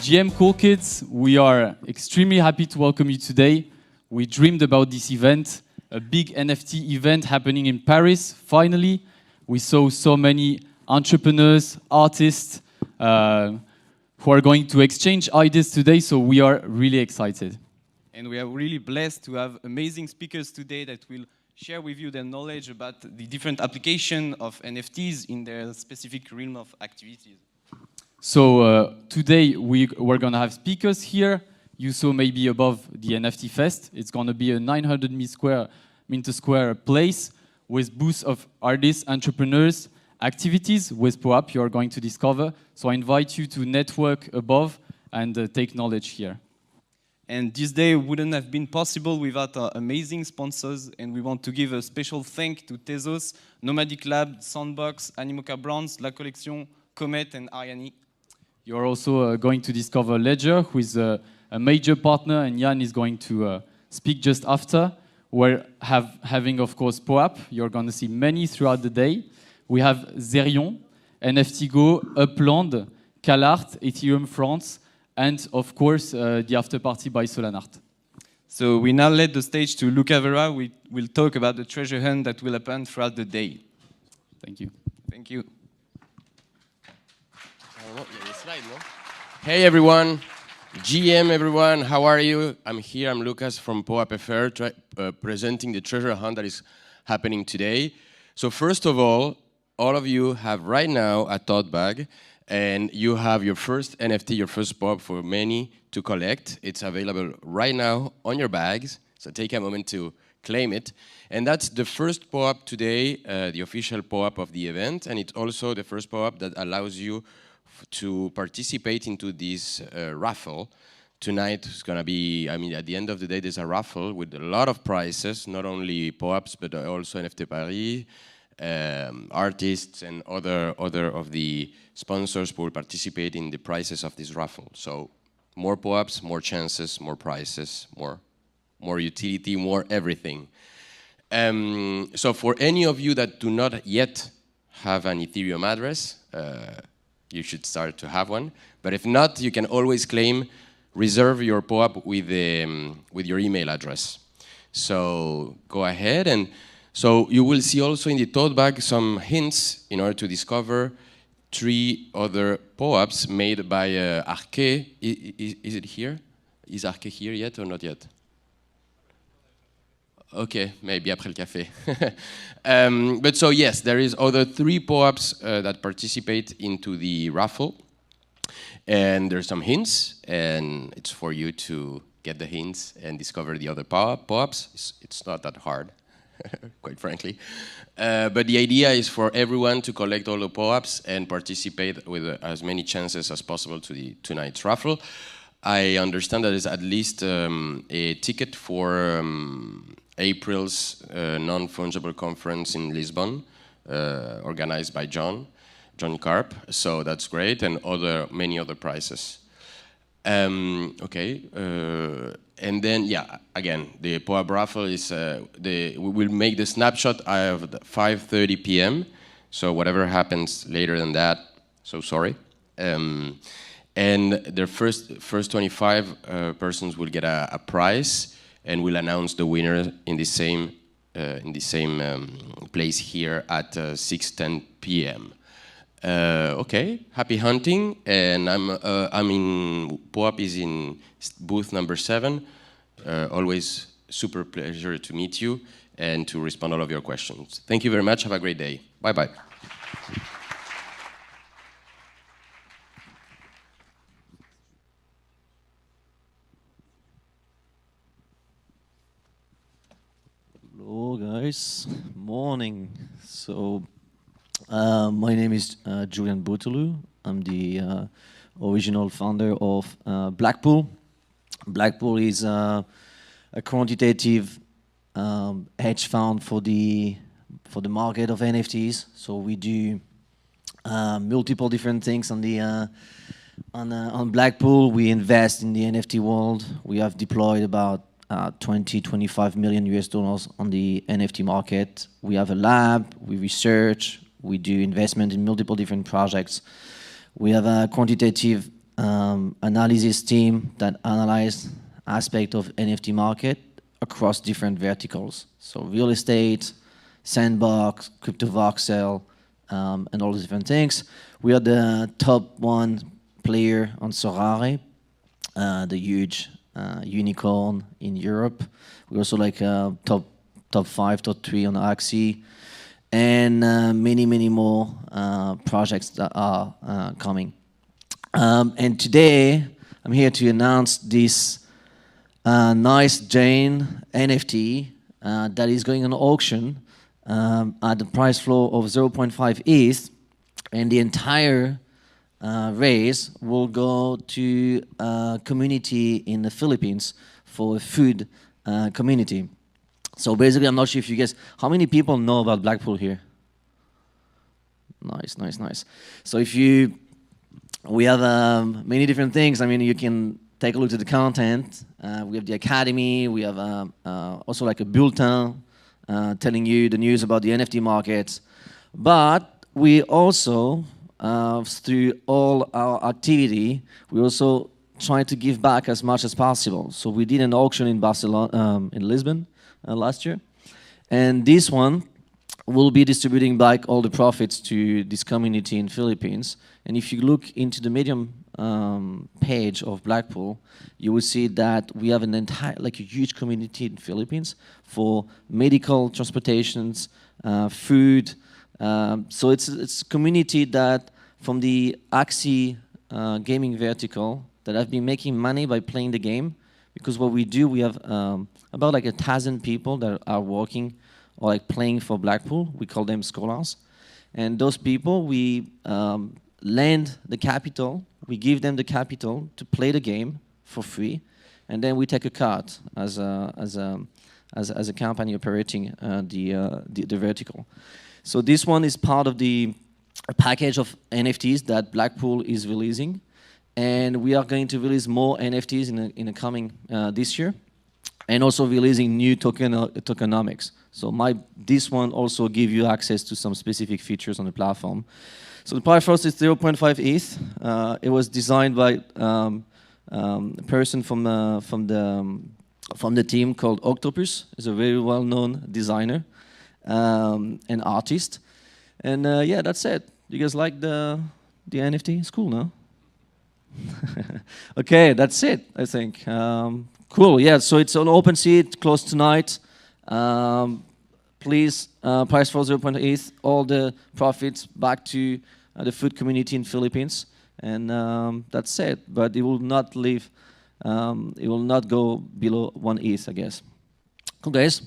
GM Cool Kids, we are extremely happy to welcome you today. We dreamed about this event, a big NFT event happening in Paris. Finally, we saw so many entrepreneurs, artists who are going to exchange ideas today, so we are really excited. And we are really blessed to have amazing speakers today that will share with you their knowledge about the different application of NFTs in their specific realm of activities. So today we're gonna have speakers here. You saw maybe above the NFT Fest. It's gonna be a 900 meter square place with booths of artists, entrepreneurs, activities with POAP you are going to discover. So I invite you to network above and take knowledge here. And this day wouldn't have been possible without our amazing sponsors, and we want to give a special thank to Tezos, Nomadic Lab, Sandbox, Animoca Brands, La Collection, Comet and Ariani. You're also going to discover Ledger, who is a major partner, and Jan is going to speak just after. We're having, of course, POAP. You're going to see many throughout the day. We have Zerion, NFT Go, Upland, CalArt, Ethereum France, and, of course, the after party by Solanart. So we now let the stage to Luca Vera. We will talk about the treasure hunt that will happen throughout the day. Thank you. Thank you. Hey everyone, GM everyone, how are you? I'm here, I'm Lucas from POAP FR, presenting the treasure hunt that is happening today. So first of all of you have right now a tote bag, and you have your first NFT, your first POAP for many to collect. It's available right now on your bags, so take a moment to claim it. And that's the first POAP today, the official POAP of the event, and it's also the first POAP that allows you to participate into this raffle. Tonight is going to be, at the end of the day, there's a raffle with a lot of prizes, not only POAPs, but also NFT PARIS, artists and other of the sponsors will participate in the prizes of this raffle. So more POAPs, more chances, more prizes, more utility, more everything. So for any of you that do not yet have an Ethereum address, you should start to have one. But if not, you can always reserve your POAP with your email address. So go ahead, and so you will see also in the tote bag some hints in order to discover 3 other POAPs made by Arke. Is it here? Is Arke here yet or not yet? Okay, maybe après le café. But so yes, there is other 3 POAPs that participate into the raffle. And there's some hints, and it's for you to get the hints and discover the other POAPs. It's not that hard, quite frankly. But the idea is for everyone to collect all the POAPs and participate with as many chances as possible to tonight's raffle. I understand that there's at least a ticket for April's non-fungible conference in Lisbon, organized by John Karp. So that's great, and many other prizes. Okay, and then again, the POAP raffle is we will make the snapshot of 5:30 p.m. So whatever happens later than that, so sorry. And the first 25 persons will get a prize, and we'll announce the winner in the same place here at 6:10 p.m. Okay, happy hunting, and POAP is in booth number 7. Always super pleasure to meet you and to respond to all of your questions. Thank you very much. Have a great day. Bye bye. Hello guys, morning. So my name is Julian Bouteloup. I'm the original founder of Blackpool. Blackpool is a quantitative hedge fund for the market of NFTs. So we do multiple different things on Blackpool. We invest in the NFT world. We have deployed about 25 million US dollars on the NFT market. We have a lab, we research, we do investment in multiple different projects. We have a quantitative analysis team that analyze aspect of NFT market across different verticals. So real estate, sandbox, crypto voxel, and all these different things. We are the top one player on Sorare, the huge unicorn in Europe. We're also like top 5, top 3 on Axie, and many more projects that are coming. And today, I'm here to announce this nice Jane NFT that is going on auction at the price floor of 0.5 ETH, and the entire raise will go to a community in the Philippines for a food community. So basically, I'm not sure if you guys, how many people know about Blackpool here? Nice. So if you, we have many different things. I mean, you can take a look at the content. We have the academy. We have also like a bulletin telling you the news about the NFT market. But we also, through all our activity, we also try to give back as much as possible. So we did an auction in Barcelona, in Lisbon last year. And this one will be distributing back all the profits to this community in Philippines. And if you look into the Medium page of Blackpool, you will see that we have an entire, like a huge community in Philippines for medical transportations, food. So it's a community that from the Axie gaming vertical that have been making money by playing the game. Because what we do, we have about like 1,000 people that are working or like playing for Blackpool. We call them scholars. And those people, we lend the capital, we give them the capital to play the game for free, and then we take a cut as a company operating the vertical. So this one is part of a package of NFTs that Blackpool is releasing, and we are going to release more NFTs in the coming this year, and also releasing new tokenomics. So this one also give you access to some specific features on the platform. So the price first is 0.5 ETH. It was designed by a person from the team called Octopus. He's a very well-known designer and artist. And yeah, that's it. You guys like the NFT? It's cool, no? Okay, that's it, I think. Cool, yeah, so it's on OpenSea, it closed tonight. Please, price for 0.8 ETH, all the profits back to the food community in Philippines. And that's it, but it will not leave, it will not go below 1 ETH, I guess. Cool, guys.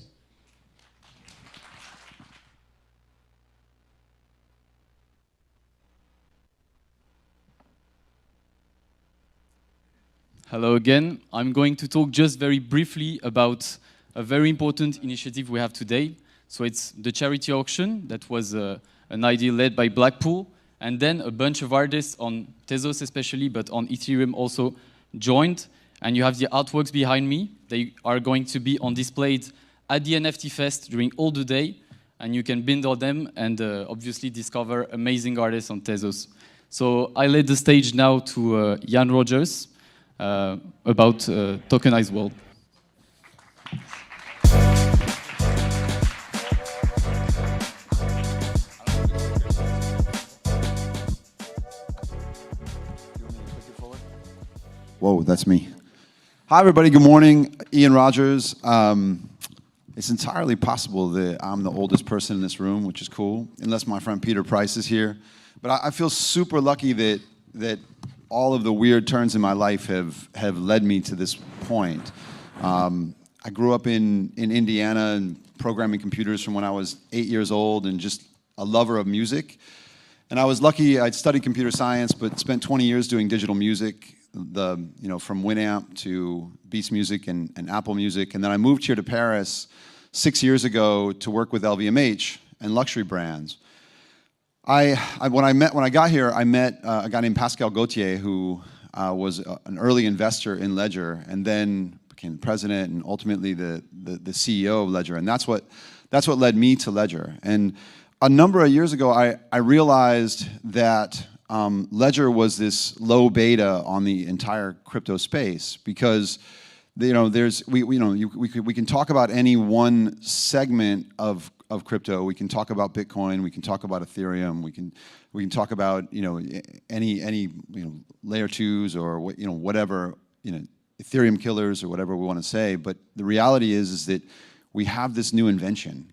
Hello again. I'm going to talk just very briefly about a very important initiative we have today. So it's the charity auction that was an idea led by Blackpool, and then a bunch of artists on Tezos especially, but on Ethereum also joined. And you have the artworks behind me. They are going to be on display at the NFT Fest during all the day, and you can bind on them and obviously discover amazing artists on Tezos. So I led the stage now to Jan Rogers about tokenized world. Whoa, that's me. Hi, everybody. Good morning. Ian Rogers. It's entirely possible that I'm the oldest person in this room, which is cool, unless my friend Peter Price is here. But I feel super lucky that all of the weird turns in my life have led me to this point. I grew up in Indiana and programming computers from when I was 8 years old and just a lover of music. And I was lucky. I'd studied computer science, but spent 20 years doing digital music. From Winamp to Beats Music and Apple Music. And then I moved here to Paris 6 years ago to work with LVMH and luxury brands. When I got here, I met a guy named Pascal Gauthier, who was an early investor in Ledger, and then became the president and ultimately the CEO of Ledger. And that's what led me to Ledger. And a number of years ago, I realized that Ledger was this low beta on the entire crypto space because we can talk about any one segment of crypto. We can talk about Bitcoin. We can talk about Ethereum. We can talk about any layer twos or whatever Ethereum killers or whatever we want to say. But the reality is that we have this new invention,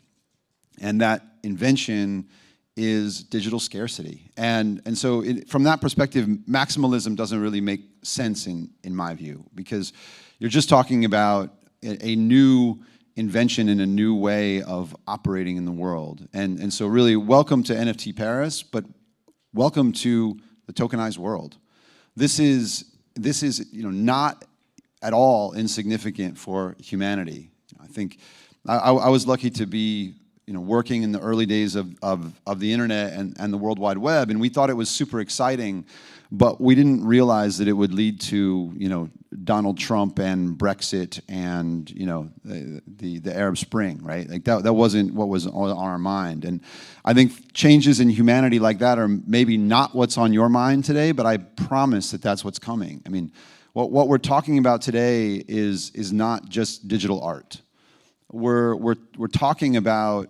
and that invention is digital scarcity. And so from that perspective, maximalism doesn't really make sense in my view, because you're just talking about a new invention and a new way of operating in the world. And so really, welcome to NFT Paris, but welcome to the tokenized world. This is not at all insignificant for humanity. I think I was lucky to be working in the early days of the internet and the World Wide Web, and we thought it was super exciting, but we didn't realize that it would lead to Donald Trump and Brexit and the Arab Spring, right? Like that wasn't what was on our mind. And I think changes in humanity like that are maybe not what's on your mind today, but I promise that that's what's coming. I mean, what we're talking about today is not just digital art. We're talking about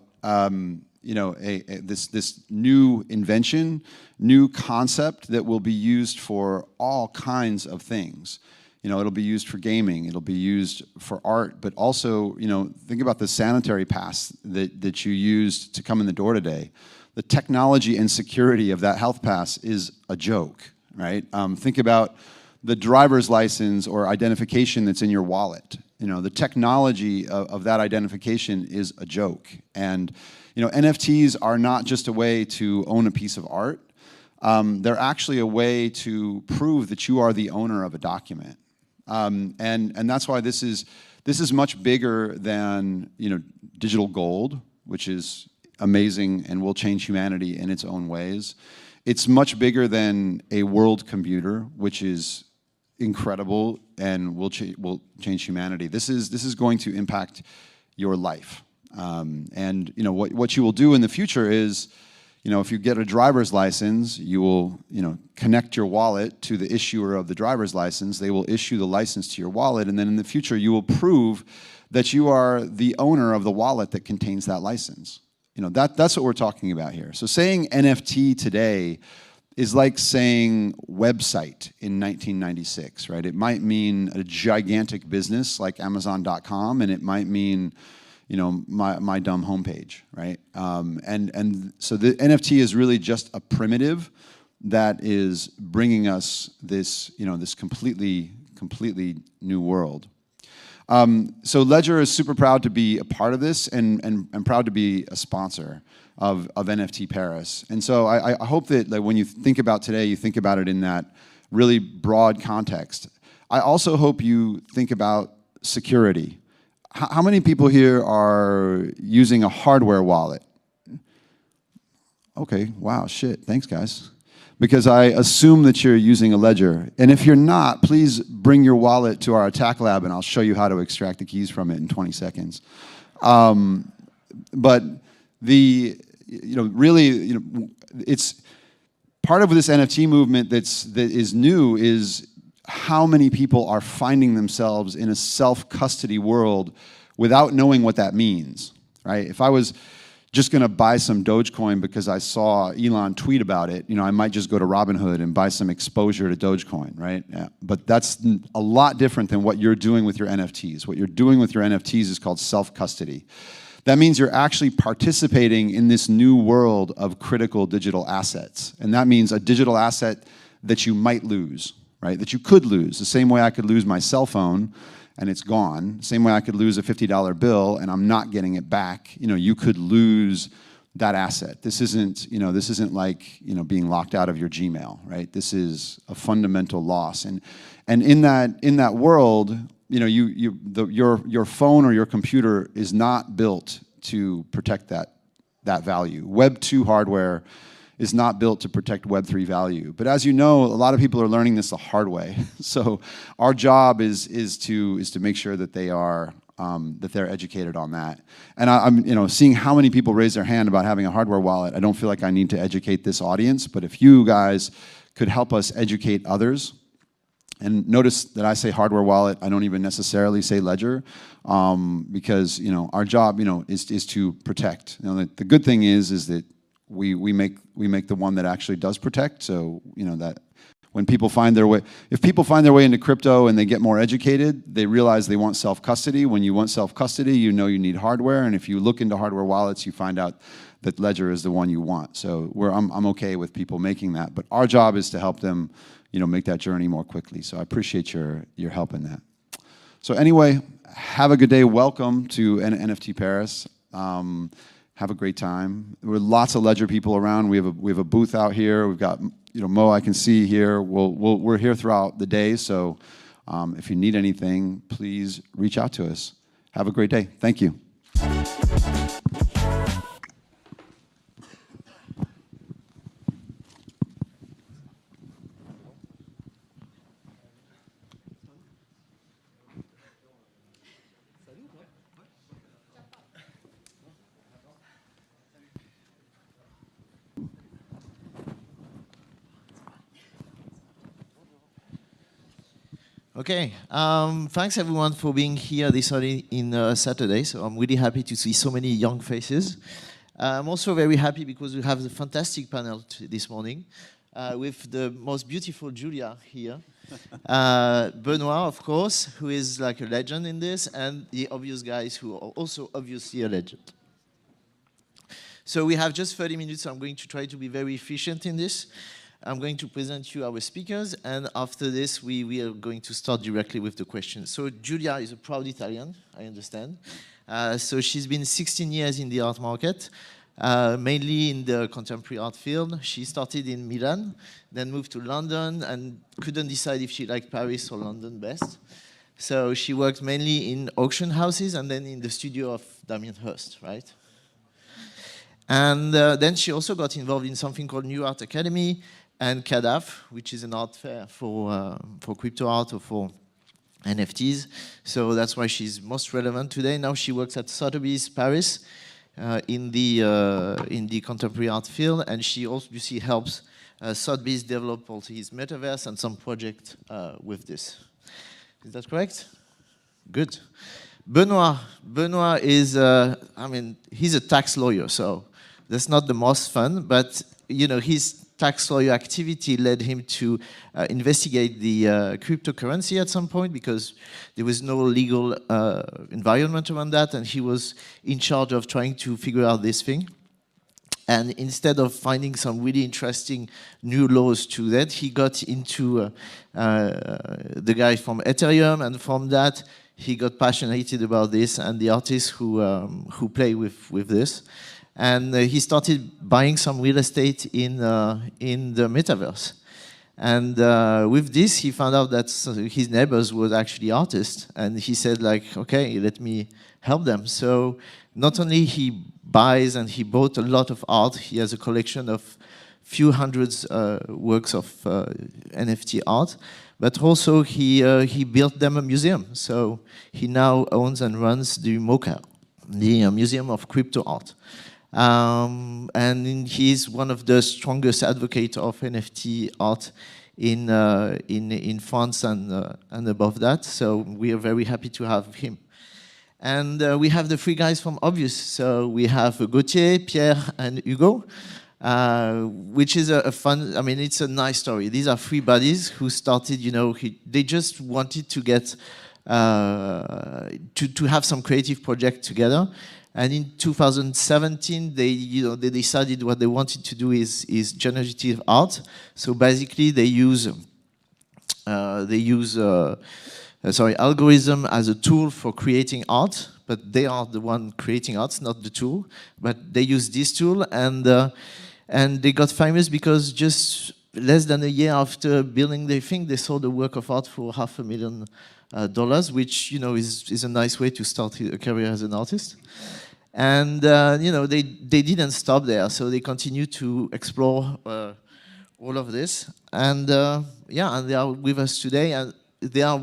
this new invention, new concept that will be used for all kinds of things. It'll be used for gaming, it'll be used for art, but also, think about the sanitary pass that you used to come in the door today. The technology and security of that health pass is a joke, right? Think about the driver's license or identification that's in your wallet. The technology of that identification is a joke. And NFTs are not just a way to own a piece of art. They're actually a way to prove that you are the owner of a document. And that's why this is much bigger than digital gold, which is amazing and will change humanity in its own ways. It's much bigger than a world computer, which is incredible and will change humanity. This is going to impact your life. And what you will do in the future is, if you get a driver's license, you will connect your wallet to the issuer of the driver's license. They will issue the license to your wallet, and then in the future you will prove that you are the owner of the wallet that contains that license. That's what we're talking about here. So saying NFT today is like saying website in 1996, right? It might mean a gigantic business like Amazon.com, and it might mean my dumb homepage, right? And so the NFT is really just a primitive that is bringing us this, this completely new world. So Ledger is super proud to be a part of this and proud to be a sponsor of NFT Paris. And so I hope that when you think about today, you think about it in that really broad context. I also hope you think about security. How many people here are using a hardware wallet? Okay, wow, shit, thanks guys. Because I assume that you're using a ledger. And if you're not, please bring your wallet to our attack lab and I'll show you how to extract the keys from it in 20 seconds. But it's part of this NFT movement that is new is how many people are finding themselves in a self-custody world without knowing what that means, right? If I was just going to buy some Dogecoin because I saw Elon tweet about it, I might just go to Robinhood and buy some exposure to Dogecoin, right? Yeah. But that's a lot different than what you're doing with your NFTs. What you're doing with your NFTs is called self-custody. That means you're actually participating in this new world of critical digital assets. And that means a digital asset that you might lose, right? That you could lose. The same way I could lose my cell phone and it's gone. Same way I could lose a $50 bill and I'm not getting it back. You could lose that asset. This isn't like, being locked out of your Gmail, right? This is a fundamental loss. And in that world, your phone or your computer is not built to protect that value. Web 2 hardware is not built to protect Web 3 value. But as you know, a lot of people are learning this the hard way. So our job is to make sure that they are that they're educated on that. And I'm seeing how many people raise their hand about having a hardware wallet. I don't feel like I need to educate this audience, but if you guys could help us educate others, and notice that I say hardware wallet, I don't even necessarily say ledger, because our job is to protect. The good thing is that we make the one that actually does protect. So that when people find their way, if people find their way into crypto and they get more educated, they realize they want self-custody. When you want self-custody, you need hardware, and if you look into hardware wallets, you find out that ledger is the one you want. So I'm okay with people making that, but our job is to help them make that journey more quickly. So I appreciate your help in that. So anyway, have a good day. Welcome to NFT Paris. Have a great time. There were lots of ledger people around. We have a booth out here. We've got Mo, I can see here. We're here throughout the day. So if you need anything, please reach out to us. Have a great day. Thank you. Okay, thanks everyone for being here this early in Saturday. So I'm really happy to see so many young faces. I'm also very happy because we have a fantastic panel this morning with the most beautiful Julia here. Benoit, of course, who is like a legend in this, and the obvious guys who are also obviously a legend. So we have just 30 minutes, so I'm going to try to be very efficient in this. I'm going to present you our speakers, and after this, we are going to start directly with the questions. So Giulia is a proud Italian, I understand. So she's been 16 years in the art market, mainly in the contemporary art field. She started in Milan, then moved to London, and couldn't decide if she liked Paris or London best. So she worked mainly in auction houses and then in the studio of Damien Hirst, right? And then she also got involved in something called New Art Academy, and CADAF, which is an art fair for crypto art or for NFTs. So that's why she's most relevant today. Now she works at Sotheby's Paris in the contemporary art field, and she also helps Sotheby's develop also his Metaverse and some project with this. Is that correct? Good. Benoit is, he's a tax lawyer, so that's not the most fun, but his tax lawyer activity led him to investigate the cryptocurrency at some point because there was no legal environment around that, and he was in charge of trying to figure out this thing. And instead of finding some really interesting new laws to that, he got into the guy from Ethereum, and from that he got passionate about this and the artists who play with this. And he started buying some real estate in the Metaverse. And with this, he found out that his neighbors were actually artists. And he said, okay, let me help them. So not only he buys and he bought a lot of art, he has a collection of few hundreds works of NFT art, but also he built them a museum. So he now owns and runs the MoCA, the Museum of Crypto Art. And he's one of the strongest advocates of NFT art in France and above that. So we are very happy to have him. And we have the three guys from Obvious. So we have Gauthier, Pierre, and Hugo, which is a fun, it's a nice story. These are three buddies who started, they just wanted to get, to have some creative project together. And in 2017, they decided what they wanted to do is generative art. So basically, they use algorithm as a tool for creating art, but they are the one creating art, not the tool. But they use this tool, and they got famous because just less than a year after building their thing, they sold a work of art for $500,000, which is a nice way to start a career as an artist. And they didn't stop there, so they continue to explore all of this. And and they are with us today, and they are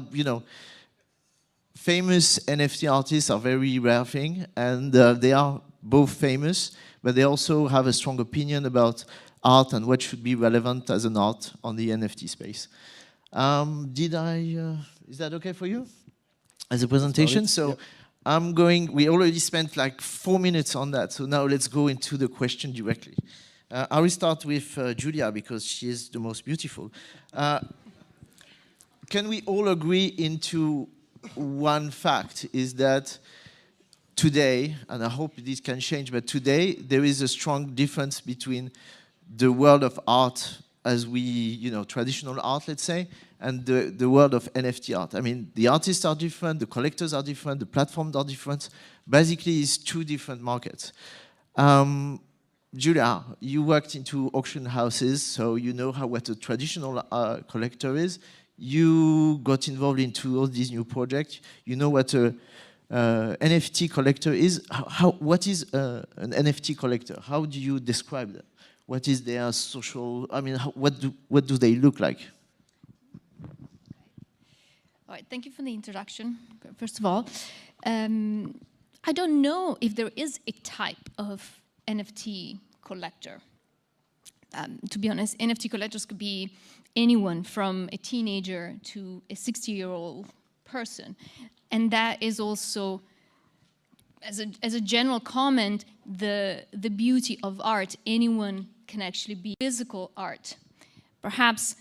famous NFT artists are very rare thing, and they are both famous, but they also have a strong opinion about art and what should be relevant as an art on the NFT space. Is that okay for you as a presentation? So we already spent like 4 minutes on that, so now let's go into the question directly. I will start with Julia because she is the most beautiful. Can we all agree into one fact, is that today, and I hope this can change, but today there is a strong difference between the world of art as traditional art, let's say, and the world of NFT art. I mean, the artists are different, the collectors are different, the platforms are different. Basically, it's two different markets. Julia, you worked into auction houses, so you know what a traditional collector is. You got involved into all these new projects. You know what a NFT collector is. What is an NFT collector? How do you describe that? What is their social? I mean, what do they look like? All right, thank you for the introduction. First of all, I don't know if there is a type of NFT collector. To be honest, NFT collectors could be anyone from a teenager to a 60-year-old person. And that is also, as a general comment, the beauty of art. Anyone can actually be physical art. Perhaps,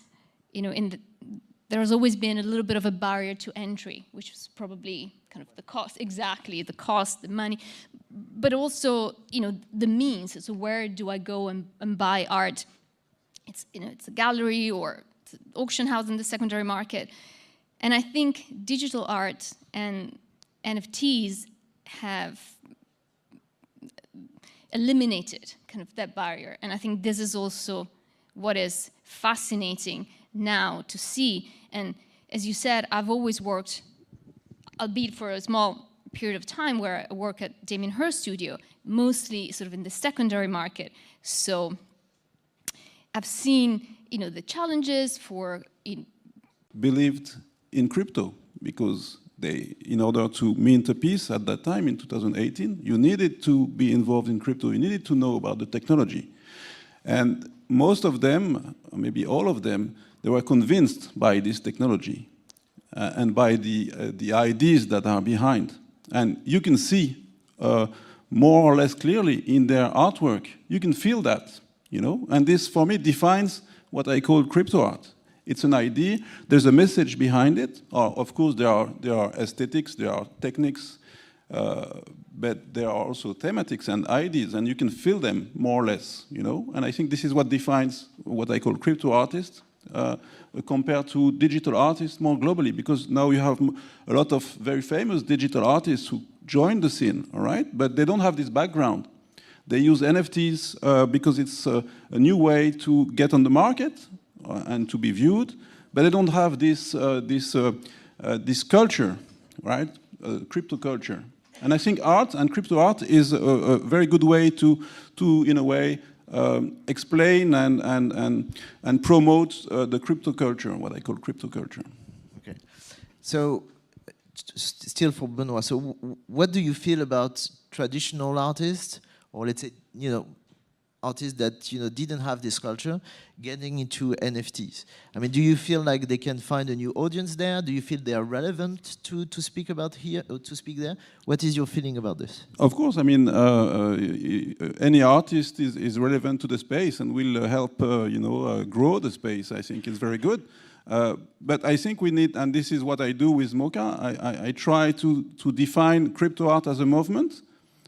there has always been a little bit of a barrier to entry, which is probably kind of the cost, the cost, the money, but also, the means. So where do I go and buy art? It's a gallery or it's an auction house in the secondary market. And I think digital art and NFTs have eliminated kind of that barrier. And I think this is also what is fascinating now to see. And as you said, I've always worked, albeit for a small period of time, where I work at Damien Hirst Studio, mostly sort of in the secondary market. So I've seen, the challenges for... Believed in crypto because in order to mint a piece at that time in 2018, you needed to be involved in crypto. You needed to know about the technology. And most of them, or maybe all of them, they were convinced by this technology and by the ideas that are behind. And you can see more or less clearly in their artwork. You can feel that, And this, for me, defines what I call crypto art. It's an idea. There's a message behind it. Of course, there are aesthetics, there are techniques, but there are also thematics and ideas, and you can feel them more or less, And I think this is what defines what I call crypto artists compared to digital artists more globally, because now you have a lot of very famous digital artists who join the scene, all right? But they don't have this background. They use NFTs because it's a new way to get on the market and to be viewed, but they don't have this culture, right? Crypto culture. And I think art and crypto art is a very good way to in a way, explain and promote the crypto culture, what I call crypto culture. Okay. So, still for Benoit, so what do you feel about traditional artists, or let's say, artists that didn't have this culture getting into NFTs? I mean, do you feel like they can find a new audience there? Do you feel they are relevant to speak about here or to speak there? What is your feeling about this? Of course, I mean, any artist is relevant to the space and will help grow the space. I think it's very good. But I think we need, and this is what I do with Mocha, I try to define crypto art as a movement,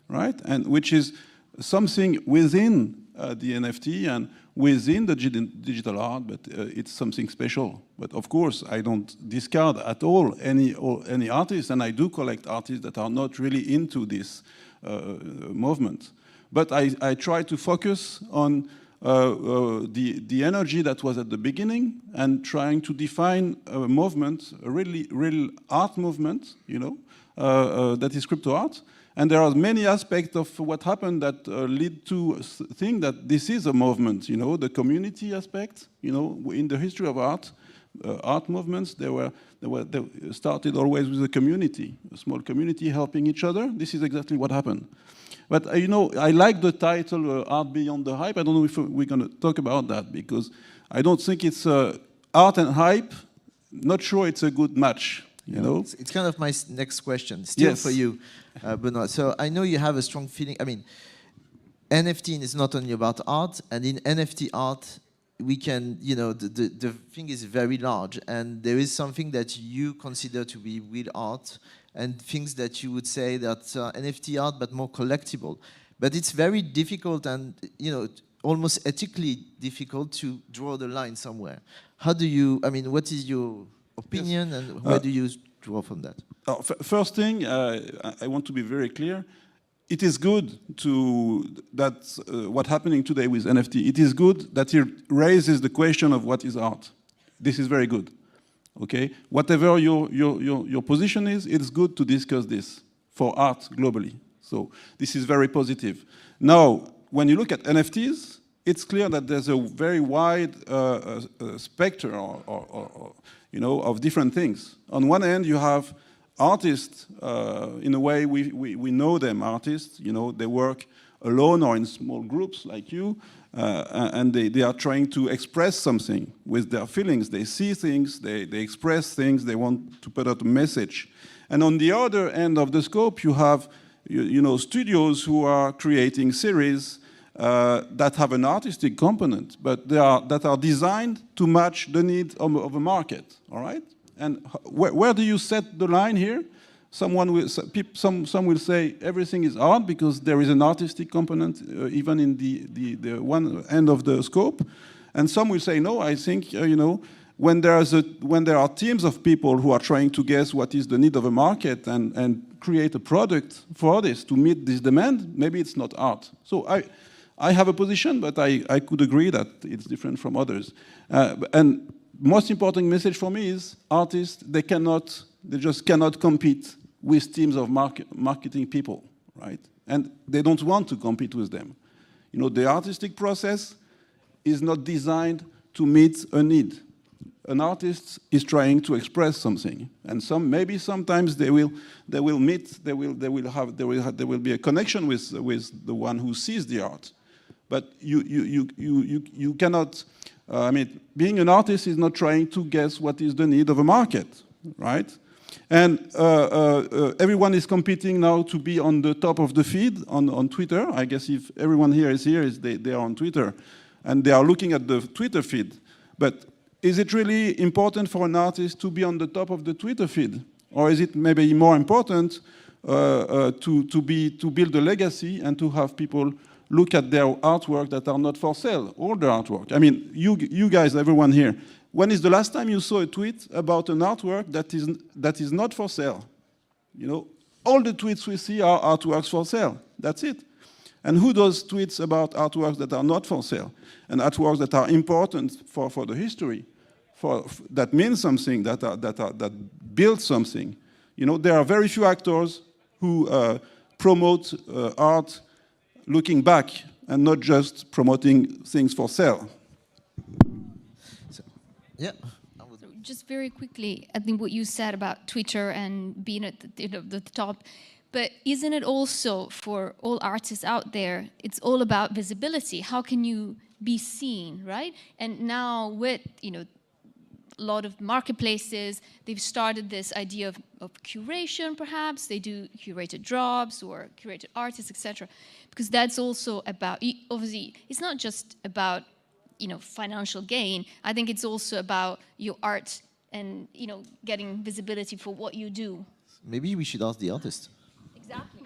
right? And which is something within the NFT and within the digital art, but it's something special. But of course, I don't discard at all any artist, and I do collect artists that are not really into this movement. But I try to focus on the energy that was at the beginning and trying to define a movement, a real art movement, that is crypto art. And there are many aspects of what happened that lead to think that this is a movement, the community aspect, in the history of art. art movements, they started always with a community, a small community helping each other. This is exactly what happened. But you know, I like the title Art Beyond the Hype. I don't know if we're going to talk about that, because I don't think it's art and hype. Not sure it's a good match. You know, it's kind of my next question, still for you, Benoit. So I know you have a strong feeling. I mean, NFT is not only about art, and in NFT art, we can, you know, the thing is very large, and there is something that you consider to be real art, and things that you would say that NFT art, but more collectible. But it's very difficult and, you know, almost ethically difficult to draw the line somewhere. How do you, I mean, what is your opinion, and where do you draw from that? First thing, I want to be very clear. It is good that what's happening today with NFT. It is good that it raises the question of what is art. This is very good. Okay, whatever your position is, it's good to discuss this for art globally. So this is very positive. Now, when you look at NFTs, it's clear that there's a very wide spectrum, you know, of different things. On one end, you have artists. In a way, we know them, artists. You know, they work alone or in small groups like you, and they are trying to express something with their feelings. They see things, they express things, they want to put out a message. And on the other end of the scope, you have you know, studios who are creating series that have an artistic component, but that are designed to match the need of a market, all right? And where do you set the line here? Some will say everything is art because there is an artistic component even in the one end of the scope, and some will say no. I think you know, when there are teams of people who are trying to guess what is the need of a market and create a product for this to meet this demand, maybe it's not art. So I have a position, but I could agree that it's different from others. And most important message for me is artists, they just cannot compete with teams of marketing people, right? And they don't want to compete with them. You know, the artistic process is not designed to meet a need. An artist is trying to express something, and maybe sometimes they will be a connection with the one who sees the art. But you cannot. I mean, being an artist is not trying to guess what is the need of a market, right? And everyone is competing now to be on the top of the feed on Twitter. I guess if everyone here is they are on Twitter, and they are looking at the Twitter feed. But is it really important for an artist to be on the top of the Twitter feed? Or is it maybe more important to build a legacy and to have people look at their artwork that are not for sale, older artwork? I mean, you guys, everyone here, when is the last time you saw a tweet about an artwork that is not for sale? You know, all the tweets we see are artworks for sale. That's it. And who does tweets about artworks that are not for sale and artworks that are important for the history, that mean something, that build something? You know, there are very few actors who promote art looking back and not just promoting things for sale. Yeah. So just very quickly, I think what you said about Twitter and being at the top, but isn't it also for all artists out there, it's all about visibility. How can you be seen, right? And now with, you know, a lot of marketplaces, they've started this idea of curation, perhaps. They do curated drops or curated artists, etc. Because that's also about, obviously, it's not just about, you know, financial gain. I think it's also about your art and, you know, getting visibility for what you do. Maybe we should ask the artist. Exactly.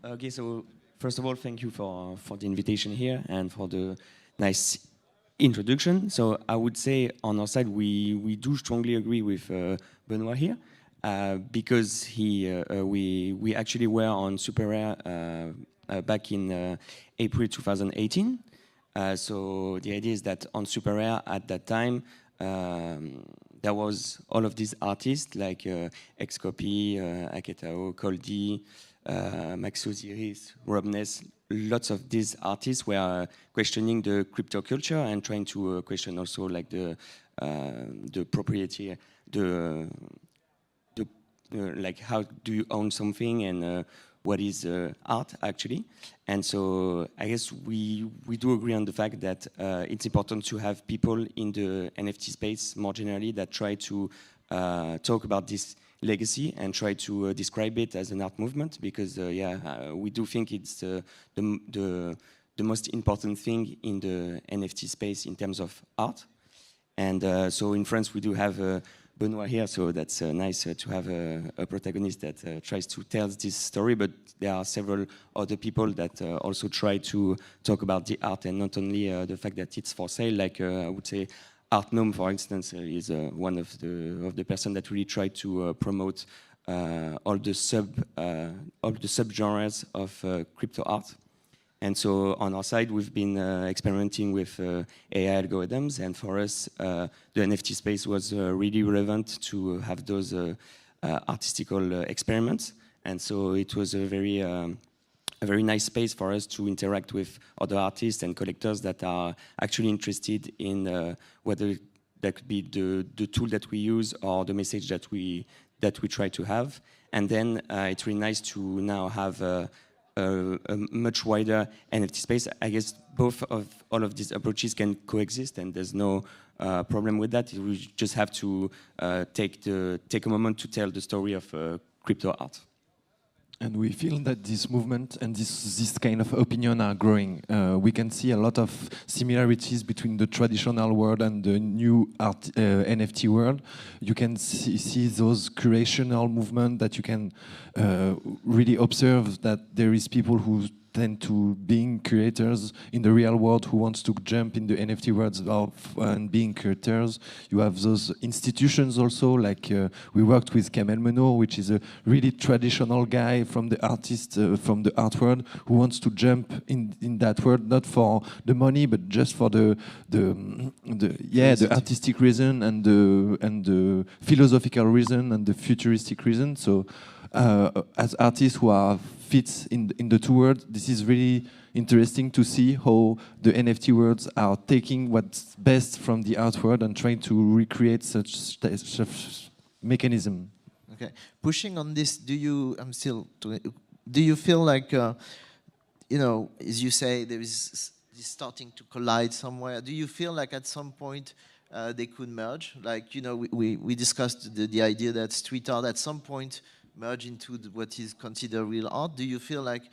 Okay, so first of all, thank you for the invitation here and for the nice introduction. So I would say on our side, we do strongly agree with Benoit here, because we actually were on Super Rare back in April 2018. So the idea is that on Super Rare at that time, there was all of these artists like Xcopy, Aketao, Coldy, Max Osiris, Rob Ness, lots of these artists were questioning the crypto culture and trying to question also like the propriety, like how do you own something and what is art actually. And so I guess we do agree on the fact that it's important to have people in the NFT space more generally that try to talk about this legacy and try to describe it as an art movement, because we do think it's the most important thing in the NFT space in terms of art. And so in France we do have Benoit here, so that's nice to have a protagonist that tries to tell this story, but there are several other people that also try to talk about the art and not only the fact that it's for sale, like I would say Art Gnome, for instance, is one of the person that really try to promote all the sub-genres of crypto art. And so on our side, we've been experimenting with AI algorithms, and for us, the NFT space was really relevant to have those artistical experiments. And so it was a very nice space for us to interact with other artists and collectors that are actually interested in whether that could be the tool that we use or the message that we try to have. And then it's really nice to now have a much wider NFT space. I guess all of these approaches can coexist, and there's no problem with that. We just have to take a moment to tell the story of crypto art. And we feel that this movement and this kind of opinion are growing. We can see a lot of similarities between the traditional world and the new art NFT world. You can see those curational movement that you can really observe that there is people who tend to being creators in the real world who wants to jump in the NFT world and being creators. You have those institutions also, like we worked with Kamel Menor, which is a really traditional guy from the artist, from the art world, who wants to jump in that world, not for the money, but just for the artistic reason and the philosophical reason and the futuristic reason. So as artists who are fits in the two worlds, this is really interesting to see how the NFT worlds are taking what's best from the art world and trying to recreate such mechanism. Okay, pushing on this, do you feel like as you say, there is this starting to collide somewhere? Do you feel like at some point they could merge? Like we discussed the idea that street art at some point merge into what is considered real art. Do you feel like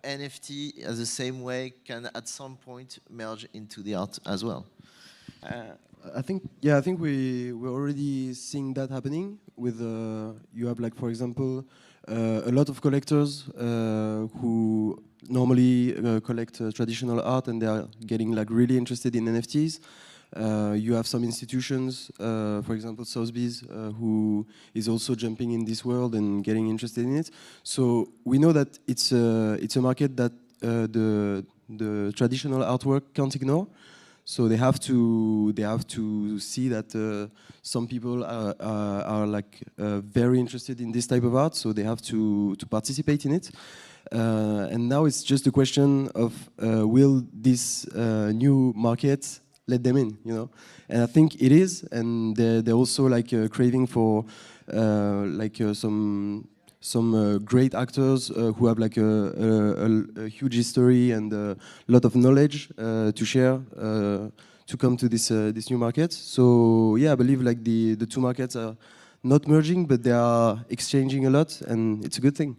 NFT, as the same way, can at some point merge into the art as well? I think we're already seeing that happening. With you have, like, for example, a lot of collectors who normally collect traditional art, and they are getting like really interested in NFTs. You have some institutions, for example, Sotheby's, who is also jumping in this world and getting interested in it. So we know that it's a market that the traditional artwork can't ignore. So they have to see that some people are like very interested in this type of art. So they have to participate in it. And now it's just a question of will this new market let them in, and I think it is, and they're also like craving for some great actors who have like a huge history and a lot of knowledge to share to come to this new market. So yeah, I believe like the two markets are not merging, but they are exchanging a lot, and it's a good thing.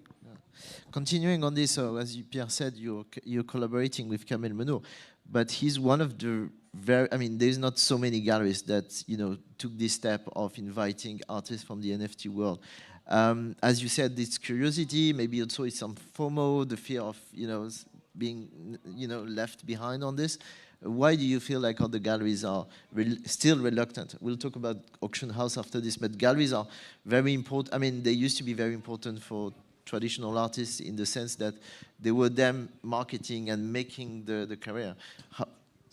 Continuing on this, as Pierre said, you're collaborating with Kamel Menor, but he's one of the there's not so many galleries that took this step of inviting artists from the NFT world. As you said, this curiosity, maybe also it's some FOMO, the fear of being left behind on this. Why do you feel like other galleries are still reluctant? We'll talk about auction house after this, but galleries are very important. They used to be very important for traditional artists in the sense that they were them marketing and making the career.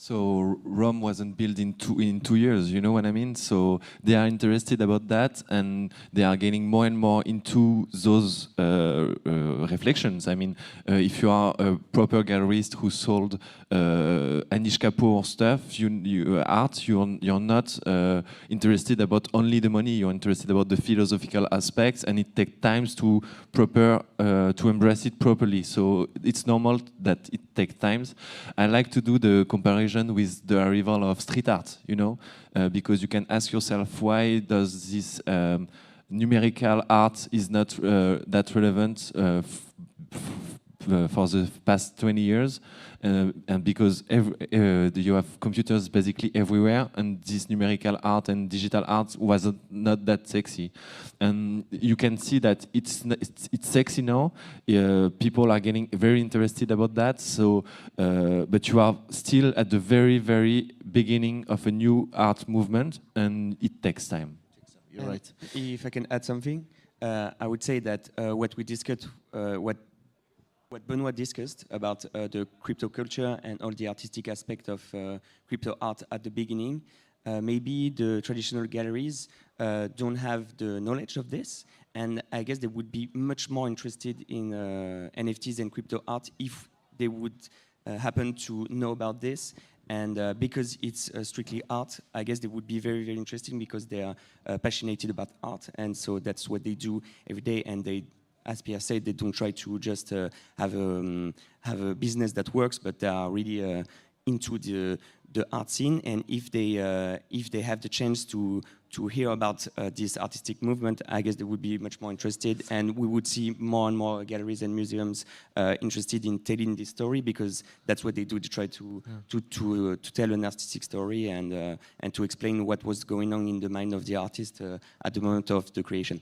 So Rome wasn't built in 2 years, you know what I mean? So they are interested about that, and they are getting more and more into those reflections. I mean, if you are a proper gallerist who sold Anish Kapoor stuff, art, you're not interested about only the money. You're interested about the philosophical aspects, and it takes time to embrace it properly. So it's normal that it takes time. I like to do the comparison with the arrival of street art, you know, because you can ask yourself, why does this numerical art is not that relevant for the past 20 years, and because you have computers basically everywhere, and this numerical art and digital art was not that sexy. And you can see that it's sexy now. People are getting very interested about that. So, but you are still at the very, very beginning of a new art movement, and it takes time. You're right. If I can add something, I would say that what we discussed, what Benoit discussed about the crypto culture and all the artistic aspect of crypto art at the beginning, maybe the traditional galleries don't have the knowledge of this, and I guess they would be much more interested in NFTs and crypto art if they would happen to know about this. And because it's strictly art, I guess they would be very, very interesting because they are passionate about art, and so that's what they do every day. And they, as Pierre said, they don't try to just have a business that works, but they are really into the art scene. And if they have the chance to hear about this artistic movement, I guess they would be much more interested, and we would see more and more galleries and museums interested in telling this story, because that's what they do. They try to tell an artistic story and to explain what was going on in the mind of the artist at the moment of the creation.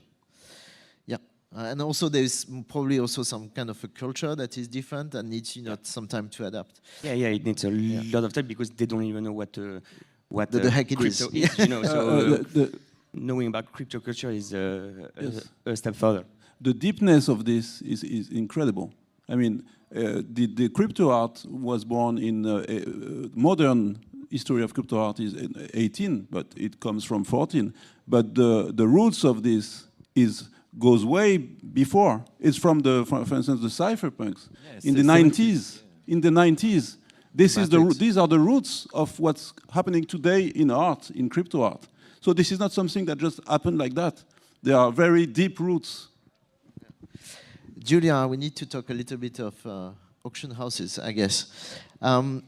Yeah. And also there's probably also some kind of a culture that is different and needs some time to adapt. Yeah, it needs a lot of time because they don't even know what the heck it crypto is. You know, so knowing about crypto culture is a step further. The deepness of this is incredible. I mean, the crypto art was born in modern history of crypto art is in 18, but it comes from 14. But the roots of this goes way before. It's from for instance, the cypherpunks in the 90s. Yeah. In the 90s, these are the roots of what's happening today in art, in crypto art. So this is not something that just happened like that. There are very deep roots. Julia, we need to talk a little bit of auction houses, I guess.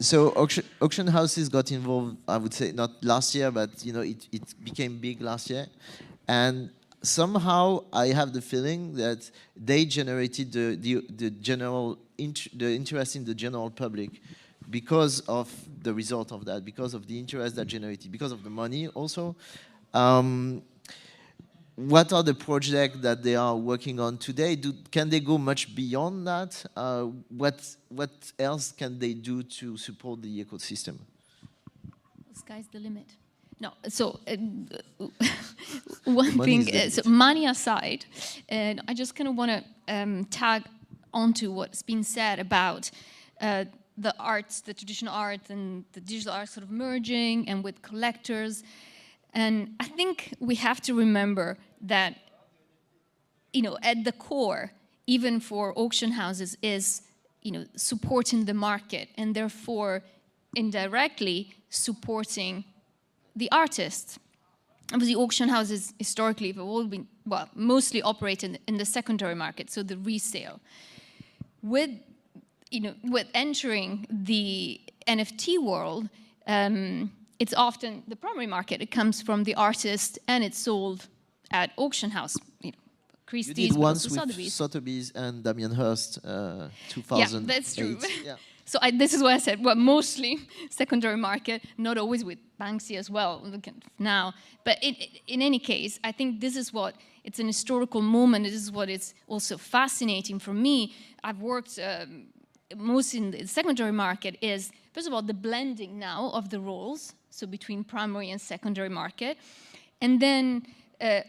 So auction houses got involved, I would say, not last year, but it became big last year. And somehow I have the feeling that they generated the interest in the general public because of the result of that, because of the interest that generated, because of the money also. What are the projects that they are working on today? Can they go much beyond that? What else can they do to support the ecosystem? The sky's the limit. No, so one thing, so money aside, and I just kind of want to tag onto what's been said about the arts, the traditional art and the digital art sort of merging, and with collectors. And I think we have to remember that, at the core, even for auction houses, is, supporting the market, and therefore indirectly supporting the artists. Obviously, auction houses historically have all been, mostly operated in the secondary market, so the resale. With entering the NFT world, it's often the primary market. It comes from the artist, and it's sold at auction house. Christie's, you did once with Sotheby's and Damien Hirst, 2008. Yeah, that's true. Yeah. So this is what I said. Well, mostly secondary market, not always with Banksy as well. Look at now, but in any case, I think this is what it's an historical moment. This is what is also fascinating for me. I've worked most in the secondary market. Is first of all the blending now of the roles, so between primary and secondary market, and then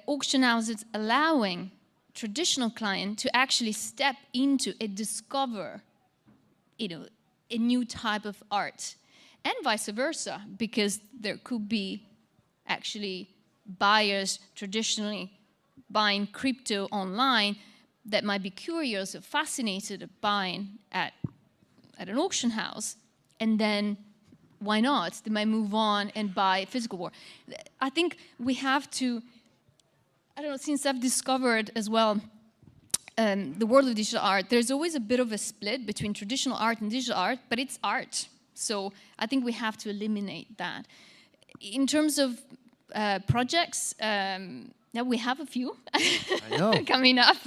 auction houses allowing traditional client to actually step into and discover, a new type of art. and vice versa, because there could be actually buyers traditionally buying crypto online that might be curious or fascinated of buying at an auction house, and then why not? They might move on and buy physical work. I think we have to, I don't know, since I've discovered as well the world of digital art, there's always a bit of a split between traditional art and digital art, but it's art. So I think we have to eliminate that. In terms of projects, now we have a few coming up,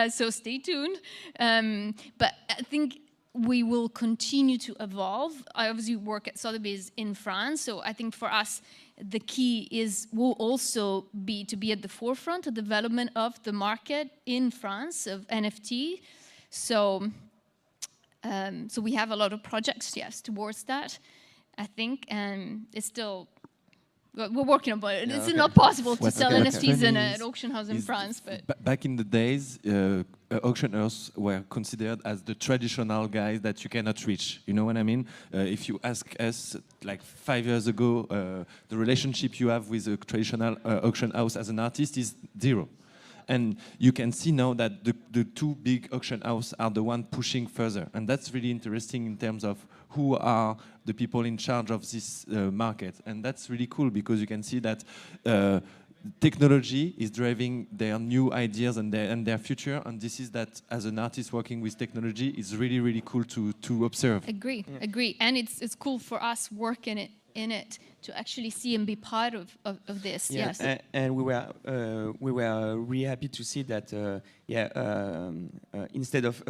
so stay tuned. But I think we will continue to evolve. I obviously work at Sotheby's in France, so I think for us, the key will also be to be at the forefront of development of the market in France of NFT. So, so we have a lot of projects, yes, towards that, I think, and it's still, we're working on it. It's not possible to sell NFTs in an auction house in France. But back in the days, auctioneers were considered as the traditional guys that you cannot reach. You know what I mean? If you ask us, like 5 years ago, the relationship you have with a traditional auction house as an artist is zero. And you can see now that the two big auction houses are the one pushing further. And that's really interesting in terms of who are the people in charge of this market. And that's really cool because you can see that technology is driving their new ideas and their future. And this is that, as an artist working with technology, is really, really cool to observe. Agree. And it's cool for us working in it to actually see and be part of this. Yeah, yes. And we were really happy to see that instead of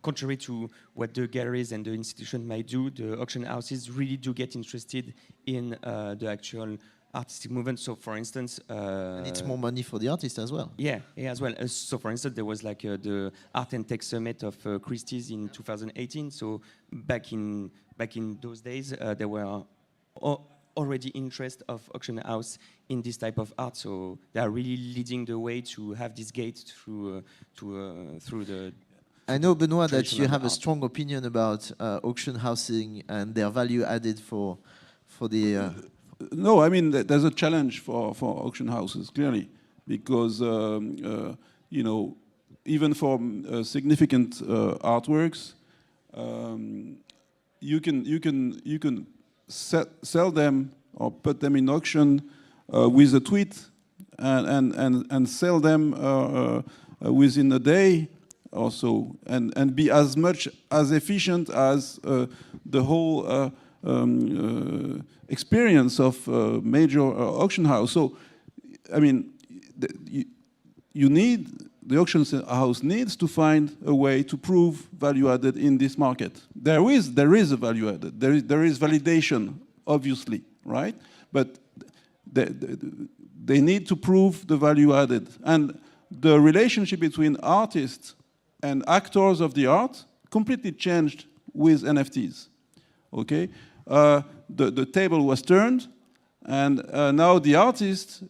contrary to what the galleries and the institution might do, the auction houses really do get interested in the actual artistic movement. So, for instance, and it's more money for the artist as well. Yeah, as well. So, for instance, there was like the Art and Tech Summit of Christie's in 2018. So, back in those days, there were already interest of auction house in this type of art. So, they are really leading the way to have this gate through the. I know, Benoit, that you have a strong opinion about auction housing and their value added for the. No, I mean, there's a challenge for auction houses, clearly, because, you know, even for significant artworks, you can sell them or put them in auction with a tweet and sell them within a day or so, and be as much as efficient as the whole experience of major auction house. So, I mean, the auction house needs to find a way to prove value added in this market. There is a value added. There is validation, obviously, right? But they need to prove the value added. And the relationship between artists and actors of the art completely changed with NFTs. Okay? The table was turned, and now the artists,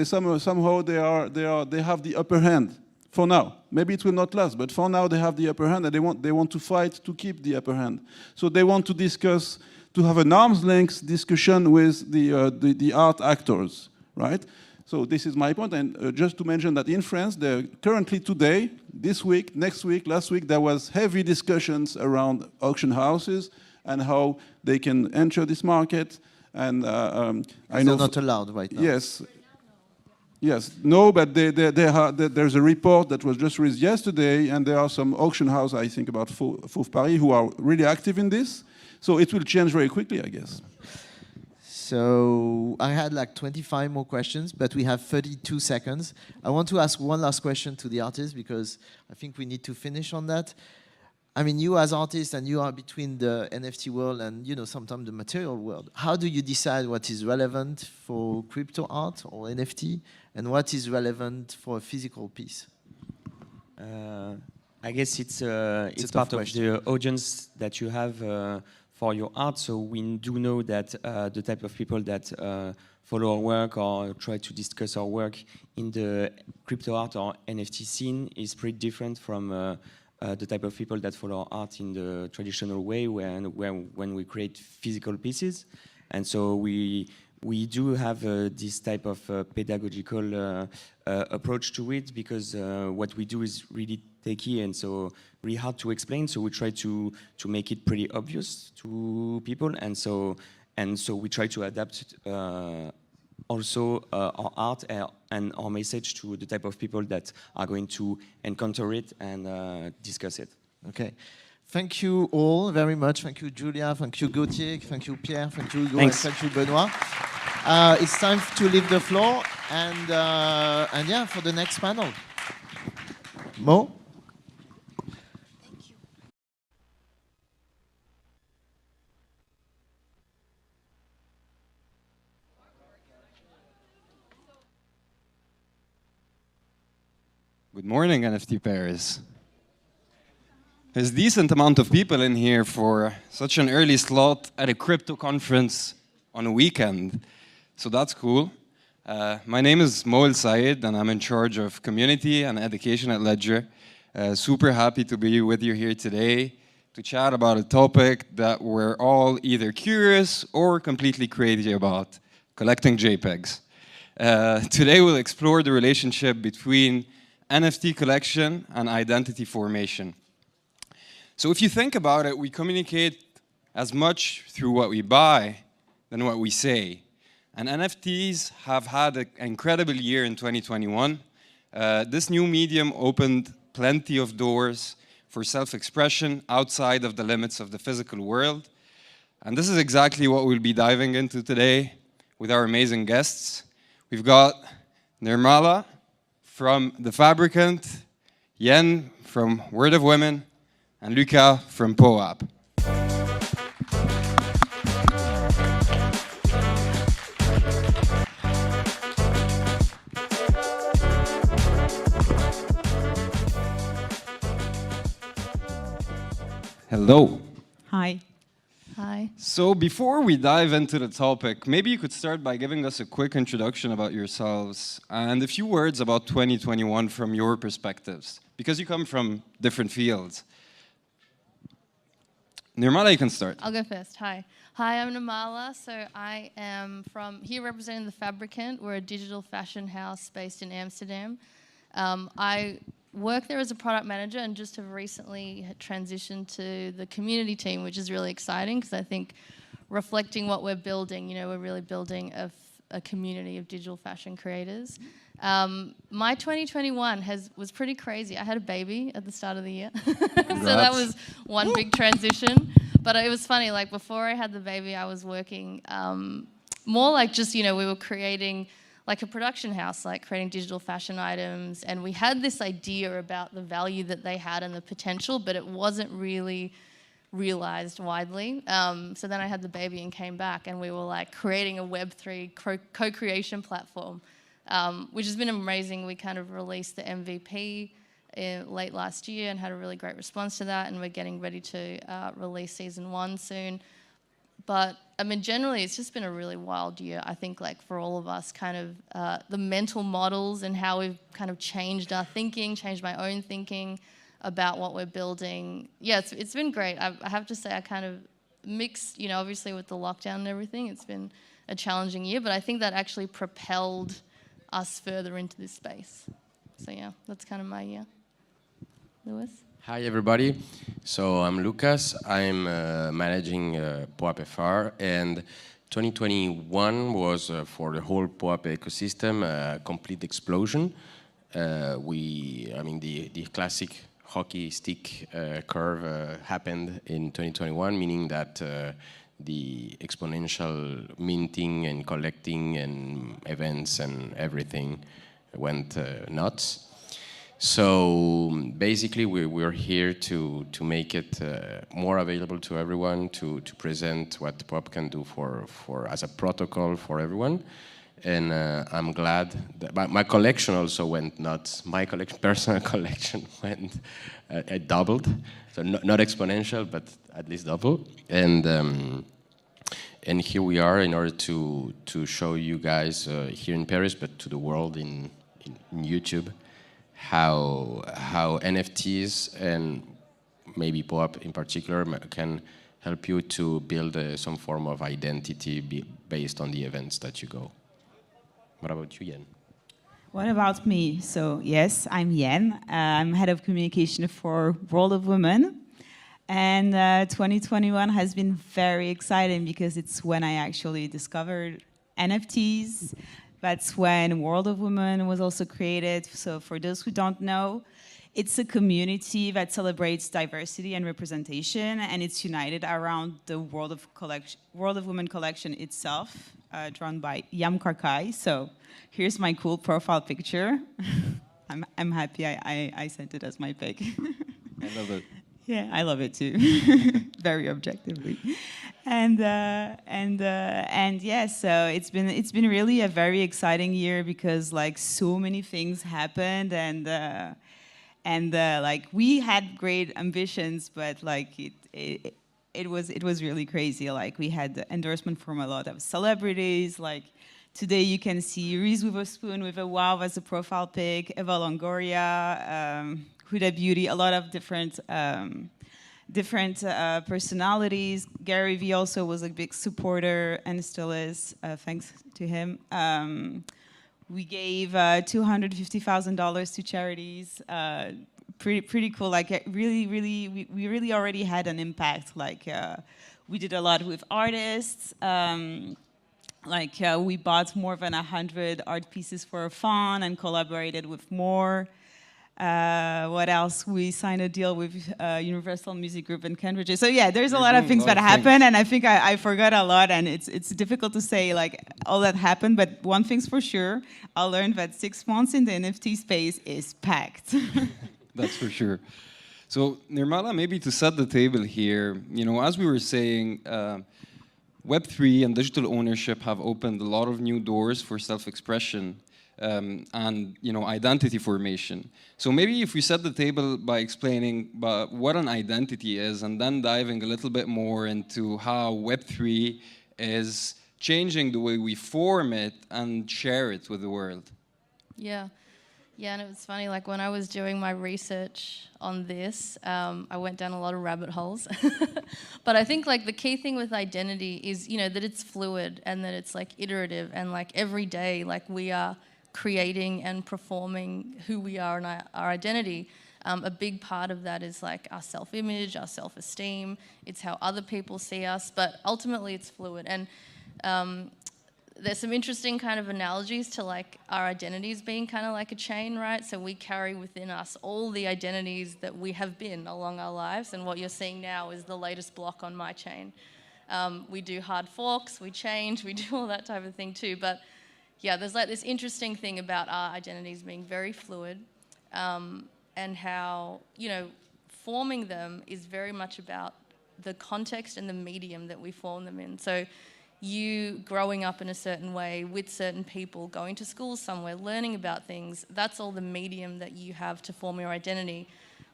somehow they have the upper hand for now. Maybe it will not last, but for now they have the upper hand, and they want to fight to keep the upper hand. So they want to discuss, to have an arm's length discussion with the art actors, right? So this is my point, and just to mention that in France, currently today, this week, next week, last week, there was heavy discussions around auction houses and how they can enter this market. And I know they're not allowed right now. Yes, no, but there's a report that was just released yesterday, and there are some auction houses, I think about Fauve Paris, who are really active in this. So it will change very quickly, I guess. So I had like 25 more questions, but we have 32 seconds. I want to ask one last question to the artists because I think we need to finish on that. I mean, you as artists, and you are between the NFT world and, you know, sometimes the material world. How do you decide what is relevant for crypto art or NFT, and what is relevant for a physical piece? I guess it's part of the audience that you have for your art. So we do know that the type of people that follow our work or try to discuss our work in the crypto art or NFT scene is pretty different from the type of people that follow art in the traditional way, when we create physical pieces. And so we do have this type of pedagogical approach to it, because what we do is really techy and so really hard to explain. So we try to make it pretty obvious to people, and so we try to adapt also our art and our message to the type of people that are going to encounter it and discuss it. Okay. Thank you all very much. Thank you, Julia. Thank you, Gauthier. Thank you, Pierre. Thank you, Hugo. Thanks. And thank you, Benoit. It's time to leave the floor and yeah, for the next panel. Mo? Good morning, NFT Paris. There's a decent amount of people in here for such an early slot at a crypto conference on a weekend, so that's cool. My name is Mo El Sayed, and I'm in charge of community and education at Ledger. Super happy to be with you here today to chat about a topic that we're all either curious or completely crazy about: collecting JPEGs. Today we'll explore the relationship between NFT collection and identity formation. So if you think about it, we communicate as much through what we buy than what we say. And NFTs have had an incredible year in 2021. This new medium opened plenty of doors for self-expression outside of the limits of the physical world. And this is exactly what we'll be diving into today with our amazing guests. We've got Nirmala from The Fabricant, Yen from Word of Women, and Luca from POAP. Hello. Hi. Hi. So before we dive into the topic, maybe you could start by giving us a quick introduction about yourselves and a few words about 2021 from your perspectives, because you come from different fields. Nirmala, you can start. I'll go first. Hi. Hi, I'm Nirmala. So I am from here representing The Fabricant. We're a digital fashion house based in Amsterdam. I work there as a product manager and just have recently transitioned to the community team, which is really exciting because I think reflecting what we're building, we're really building a community of digital fashion creators. My 2021 was pretty crazy. I had a baby at the start of the year. So that was one big transition. But it was funny, like before I had the baby, I was working more like just, we were creating like a production house, like creating digital fashion items. And we had this idea about the value that they had and the potential, but it wasn't really realized widely. So then I had the baby and came back and we were like creating a Web3 co-creation platform, which has been amazing. We kind of released the MVP late last year and had a really great response to that. And we're getting ready to release season 1 soon. But I mean, generally, it's just been a really wild year. I think like for all of us, kind of the mental models and how we've kind of changed our thinking, changed my own thinking about what we're building. Yeah, it's been great. I have to say I kind of mixed, obviously with the lockdown and everything, it's been a challenging year, but I think that actually propelled us further into this space. So yeah, that's kind of my year. Lewis? Hi everybody, so I'm Lucas, I'm managing POAP FR, and 2021 was for the whole POAP ecosystem a complete explosion. The classic hockey stick curve happened in 2021, meaning that the exponential minting and collecting and events and everything went nuts. So basically, we're here to make it more available to everyone, to present what POAP can do for as a protocol for everyone. And I'm glad that my collection also went nuts. My personal collection went it doubled, so not exponential, but at least double. And here we are in order to show you guys here in Paris, but to the world in YouTube. how NFTs and maybe POAP in particular can help you to build some form of identity based on the events that you go. What about you, Yen? What about me? So yes, I'm Yen. I'm head of communication for World of Women. And 2021 has been very exciting because it's when I actually discovered NFTs. That's when World of Women was also created. So for those who don't know, it's a community that celebrates diversity and representation, and it's united around the World of Women collection itself, drawn by Yam Karkai. So here's my cool profile picture. I'm happy I sent it as my pick. I love it. Yeah, I love it too, very objectively, and yeah, so it's been really a very exciting year because like so many things happened, and like we had great ambitions, but like it was really crazy. Like we had the endorsement from a lot of celebrities. Like today you can see Reese Witherspoon with a wow as a profile pic, Eva Longoria. Huda Beauty, a lot of different personalities. Gary Vee also was a big supporter and still is, thanks to him. We gave $250,000 to charities. Pretty cool. Like we really already had an impact. Like we did a lot with artists. We bought more than 100 art pieces for fun and collaborated with more. What else? We signed a deal with Universal Music Group in Cambridge. So yeah, there's a lot of things that happen, and I think I forgot a lot, and it's difficult to say like all that happened. But one thing's for sure, I learned that 6 months in the NFT space is packed. That's for sure. So Nirmala, maybe to set the table here, as we were saying, Web3 and digital ownership have opened a lot of new doors for self-expression. And identity formation. So maybe if we set the table by explaining what an identity is, and then diving a little bit more into how Web3 is changing the way we form it and share it with the world. Yeah, and it was funny, like when I was doing my research on this, I went down a lot of rabbit holes. But I think like the key thing with identity is, that it's fluid and that it's like iterative, and like every day, like we are creating and performing who we are and our identity. A big part of that is like our self-image, our self-esteem. It's how other people see us, but ultimately it's fluid. And there's some interesting kind of analogies to like our identities being kind of like a chain, right? So we carry within us all the identities that we have been along our lives, and what you're seeing now is the latest block on my chain. We do hard forks, we change, we do all that type of thing too, but yeah, there's like this interesting thing about our identities being very fluid, and how, forming them is very much about the context and the medium that we form them in. So you growing up in a certain way with certain people, going to school somewhere, learning about things, that's all the medium that you have to form your identity.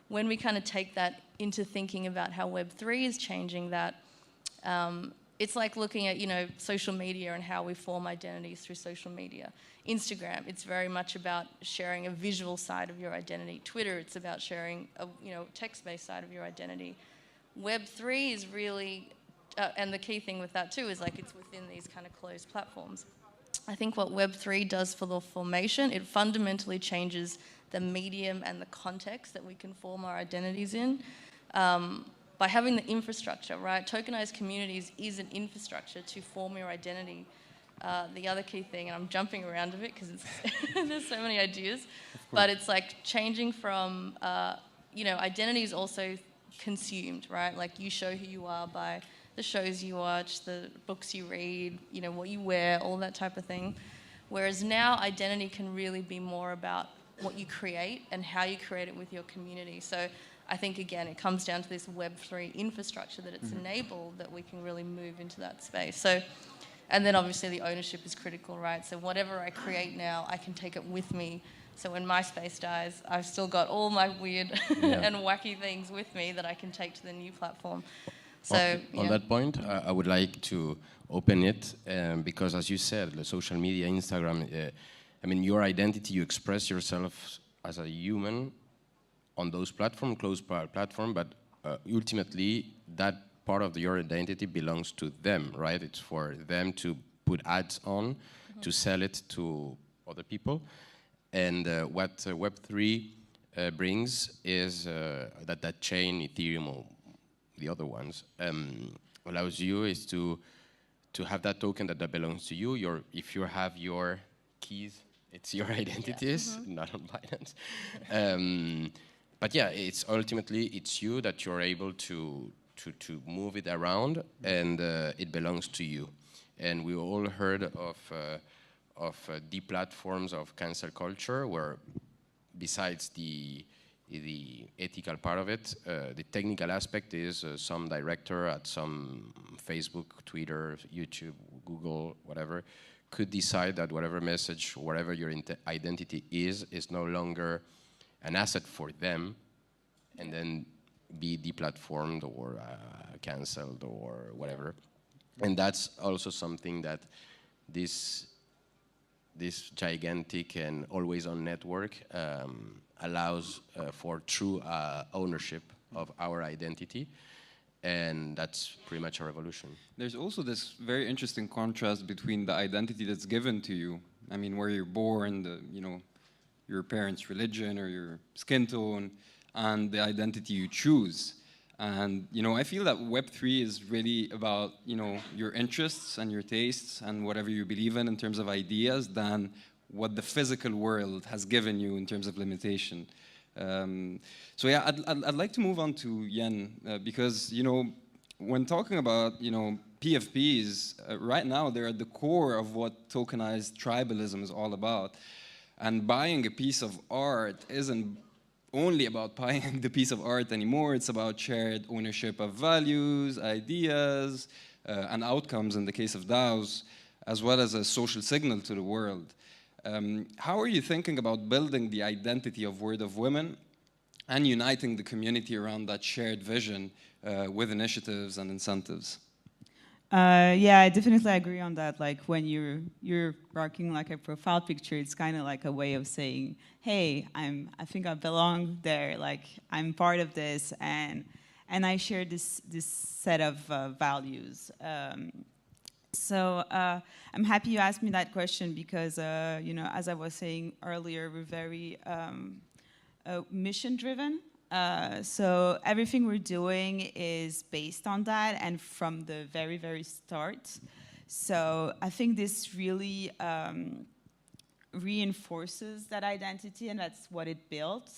When we kind of take that into thinking about how Web3 is changing that, it's like looking at, social media and how we form identities through social media. Instagram, it's very much about sharing a visual side of your identity. Twitter, it's about sharing a, text-based side of your identity. Web3 is really, and the key thing with that too is like it's within these kind of closed platforms. I think what Web3 does for the formation, it fundamentally changes the medium and the context that we can form our identities in. By having the infrastructure, right? Tokenized communities is an infrastructure to form your identity. The other key thing, and I'm jumping around a bit because there's so many ideas, but it's like changing from, identity is also consumed, right? Like you show who you are by the shows you watch, the books you read, what you wear, all that type of thing. Whereas now identity can really be more about what you create and how you create it with your community. So I think, again, it comes down to this Web3 infrastructure that it's enabled that we can really move into that space. So, and then obviously the ownership is critical, right? So whatever I create now, I can take it with me. So when my space dies, I've still got all my weird and wacky things with me that I can take to the new platform. So on that point, I would like to open it because, as you said, the social media, Instagram, your identity, you express yourself as a human on those platforms, closed platform, but ultimately that part of your identity belongs to them, right? It's for them to put ads on, to sell it to other people. And what Web3 brings is that chain, Ethereum or the other ones, allows you is to have that token that belongs to you. If you have your keys, it's your identities, not on Binance. But yeah, it's ultimately it's you that you're able to move it around, and it belongs to you. And we all heard of the platforms of cancel culture, where besides the ethical part of it, the technical aspect is some director at some Facebook, Twitter, YouTube, Google, whatever, could decide that whatever message, whatever your identity is no longer an asset for them, and then be deplatformed or cancelled or whatever. And that's also something that this gigantic and always-on network allows for true ownership of our identity, and that's pretty much a revolution. There's also this very interesting contrast between the identity that's given to you, I mean, where you're born, your parents' religion or your skin tone, and the identity you choose. And I feel that Web3 is really about your interests and your tastes and whatever you believe in terms of ideas than what the physical world has given you in terms of limitation. So yeah, I'd like to move on to Yen, because when talking about PFPs, right now they're at the core of what tokenized tribalism is all about. And buying a piece of art isn't only about buying the piece of art anymore. It's about shared ownership of values, ideas, and outcomes in the case of DAOs, as well as a social signal to the world. How are you thinking about building the identity of Word of Women and uniting the community around that shared vision with initiatives and incentives? Yeah, I definitely agree on that. Like when you're rocking like a profile picture, it's kind of like a way of saying, "Hey, I think I belong there. Like I'm part of this, and I share this set of values." So I'm happy you asked me that question because as I was saying earlier, we're very mission driven. So everything we're doing is based on that and from the very, very start. So I think this really reinforces that identity, and that's what it built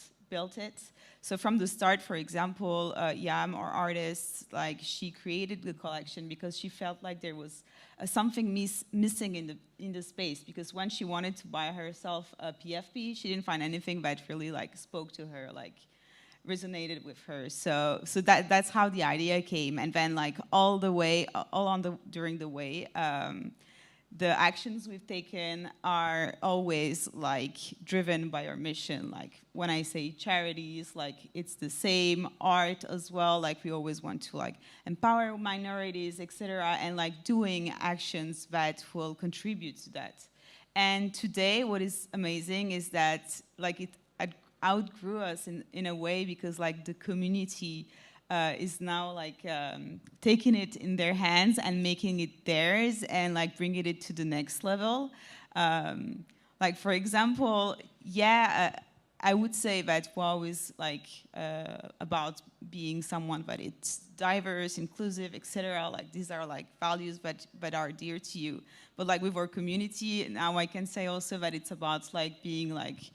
it. So from the start, for example, Yam, our artist, like she created the collection because she felt like there was something missing in the space, because when she wanted to buy herself a PFP, she didn't find anything that really like spoke to her, like resonated with her. So that's how the idea came. And then like during the way, the actions we've taken are always like driven by our mission. Like when I say charities, like it's the same, art as well. Like we always want to like empower minorities, etc., and like doing actions that will contribute to that. And today, what is amazing is that like it outgrew us in a way, because like the community is now like taking it in their hands and making it theirs and like bringing it to the next level. Like for example, I would say that WoW is like about being someone that it's diverse, inclusive, etc. Like these are like values that are dear to you. But like with our community now, I can say also that it's about like being like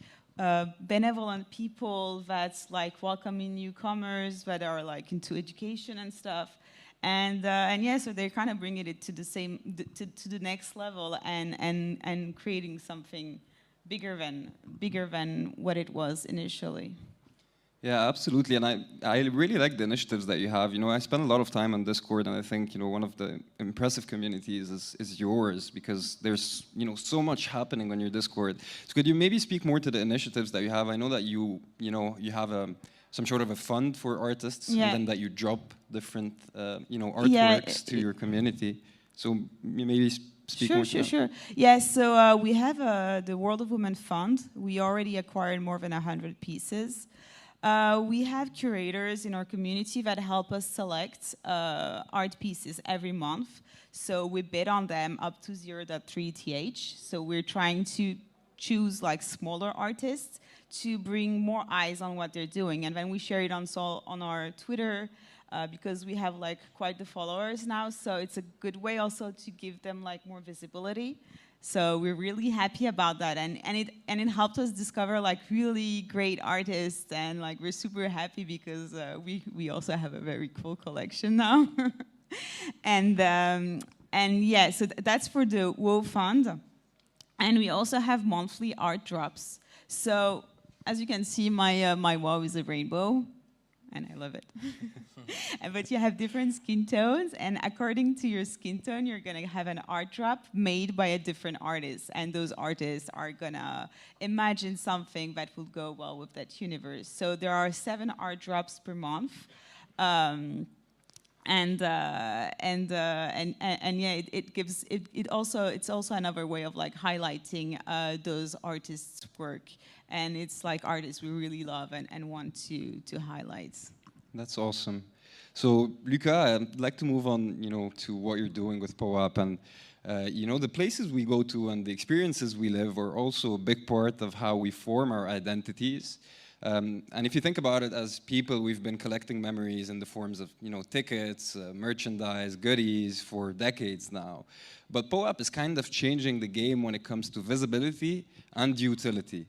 benevolent people that's like welcoming newcomers that are like into education and stuff, and yeah, so they're kind of bringing it to the next level and creating something bigger than what it was initially. Yeah, absolutely, and I really like the initiatives that you have. I spend a lot of time on Discord, and I think one of the impressive communities is yours, because there's so much happening on your Discord. So could you maybe speak more to the initiatives that you have? I know that you have some sort of a fund for artists, and then that you drop different artworks to your community. So maybe speak more to that? Sure. Yes, so we have the World of Women Fund. We already acquired more than 100 pieces. We have curators in our community that help us select art pieces every month. So we bid on them up to 0.3 ETH. So we're trying to choose like smaller artists to bring more eyes on what they're doing. And then we share it on our Twitter because we have like quite the followers now. So it's a good way also to give them like more visibility. So we're really happy about that, and it helped us discover like really great artists, and like we're super happy because we also have a very cool collection now, and yeah, so that's for the WoW Fund, and we also have monthly art drops. So as you can see, my WoW is a rainbow, and I love it. But you have different skin tones, and according to your skin tone, you're gonna have an art drop made by a different artist, and those artists are gonna imagine something that will go well with that universe. So there are 7 art drops per month, and yeah, it's also another way of like highlighting those artists' work, and it's like artists we really love and want to highlight. That's awesome. So, Luca, I'd like to move on, to what you're doing with POAP, and the places we go to and the experiences we live are also a big part of how we form our identities. And if you think about it, as people, we've been collecting memories in the forms of, tickets, merchandise, goodies for decades now. But POAP is kind of changing the game when it comes to visibility and utility.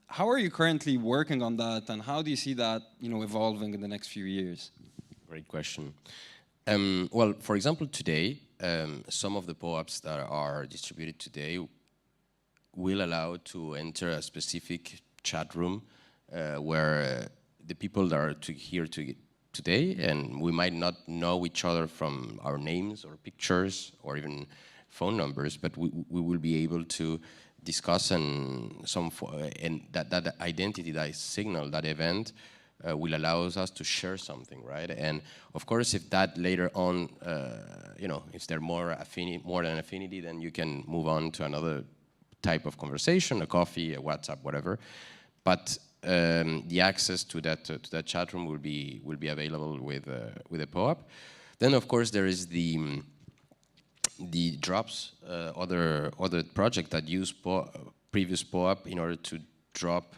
How are you currently working on that, and how do you see that, evolving in the next few years? Great question. Well, for example, today, some of the POAPs that are distributed today will allow to enter a specific chat room where the people that are here today, and we might not know each other from our names or pictures or even phone numbers, but we will be able to discuss and that identity, that signal, that event will allow us to share something, right? And of course, if that later on, if they're more than affinity, then you can move on to another type of conversation, a coffee, a WhatsApp, whatever. But the access to that chat room will be available with a POAP. Then, of course, there is the drops, other projects that use previous POAP in order to drop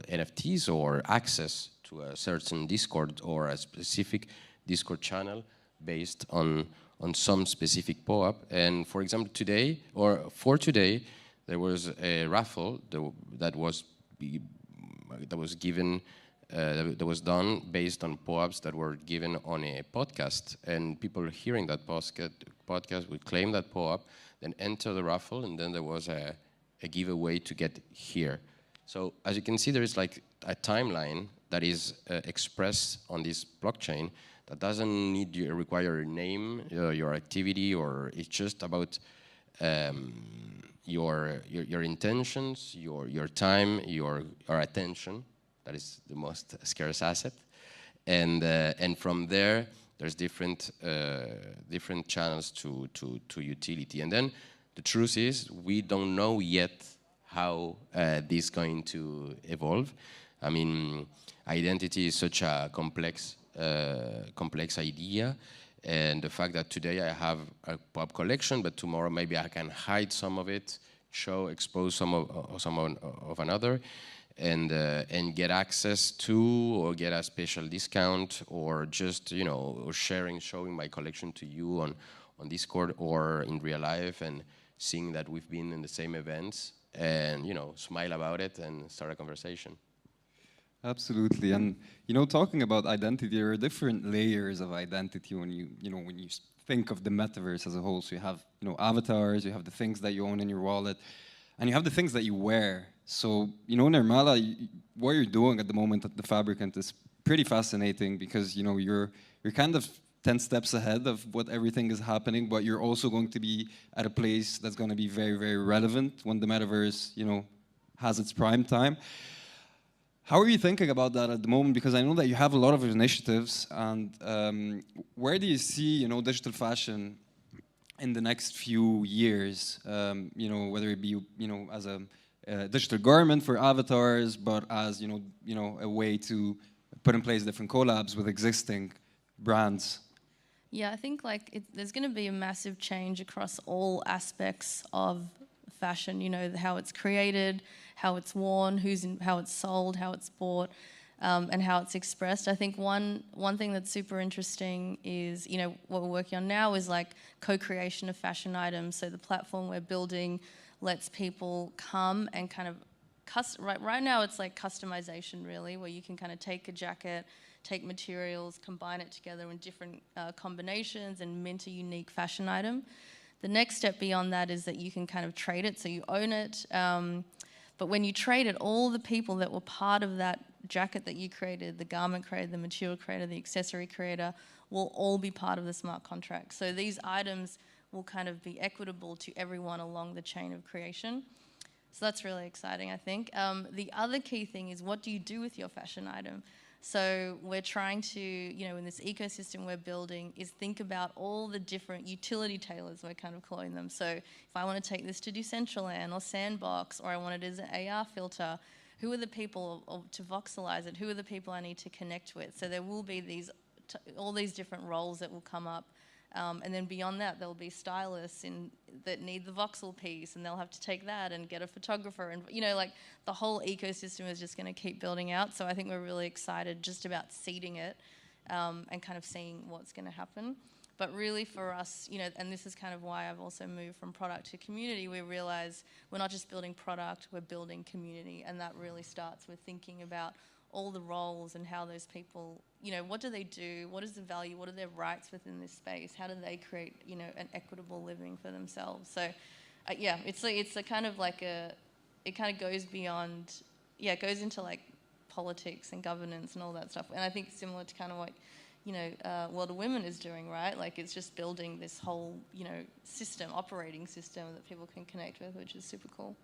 NFTs or access to a certain Discord or a specific Discord channel based on some specific POAP. And for example, today, there was a raffle that was done based on POAPs that were given on a podcast, and people hearing that podcast would claim that POAP, then enter the raffle, and then there was a giveaway to get here. So as you can see, there is like a timeline that is expressed on this blockchain that doesn't require a name, your activity, or it's just about your intentions, your time, your attention. That is the most scarce asset, and from there, there's different channels to utility. And then the truth is, we don't know yet how this is going to evolve. I mean, identity is such a complex idea, and the fact that today I have a POAP collection, but tomorrow maybe I can hide some of it, expose some of another, and get access to, or get a special discount, or just showing my collection to you on Discord or in real life, and seeing that we've been in the same events, and smile about it and start a conversation. Absolutely, and talking about identity, there are different layers of identity when you think of the metaverse as a whole. So you have avatars, you have the things that you own in your wallet, and you have the things that you wear. So Nirmala, what you're doing at the moment at the Fabricant is pretty fascinating, because you're kind of 10 steps ahead of what everything is happening, but you're also going to be at a place that's going to be very, very relevant when the metaverse has its prime time. How are you thinking about that at the moment? Because I know that you have a lot of initiatives, and where do you see digital fashion in the next few years, whether it be, as a digital garment for avatars, but as, a way to put in place different collabs with existing brands? Yeah, I think there's going to be a massive change across all aspects of fashion. How it's created, how it's worn, how it's sold, how it's bought, and how it's expressed. I think one thing that's super interesting is what we're working on now is co-creation of fashion items. So the platform we're building lets people come and kind of right now it's customization really, where you can kind of take a jacket, take materials, combine it together in different combinations and mint a unique fashion item. The next step beyond that is that you can kind of trade it, so you own it. But when you trade it, all the people that were part of that jacket that you created, the garment creator, the material creator, the accessory creator, will all be part of the smart contract. So these items will kind of be equitable to everyone along the chain of creation. So that's really exciting, I think. The other key thing is, what do you do with your fashion item? So we're trying to, in this ecosystem we're building, is think about all the different utility tailors, we're kind of calling them. So if I want to take this to Decentraland or Sandbox, or I want it as an AR filter, who are the people, or to voxelize it, who are the people I need to connect with? So there will be all these different roles that will come up. And then beyond that, there'll be stylists that need the voxel piece, and they'll have to take that and get a photographer. And, the whole ecosystem is just going to keep building out. So I think we're really excited just about seeding it and kind of seeing what's going to happen. But really for us, and this is kind of why I've also moved from product to community, we realize we're not just building product, we're building community. And that really starts with thinking about all the roles and how those people, what do they do? What is the value? What are their rights within this space? How do they create, an equitable living for themselves? So, yeah, it's a kind of it kind of goes beyond, it goes into politics and governance and all that stuff. And I think similar to kind of what, World of Women is doing, right? It's just building this whole, operating system that people can connect with, which is super cool.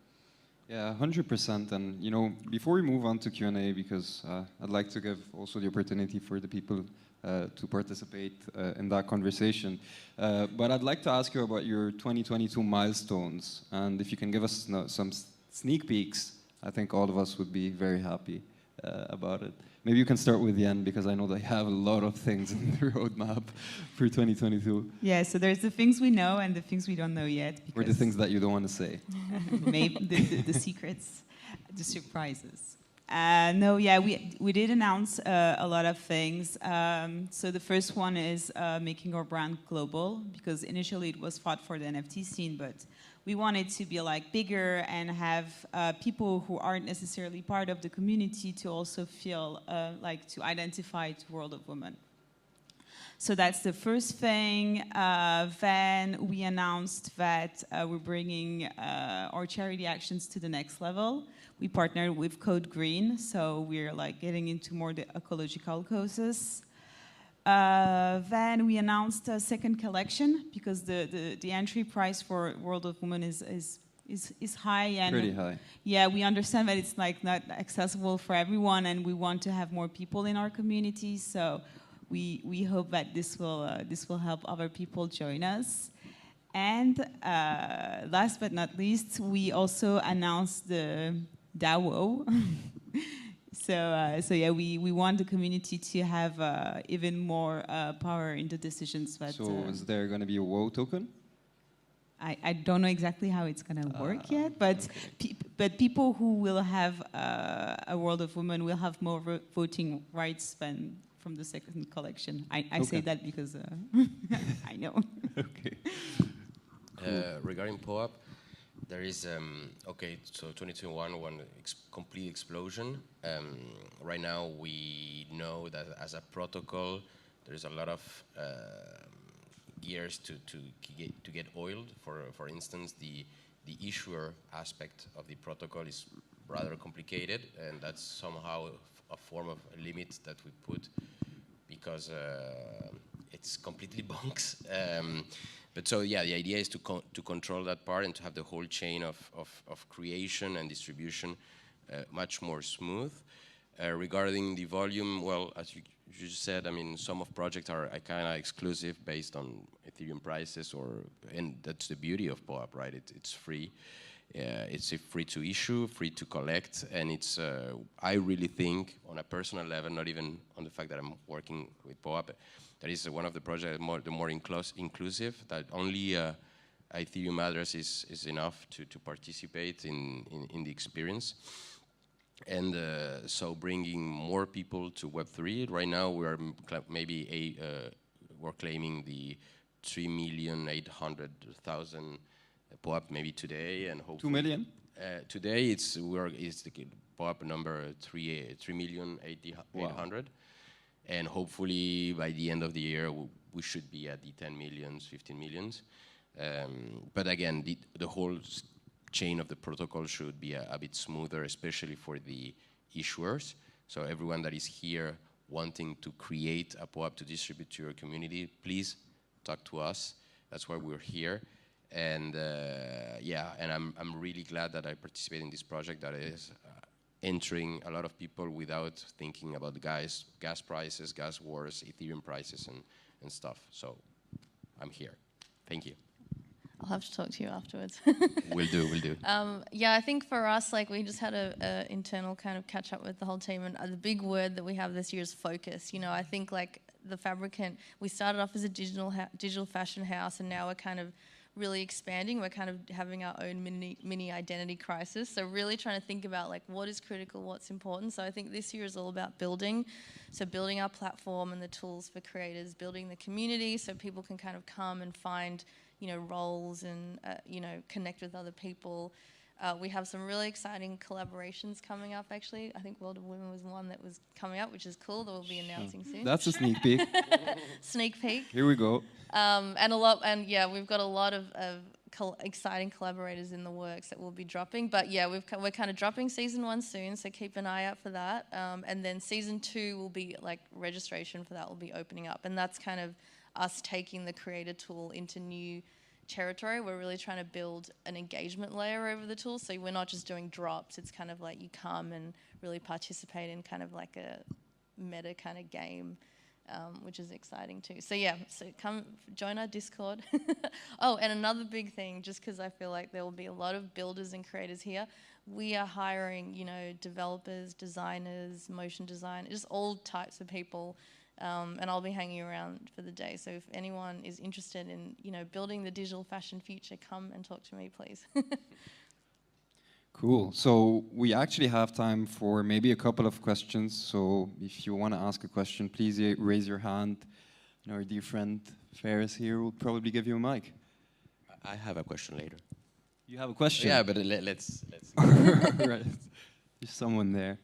Yeah, 100%. And before we move on to Q&A, because I'd like to give also the opportunity for the people to participate in that conversation. But I'd like to ask you about your 2022 milestones, and if you can give us some sneak peeks, I think all of us would be very happy about it. Maybe you can start with Yen, because I know they have a lot of things in the roadmap for 2022. Yeah, so there's the things we know and the things we don't know yet. Or the things that you don't want to say. Maybe the secrets, the surprises. No, yeah, we did announce a lot of things. So the first one is making our brand global, because initially it was thought for the NFT scene, but we wanted to be bigger and have people who aren't necessarily part of the community to also feel to identify to World of Women. So that's the first thing. Then we announced that we're bringing our charity actions to the next level. We partnered with Code Green, so we're getting into more the ecological causes. Then we announced a second collection, because the entry price for World of Women is high, and pretty high. Yeah, we understand that it's not accessible for everyone, and we want to have more people in our community. So we hope that this will help other people join us. And last but not least, we also announced the DAO. So yeah, we want the community to have even more power in the decisions. That, so is there going to be a WoW token? I don't know exactly how it's going to work yet, but okay. But people who will have a World of Women will have more voting rights than from the second collection. I okay. say that because I know. Okay. Regarding POAP, there is, so 2021, complete explosion. Right now, we know that as a protocol, there's a lot of gears to get oiled. For instance, the issuer aspect of the protocol is rather complicated, and that's somehow a form of a limit that we put because it's completely bonks. But so yeah, the idea is to control that part and to have the whole chain of creation and distribution much more smooth. Regarding the volume, well, as you just said, I mean, some of projects are kind of exclusive based on Ethereum prices, and that's the beauty of POAP, right? It's free. It's free to issue, free to collect, and it's, I really think, on a personal level, not even on the fact that I'm working with POAP, that is one of the projects the more inclusive, that only Ethereum address is enough to participate in the experience. And so bringing more people to Web3. Right now we're we're claiming the 3,800,000 POAP maybe today, and hopefully 2 million. Today it's the POAP number 3,800,000, and hopefully by the end of the year we should be at the 10 millions, 15 millions. But again, the whole chain of the protocol should be a bit smoother, especially for the issuers. So everyone that is here wanting to create a POAP to distribute to your community, please talk to us. That's why we're here. And yeah, and I'm really glad that I participate in this project that is entering a lot of people without thinking about the gas prices, gas wars, Ethereum prices, and stuff. So I'm here. Thank you. I'll have to talk to you afterwards. Will do. Yeah, I think for us, like, we just had a internal kind of catch up with the whole team, and the big word that we have this year is focus. You know, I think like the Fabricant, we started off as a digital fashion house, and now we're kind of really expanding. We're kind of having our own mini identity crisis. So really trying to think about like what is critical, what's important. So I think this year is all about building. So building our platform and the tools for creators, building the community so people can kind of come and find, you know, roles and, you know, connect with other people. We have some really exciting collaborations coming up, actually. I think World of Women was one that was coming up, which is cool, that we'll be announcing soon. That's a sneak peek. Sneak peek. Here we go. And yeah, we've got a lot of exciting collaborators in the works that we'll be dropping. But yeah, we're kind of dropping season 1 soon, so keep an eye out for that. And then season 2 will be, like, registration for that will be opening up. And that's kind of us taking the creator tool into new territory. We're really trying to build an engagement layer over the tool, so we're not just doing drops. It's kind of like you come and really participate in kind of like a meta kind of game, which is exciting too. So yeah, so come join our Discord. Oh, and another big thing, just because I feel like there will be a lot of builders and creators here, we are hiring, you know, developers, designers, motion design, just all types of people. And I'll be hanging around for the day. So if anyone is interested in, you know, building the digital fashion future, come and talk to me, please. Cool. So we actually have time for maybe a couple of questions. So if you want to ask a question, please raise your hand. And our dear friend Ferris here will probably give you a mic. I have a question later. You have a question? Yeah, but let's. Right. There's someone there.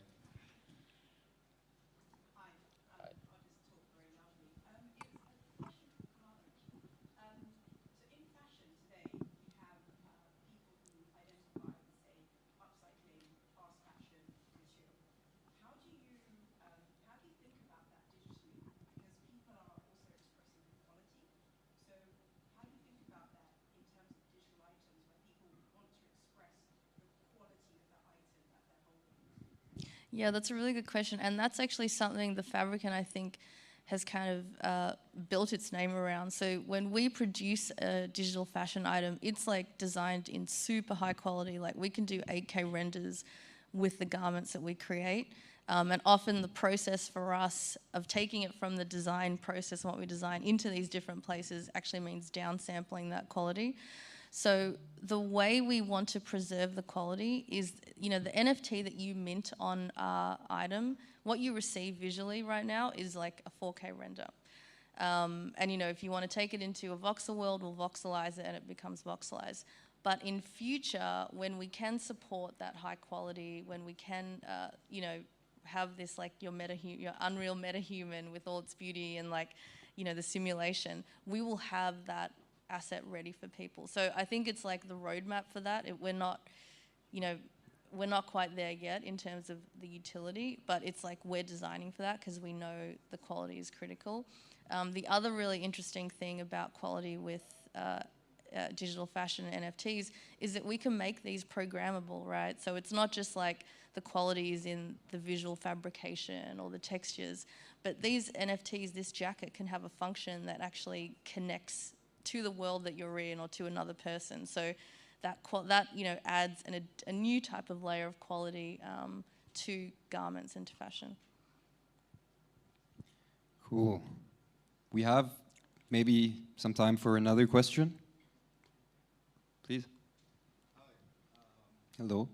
Yeah, that's a really good question. And that's actually something the Fabricant, I think, has kind of built its name around. So when we produce a digital fashion item, it's like designed in super high quality. Like we can do 8K renders with the garments that we create. And often the process for us of taking it from the design process and what we design into these different places actually means downsampling that quality. So the way we want to preserve the quality is, you know, the NFT that you mint on our item, what you receive visually right now is like a 4K render. And, you know, if you want to take it into a voxel world, we'll voxelize it and it becomes voxelized. But in future, when we can support that high quality, when we can, you know, have this like your unreal metahuman with all its beauty and like, you know, the simulation, we will have that asset ready for people. So I think it's like the roadmap for that. We're not, you know, we're not quite there yet in terms of the utility, but it's like we're designing for that because we know the quality is critical. The other really interesting thing about quality with digital fashion and NFTs is that we can make these programmable, right? So it's not just like the quality is in the visual fabrication or the textures, but these NFTs, this jacket can have a function that actually connects to the world that you're in or to another person. So that adds a new type of layer of quality to garments and to fashion. Cool. We have maybe some time for another question. Please. Hello.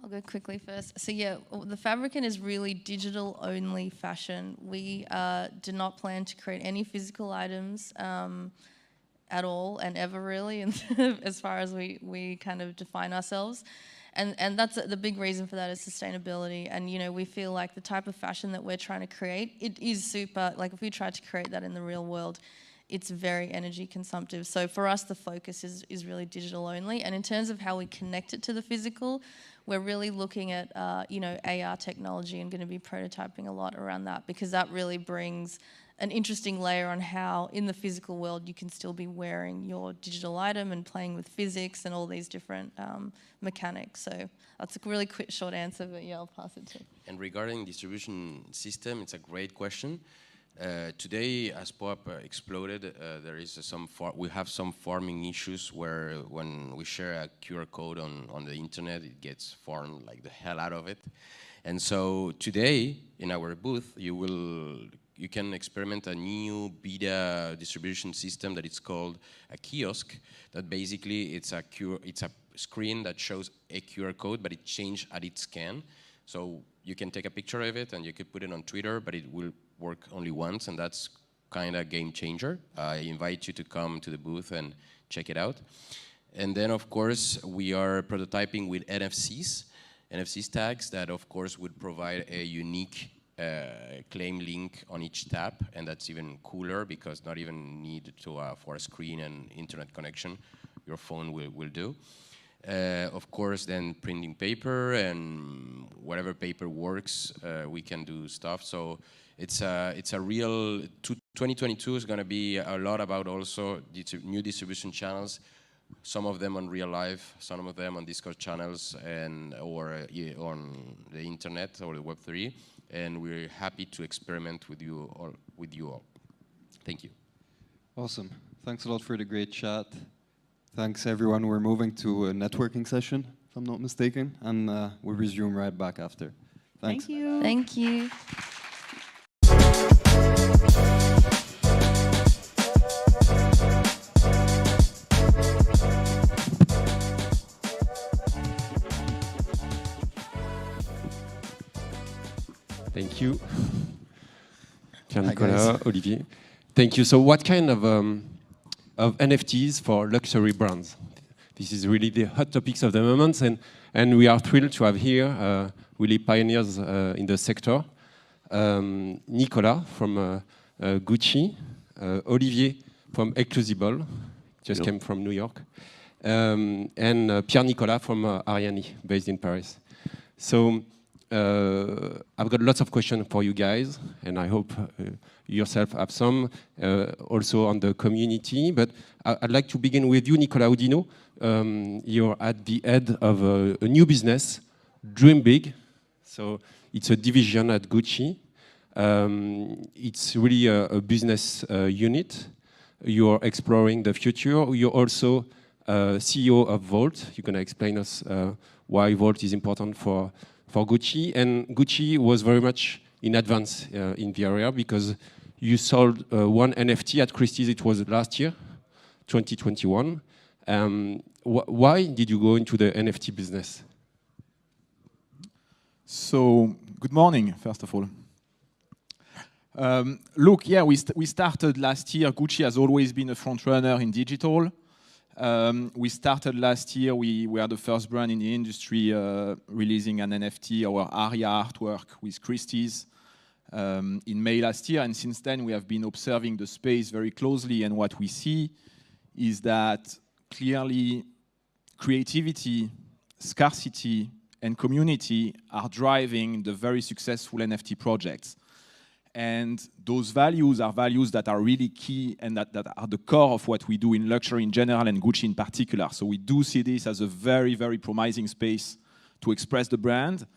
I'll go quickly first. So yeah, the Fabricant is really digital-only fashion. We do not plan to create any physical items at all and ever really, as far as we kind of define ourselves. And that's the big reason for that is sustainability. And we feel like the type of fashion that we're trying to create, it is super, like if we tried to create that in the real world, it's very energy consumptive. So for us, the focus is really digital only. And in terms of how we connect it to the physical, we're really looking at AR technology and going to be prototyping a lot around that, because that really brings an interesting layer on how in the physical world you can still be wearing your digital item and playing with physics and all these different mechanics. So that's a really quick, short answer, but yeah, I'll pass it to. And regarding distribution system, it's a great question. Today, as POAP exploded, there is we have some farming issues where when we share a QR code on the internet, it gets farmed like the hell out of it. And so today, in our booth, you can experiment a new beta distribution system that is called a kiosk. That basically it's a screen that shows a QR code, but it changed at its scan. So you can take a picture of it and you could put it on Twitter, but it will work only once, and that's kind of a game changer. I invite you to come to the booth and check it out. And then, of course, we are prototyping with NFCs tags that, of course, would provide a unique claim link on each tap, and that's even cooler because not even need for a screen and internet connection. Your phone will do. Of course, then printing paper and whatever paper works, we can do stuff. So it's a real 2022 is going to be a lot about also new distribution channels. Some of them on real life, some of them on Discord channels or on the internet or the Web3. And we're happy to experiment with you all. Thank you. Awesome. Thanks a lot for the great chat. Thanks, everyone. We're moving to a networking session, if I'm not mistaken, and we'll resume right back after. Thanks. Thank you. Thank you. Thank you. Pierre-Nicolas, Olivier. Thank you. So what kind of NFTs for luxury brands? This is really the hot topics of the moment, and we are thrilled to have here really pioneers in the sector. Nicolas from Gucci, Olivier from Exclusible, just came from New York, and Pierre-Nicolas from Ariani, based in Paris. So I've got lots of questions for you guys, and I hope yourself have some, also on the community. But I'd like to begin with you, Nicolas Audino. You're at the head of a new business, Dream Big. So it's a division at Gucci. It's really a business unit. You're exploring the future. You're also CEO of Vault. You're going to explain us why Vault is important for Gucci. And Gucci was very much in advance in the area because you sold one NFT at Christie's. It was last year, 2021. Why did you go into the NFT business? So, good morning, first of all. Look, yeah, we started last year. Gucci has always been a front runner in digital. We started last year. We were the first brand in the industry releasing an NFT, our Aria artwork with Christie's in May last year. And since then, we have been observing the space very closely. And what we see is that clearly creativity, scarcity, and community are driving the very successful NFT projects. And those values are values that are really key and that are the core of what we do in luxury in general and Gucci in particular. So we do see this as a very, very promising space to express the brand,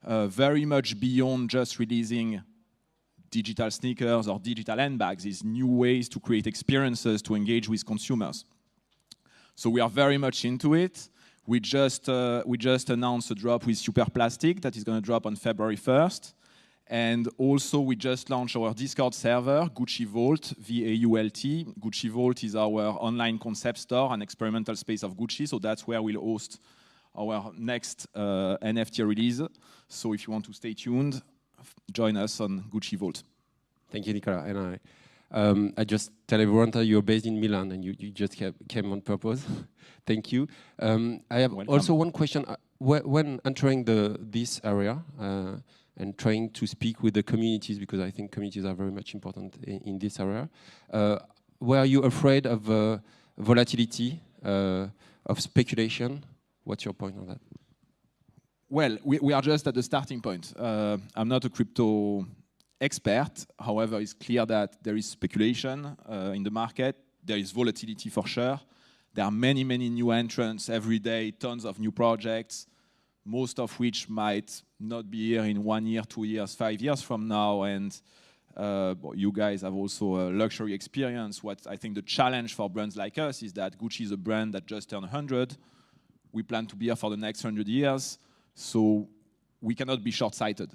very much beyond just releasing digital sneakers or digital handbags. These new ways to create experiences to engage with consumers. So we are very much into it. We just announced a drop with Super Plastic that is going to drop on February 1st. And also, we just launched our Discord server, Gucci Vault, V-A-U-L-T. Gucci Vault is our online concept store and experimental space of Gucci. So that's where we'll host our next NFT release. So if you want to stay tuned, join us on Gucci Vault. Thank you, Nicolas. And I just tell everyone that you're based in Milan and you just came on purpose. Thank you. I have also one question. When entering this area, and trying to speak with the communities, because I think communities are very much important in this area. Were you afraid of volatility, of speculation? What's your point on that? Well, we are just at the starting point. I'm not a crypto expert. However, it's clear that there is speculation in the market. There is volatility for sure. There are many, many new entrants every day, tons of new projects, most of which might not be here in 1 year, 2 years, 5 years from now. And you guys have also a luxury experience. What I think the challenge for brands like us is that Gucci is a brand that just turned 100. We plan to be here for the next 100 years. So we cannot be short-sighted.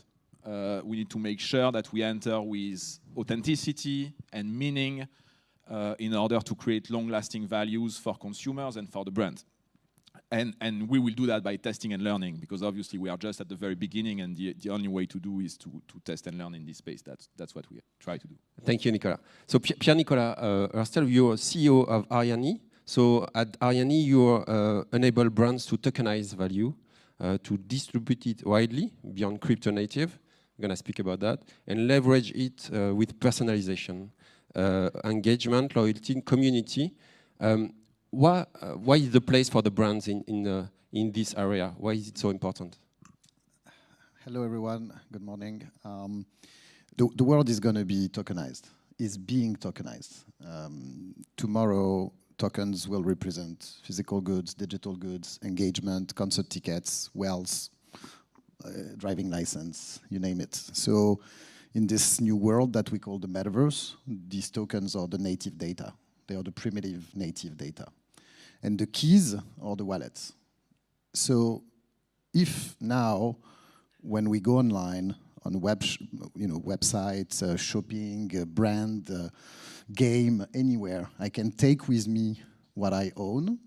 We need to make sure that we enter with authenticity and meaning in order to create long-lasting values for consumers and for the brand. And we will do that by testing and learning, because obviously we are just at the very beginning, and the only way to do is to test and learn in this space. That's what we try to do. Thank you, Nicolas. So Pierre-Nicolas Herstel, you're CEO of Ariani. So at Ariani, you enable brands to tokenize value, to distribute it widely beyond crypto native. We're going to speak about that, and leverage it with personalization, engagement, loyalty, community. Why is the place for the brands in this area? Why is it so important? Hello, everyone. Good morning. The world is going to be tokenized. Is being tokenized. Tomorrow, tokens will represent physical goods, digital goods, engagement, concert tickets, wealth, driving license, you name it. So in this new world that we call the Metaverse, these tokens are the native data. They are the primitive native data. And the keys are the wallets. So if now, when we go online, on websites, shopping, brand, game, anywhere, I can take with me what I own.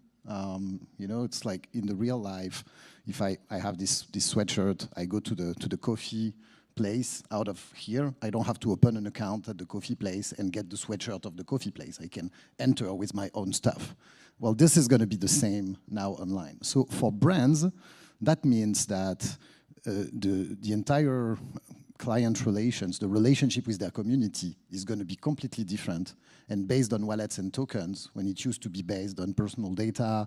It's like in the real life, if I have this sweatshirt, I go to the coffee place out of here. I don't have to open an account at the coffee place and get the sweatshirt of the coffee place. I can enter with my own stuff. Well, this is going to be the same now online. So for brands, that means that the entire client relations, the relationship with their community is going to be completely different and based on wallets and tokens when it used to be based on personal data,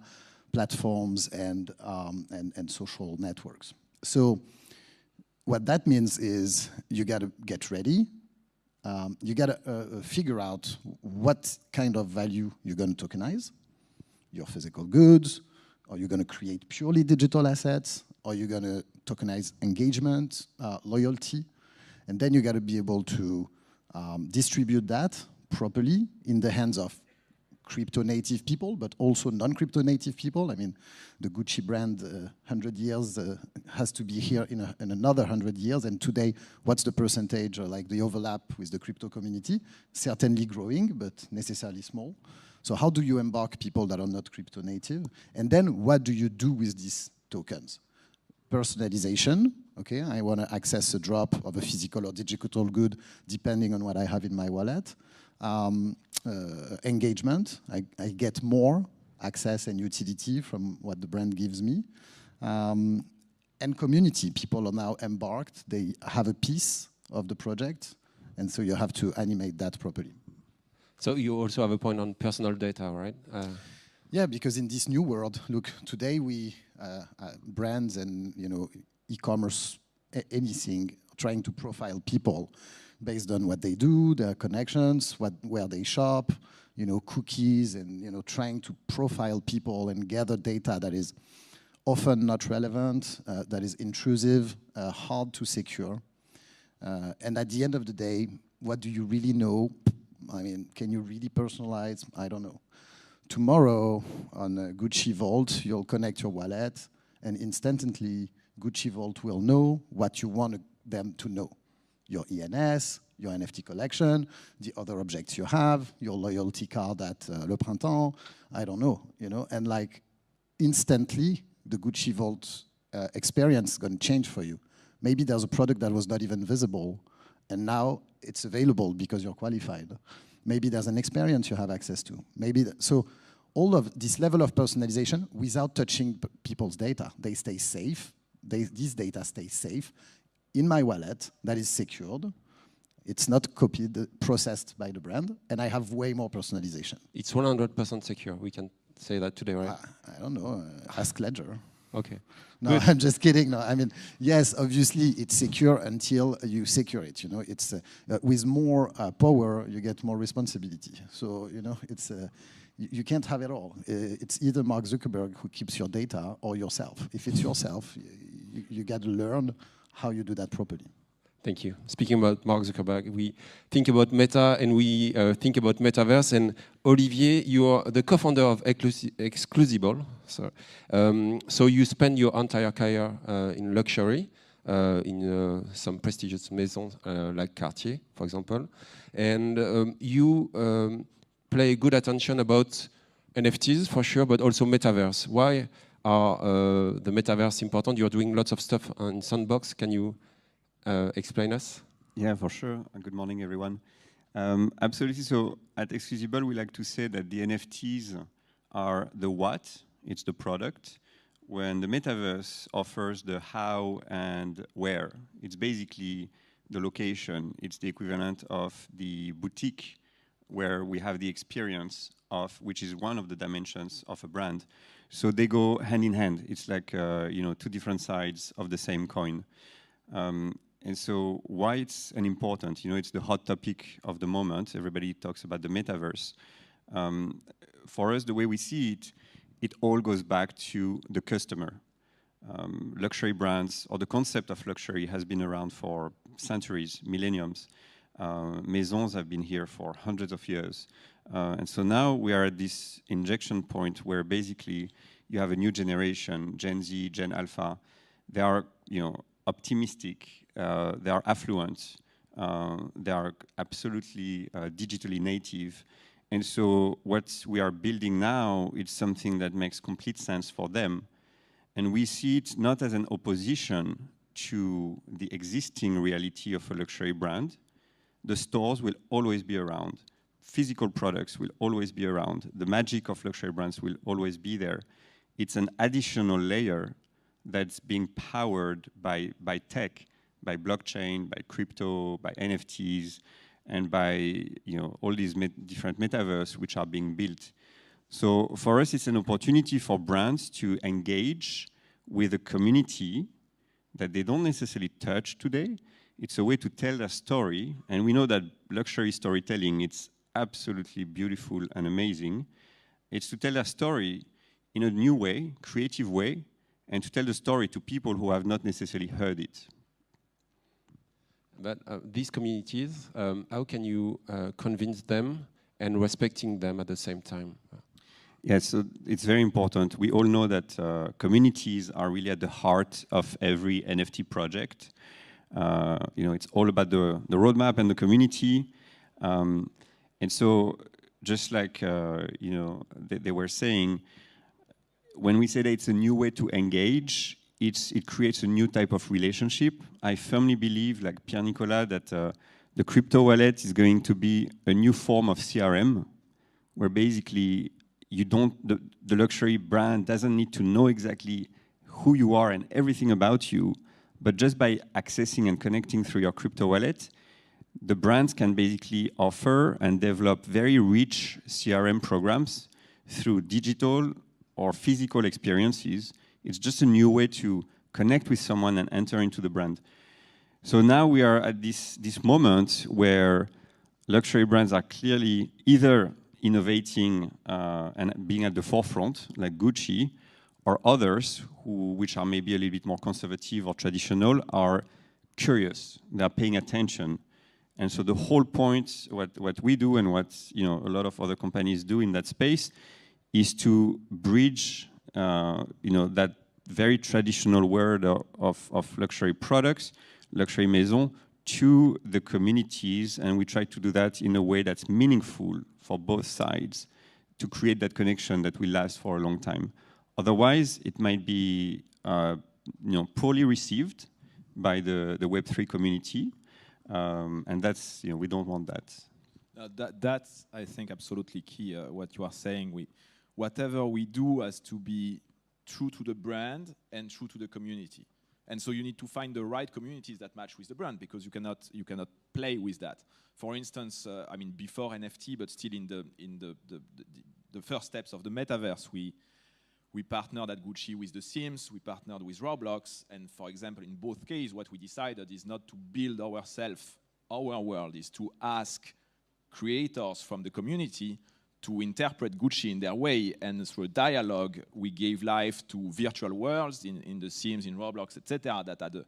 platforms, and social networks. So what that means is you got to get ready. You got to figure out what kind of value you're going to tokenize, your physical goods, or you're going to create purely digital assets, or you're going to tokenize engagement, loyalty, and then you got to be able to distribute that properly in the hands of crypto-native people, but also non-crypto-native people. I mean, the Gucci brand, 100 years, has to be here in another 100 years. And today, what's the percentage, or like the overlap with the crypto community? Certainly growing, but necessarily small. So how do you embark people that are not crypto-native? And then what do you do with these tokens? Personalization, okay? I want to access a drop of a physical or digital good depending on what I have in my wallet. Engagement, I get more access and utility from what the brand gives me. And community, people are now embarked, they have a piece of the project, and so you have to animate that properly. So you also have a point on personal data, right? Yeah, because in this new world, look, today we, brands and e-commerce, anything, trying to profile people based on what they do, their connections, where they shop, cookies, and trying to profile people and gather data that is often not relevant, that is intrusive, hard to secure. And at the end of the day, what do you really know? I mean, can you really personalize? I don't know. Tomorrow on Gucci Vault, you'll connect your wallet, and instantly Gucci Vault will know what you want them to know. Your ENS, your NFT collection, the other objects you have, your loyalty card at Le Printemps, I don't know, and like instantly the Gucci Vault experience is going to change for you. Maybe there's a product that was not even visible and now it's available because you're qualified. Maybe there's an experience you have access to. So all of this level of personalization without touching people's data, they stay safe. These data stay safe in my wallet that is secured. It's not copied, processed by the brand, and I have way more personalization. It's 100% secure. We can say that today, right? I don't know. Ask Ledger. Okay. No, Good. I'm just kidding. No, I mean, yes, obviously it's secure until you secure it. It's with more power, you get more responsibility. So it's you can't have it all. It's either Mark Zuckerberg who keeps your data or yourself. If it's yourself, you got to learn how you do that properly. Thank you. Speaking about Mark Zuckerberg, we think about Meta and we think about Metaverse. And Olivier, you are the co-founder of Exclusible. So you spend your entire career in luxury, in some prestigious maisons like Cartier, for example. And you pay good attention about NFTs for sure, but also Metaverse. Why are the Metaverse important? You're doing lots of stuff on Sandbox. Can you explain us? Yeah, for sure. Good morning, everyone. Absolutely. So at Exclusible, we like to say that the NFTs are the what, it's the product, when the Metaverse offers the how and where. It's basically the location. It's the equivalent of the boutique where we have the experience of, which is one of the dimensions of a brand. So they go hand in hand. It's like, two different sides of the same coin. And so why it's an important, it's the hot topic of the moment. Everybody talks about the Metaverse. For us, the way we see it, it all goes back to the customer. Luxury brands, or the concept of luxury, has been around for centuries, millenniums. Maisons have been here for hundreds of years. And so now we are at this injection point where basically you have a new generation, Gen Z, Gen Alpha. They are, optimistic, they are affluent, they are absolutely digitally native. And so what we are building now is something that makes complete sense for them. And we see it not as an opposition to the existing reality of a luxury brand. The stores will always be around. Physical products will always be around. The magic of luxury brands will always be there. It's an additional layer that's being powered by tech, by blockchain, by crypto, by NFTs, and by all these different metaverse which are being built. So for us, it's an opportunity for brands to engage with a community that they don't necessarily touch today. It's a way to tell their story, and we know that luxury storytelling, it's absolutely beautiful and amazing. It's to tell their story in a new way, creative way, and to tell the story to people who have not necessarily heard it. But these communities, how can you convince them and respecting them at the same time? Yes, so it's very important. We all know that communities are really at the heart of every NFT project. It's all about the roadmap and the community. And so, just like they were saying, when we say that it's a new way to engage, it creates a new type of relationship. I firmly believe, like Pierre-Nicolas, that the crypto wallet is going to be a new form of CRM, where basically the luxury brand doesn't need to know exactly who you are and everything about you, but just by accessing and connecting through your crypto wallet, the brands can basically offer and develop very rich CRM programs through digital or physical experiences. It's just a new way to connect with someone and enter into the brand. So now we are at this moment where luxury brands are clearly either innovating and being at the forefront, like Gucci, or others which are maybe a little bit more conservative or traditional, are curious. They are paying attention. And so the whole point, what we do and what a lot of other companies do in that space, is to bridge that very traditional world of luxury products, luxury maison, to the communities, and we try to do that in a way that's meaningful for both sides, to create that connection that will last for a long time. Otherwise, it might be poorly received by the Web3 community, and that's we don't want that. That's, I think, absolutely key. What you are saying, whatever we do has to be true to the brand and true to the community. And so you need to find the right communities that match with the brand, because you cannot play with that. For instance, before NFT, but still in the first steps of the Metaverse, we partnered at Gucci with The Sims, we partnered with Roblox, and for example, in both cases, what we decided is not to build ourselves, our world, is to ask creators from the community to interpret Gucci in their way, and through a dialogue, we gave life to virtual worlds in The Sims, in Roblox, etc., that had a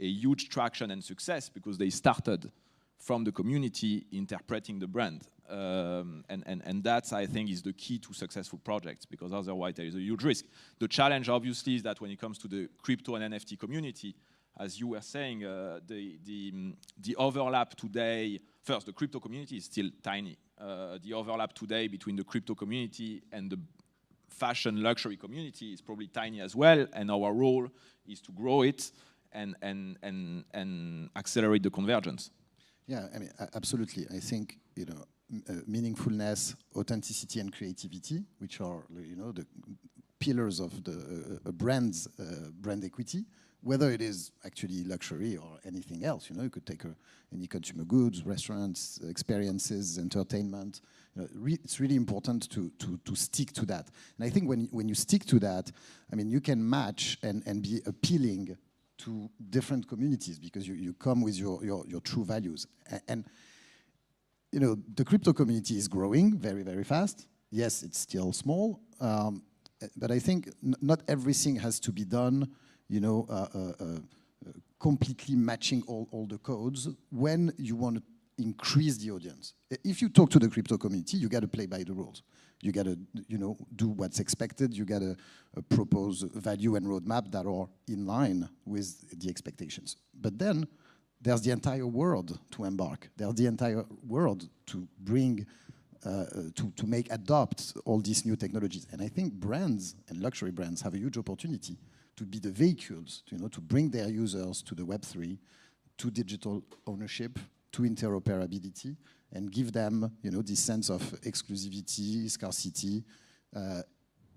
huge traction and success because they started from the community interpreting the brand. And that, I think, is the key to successful projects, because otherwise there is a huge risk. The challenge, obviously, is that when it comes to the crypto and NFT community, as you were saying, the overlap today, first, the crypto community is still tiny. The overlap today between the crypto community and the fashion luxury community is probably tiny as well, and our role is to grow it and accelerate the convergence. Yeah, absolutely. I think meaningfulness, authenticity, and creativity, which are the pillars of a brand's brand equity, whether it is actually luxury or anything else. You could take any consumer goods, restaurants, experiences, entertainment. It's really important to stick to that. And I think when you stick to that, you can match and be appealing to different communities, because you come with your true values. And the crypto community is growing very, very fast. Yes, it's still small, but I think not everything has to be done completely matching all the codes when you want to increase the audience. If you talk to the crypto community, you got to play by the rules. You got to do what's expected. You got to propose value and roadmap that are in line with the expectations. But then there's the entire world to embark. There's the entire world to bring, to adopt all these new technologies. And I think brands and luxury brands have a huge opportunity to be the vehicles, to bring their users to the Web3, to digital ownership, to interoperability, and give them, this sense of exclusivity, scarcity,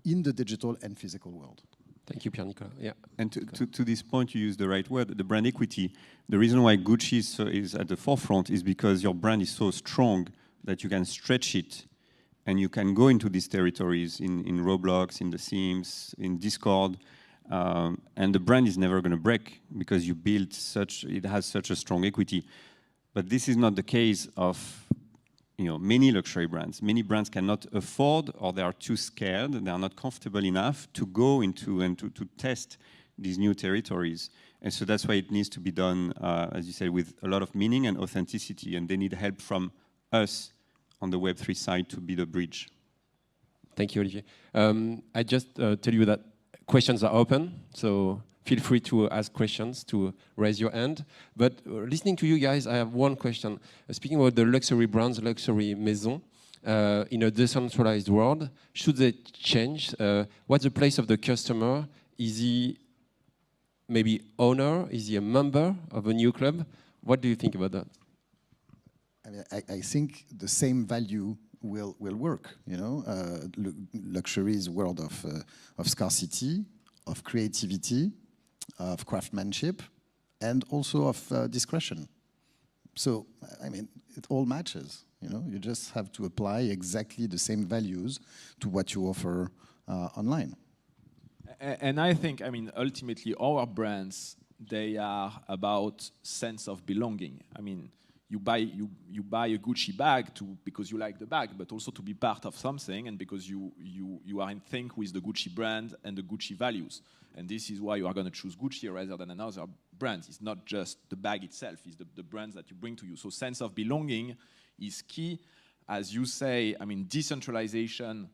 in the digital and physical world. Thank you, Pierre-Nicolas. Yeah. And to this point, you use the right word, the brand equity. The reason why Gucci is at the forefront is because your brand is so strong that you can stretch it, and you can go into these territories in Roblox, in The Sims, in Discord, And the brand is never going to break because you built it has such a strong equity. But this is not the case of many luxury brands. Many brands cannot afford, or they are too scared, they are not comfortable enough to go into and to test these new territories. And so that's why it needs to be done, as you said, with a lot of meaning and authenticity. And they need help from us on the Web3 side to be the bridge. Thank you, Olivier. I just tell you that questions are open, so feel free to ask questions, to raise your hand. But listening to you guys, I have one question. Speaking about the luxury brands, luxury maison, in a decentralized world, should they change? What's the place of the customer? Is he maybe owner? Is he a member of a new club? What do you think about that? I think the same value will work. Luxury is a world of scarcity, of creativity, of craftsmanship, and also of discretion. So, it all matches. You just have to apply exactly the same values to what you offer online. And I think, ultimately, our brands, they are about sense of belonging. You buy a Gucci bag because you like the bag, but also to be part of something, and because you are in sync with the Gucci brand and the Gucci values. And this is why you are going to choose Gucci rather than another brand. It's not just the bag itself, it's the brands that you bring to you. So sense of belonging is key. As you say, decentralization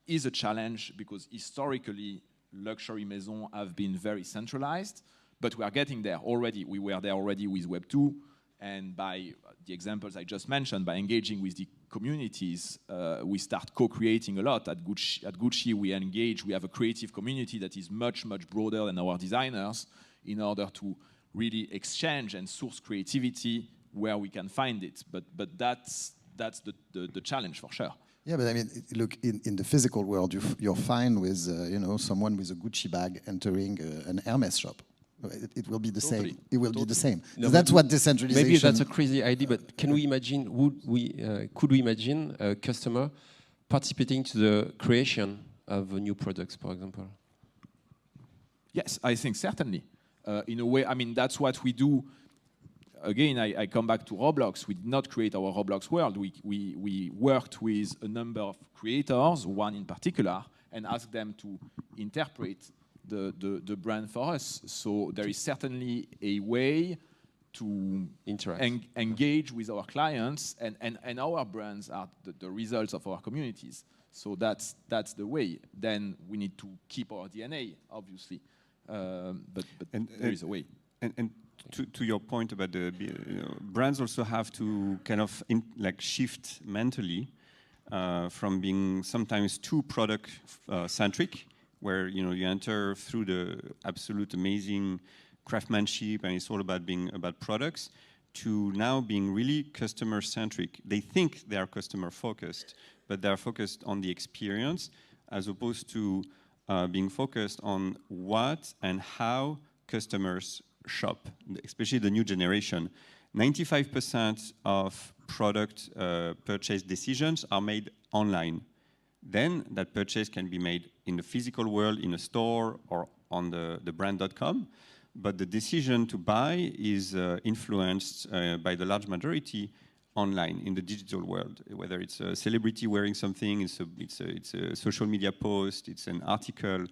is a challenge because historically, luxury maisons have been very centralized, but we are getting there already. We were there already with Web 2. And by the examples I just mentioned, by engaging with the communities, we start co-creating a lot. At Gucci, we engage. We have a creative community that is much, much broader than our designers in order to really exchange and source creativity where we can find it. But that's the challenge for sure. Yeah, but look, in the physical world, you're fine with someone with a Gucci bag entering an Hermes shop. It will be the same. It will be the same. No, so that's what decentralization. Maybe that's a crazy idea, but can we imagine? Could we imagine a customer participating to the creation of new products, for example? Yes, I think certainly. In a way, that's what we do. Again, I come back to Roblox. We did not create our Roblox world. We worked with a number of creators, one in particular, and asked them to interpret the brand for us. So there is certainly a way to engage with our clients, and our brands are the results of our communities. So that's the way. Then we need to keep our DNA, obviously, but there is a way. And to your point about the brands also have to kind of shift mentally from being sometimes too product centric, where you enter through the absolute amazing craftsmanship and it's all about being about products, to now being really customer centric. They think they are customer focused, but they're focused on the experience as opposed to being focused on what and how customers shop, especially the new generation. 95% of product purchase decisions are made online. Then that purchase can be made in the physical world, in a store, or on the brand.com. But the decision to buy is influenced by the large majority online in the digital world. Whether it's a celebrity wearing something, it's a social media post, it's an article.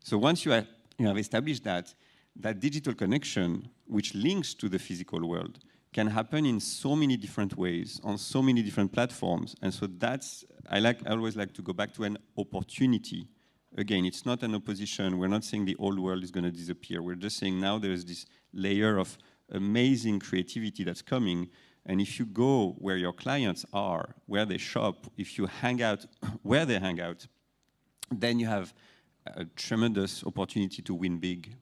So once you have established that digital connection, which links to the physical world, can happen in so many different ways, on so many different platforms. And so I always like to go back to an opportunity. Again, it's not an opposition. We're not saying the old world is going to disappear. We're just saying now there is this layer of amazing creativity that's coming. And if you go where your clients are, where they shop, if you hang out where they hang out, then you have a tremendous opportunity to win big.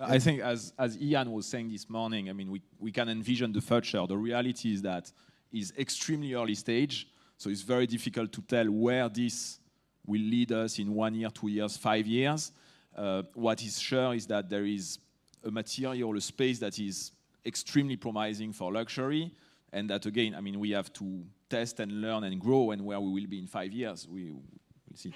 I think, as Ian was saying this morning, we can envision the future. The reality is that it's extremely early stage, so it's very difficult to tell where this will lead us in 1 year, 2 years, 5 years. What is sure is that there is a material, a space that is extremely promising for luxury, and that again, we have to test and learn and grow, and where we will be in 5 years, we'll see.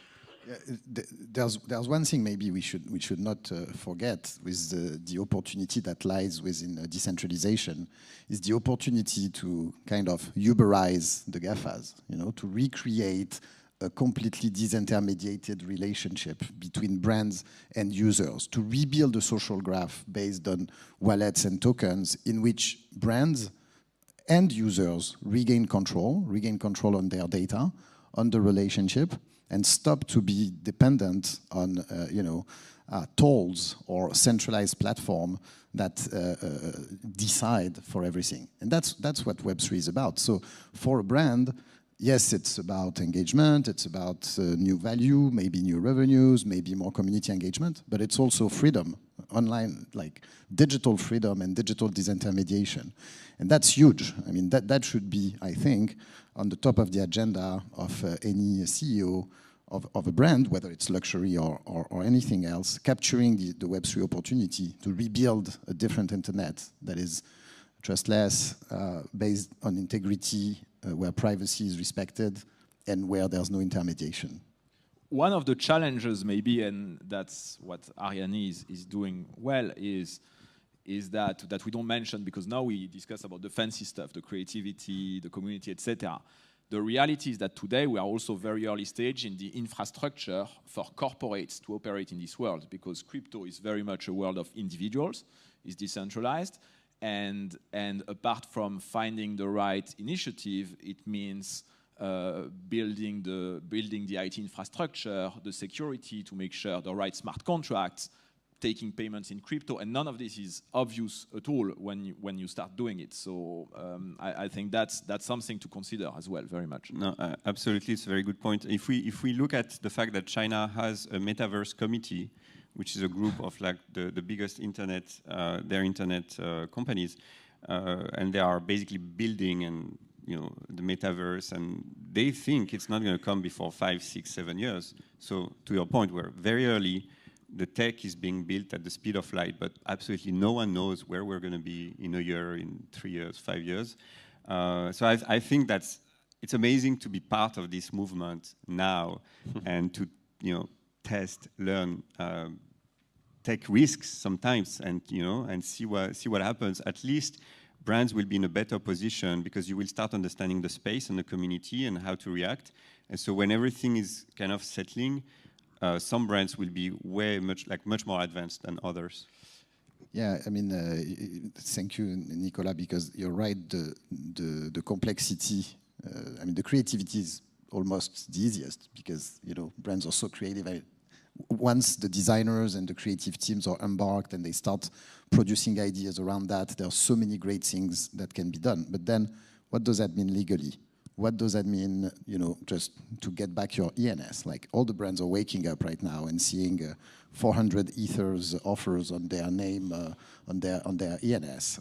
There's one thing maybe we should not forget with the opportunity that lies within decentralization is the opportunity to kind of Uberize the GAFAs, to recreate a completely disintermediated relationship between brands and users, to rebuild a social graph based on wallets and tokens in which brands and users regain control on their data, on the relationship, and stop to be dependent on tolls or centralized platform that decide for everything. And that's what Web3 is about. So for a brand, yes, it's about engagement, it's about new value, maybe new revenues, maybe more community engagement, but it's also freedom, online, like digital freedom and digital disintermediation. And that's huge. I mean, that should be, I think, on the top of the agenda of any CEO of a brand, whether it's luxury or anything else, capturing the Web3 opportunity to rebuild a different internet that is trustless, based on integrity, where privacy is respected, and where there's no intermediation. One of the challenges maybe, and that's what Ariane is doing well, is that we don't mention, because now we discuss about the fancy stuff, the creativity, the community, etc. The reality is that today we are also very early stage in the infrastructure for corporates to operate in this world, because crypto is very much a world of individuals, it's decentralized, and apart from finding the right initiative, it means building the IT infrastructure, the security to make sure the right smart contracts, taking payments in crypto, and none of this is obvious at all when you start doing it. So I think that's something to consider as well, very much. No, absolutely, it's a very good point. If we look at the fact that China has a Metaverse committee, which is a group of like the biggest internet companies, and they are basically building and the Metaverse, and they think it's not going to come before 5, 6, 7 years. So to your point, we're very early. The tech is being built at the speed of light, but absolutely no one knows where we're going to be in a year, in 3 years, 5 years. So I think it's amazing to be part of this movement now and to test, learn, take risks sometimes, and see what happens. At least brands will be in a better position because you will start understanding the space and the community and how to react. And so when everything is kind of settling, some brands will be much more advanced than others. Yeah, I mean, thank you, Nicolas, because you're right. The complexity, I mean, the creativity is almost the easiest because brands are so creative. Once the designers and the creative teams are embarked and they start producing ideas around that, there are so many great things that can be done. But then, what does that mean legally? What does that mean, just to get back your ENS? Like, all the brands are waking up right now and seeing 400 ethers offers on their name, on their ENS.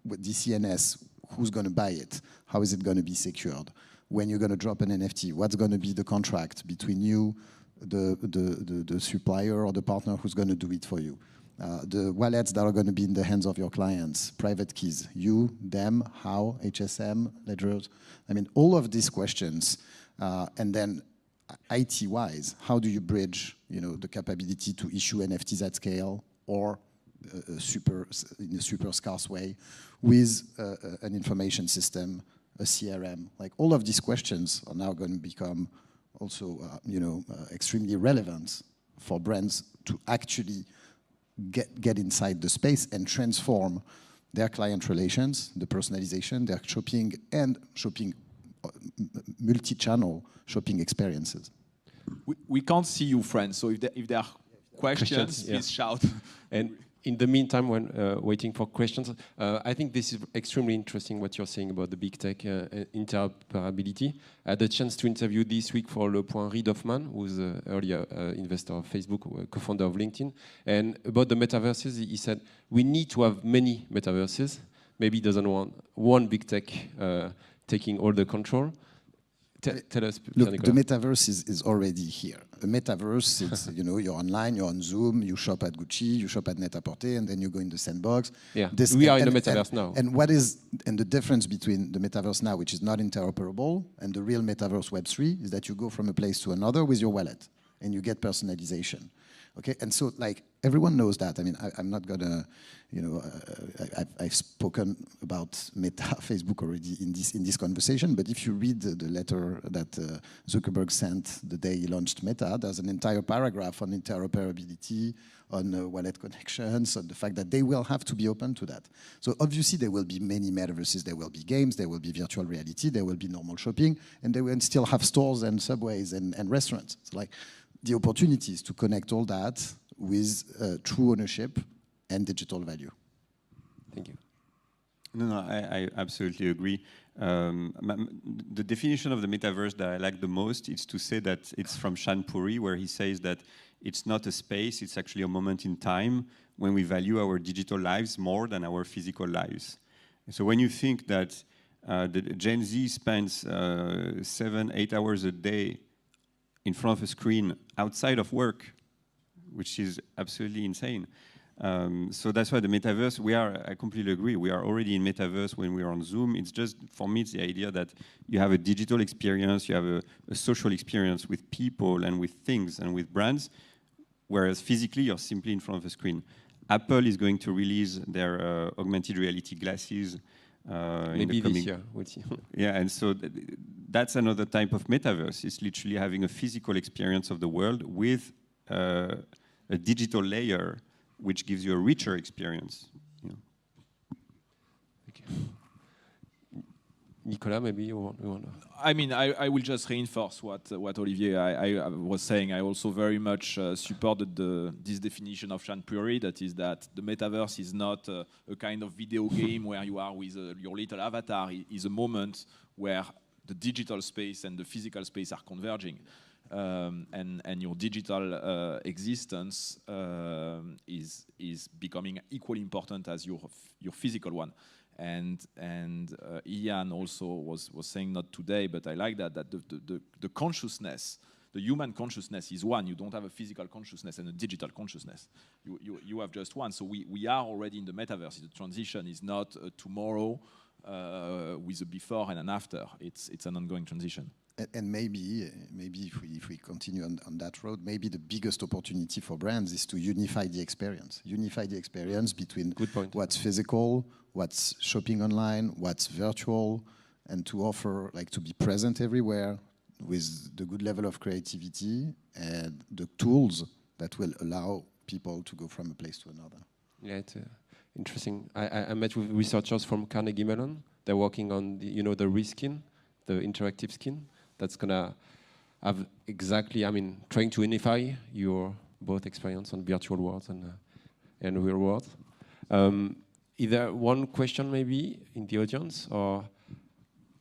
With this ENS, who's going to buy it? How is it going to be secured? When you're going to drop an NFT, what's going to be the contract between you, the supplier or the partner who's going to do it for you? The wallets that are going to be in the hands of your clients, private keys, you, them, how, HSM, ledgers. I mean, all of these questions, and then IT-wise, how do you bridge, the capability to issue NFTs at scale or in a super scarce way with an information system, a CRM? Like, all of these questions are now going to become also, extremely relevant for brands to actually get inside the space and transform their client relations, the personalization, their shopping multi-channel shopping experiences. We can't see you, friends, so if there are questions, please shout. And in the meantime, when waiting for questions, I think this is extremely interesting what you're saying about the big tech interoperability. I had a chance to interview this week for Le Point Reid Hoffman, who's an earlier investor of Facebook, co-founder of LinkedIn. And about the metaverses, he said, we need to have many metaverses. Maybe he doesn't want one big tech taking all the control. Tell us, look, the metaverse is already here. The metaverse, it's, you're online, you're on Zoom, you shop at Gucci, you shop at Net-a-Porter, and then you go in the sandbox. Yeah, we are in the metaverse now. And the difference between the metaverse now, which is not interoperable, and the real metaverse Web3, is that you go from a place to another with your wallet. and you get personalization. Okay, and so like everyone knows that. I mean, I'm not gonna, you know, I've spoken about Meta, Facebook already in this conversation. But if you read the letter that Zuckerberg sent the day he launched Meta, there's an entire paragraph on interoperability, on wallet connections, on the fact that they will have to be open to that. So obviously there will be many metaverses. There will be games. There will be virtual reality. There will be normal shopping, and they will still have stores and subways and restaurants. It's like the opportunities to connect all that with true ownership and digital value. Thank you. No, I absolutely agree. The definition of the metaverse that I like the most is to say that it's from Shan Puri, where he says that it's not a space, it's actually a moment in time when we value our digital lives more than our physical lives. So when you think that the Gen Z spends 7-8 hours a day in front of a screen outside of work, which is absolutely insane. So that's why the metaverse, I completely agree, we are already in metaverse when we are on Zoom. It's just, for me, it's the idea that you have a digital experience, you have a social experience with people and with things and with brands, whereas physically you're simply in front of a screen. Apple is going to release their augmented reality glasses maybe this year, we'll see. Yeah, and so that's another type of metaverse. It's literally having a physical experience of the world with a digital layer, which gives you a richer experience. You know. Okay. Nicolas, maybe you want to... I mean, I will just reinforce what Olivier I was saying. I also very much supported this definition of Shan Puri, that is that the metaverse is not a kind of video game where you are with your little avatar. It is a moment where the digital space and the physical space are converging. And your digital existence is becoming equally important as your physical one. And Ian also was saying, not today, but I like that the consciousness, the human consciousness is one. You don't have a physical consciousness and a digital consciousness. You have just one. So we are already in the metaverse. The transition is not tomorrow with a before and an after. It's an ongoing transition. And maybe if we continue on that road, maybe the biggest opportunity for brands is to unify the experience. Unify the experience between what's physical, what's shopping online, what's virtual, and to offer, like, to be present everywhere with the good level of creativity and the tools that will allow people to go from a place to another. Yeah, it's interesting. I met with researchers from Carnegie Mellon. They're working on the reskin, the interactive skin. That's gonna have exactly, I mean, trying to unify your both experience on virtual worlds and real world. Either one question maybe in the audience, or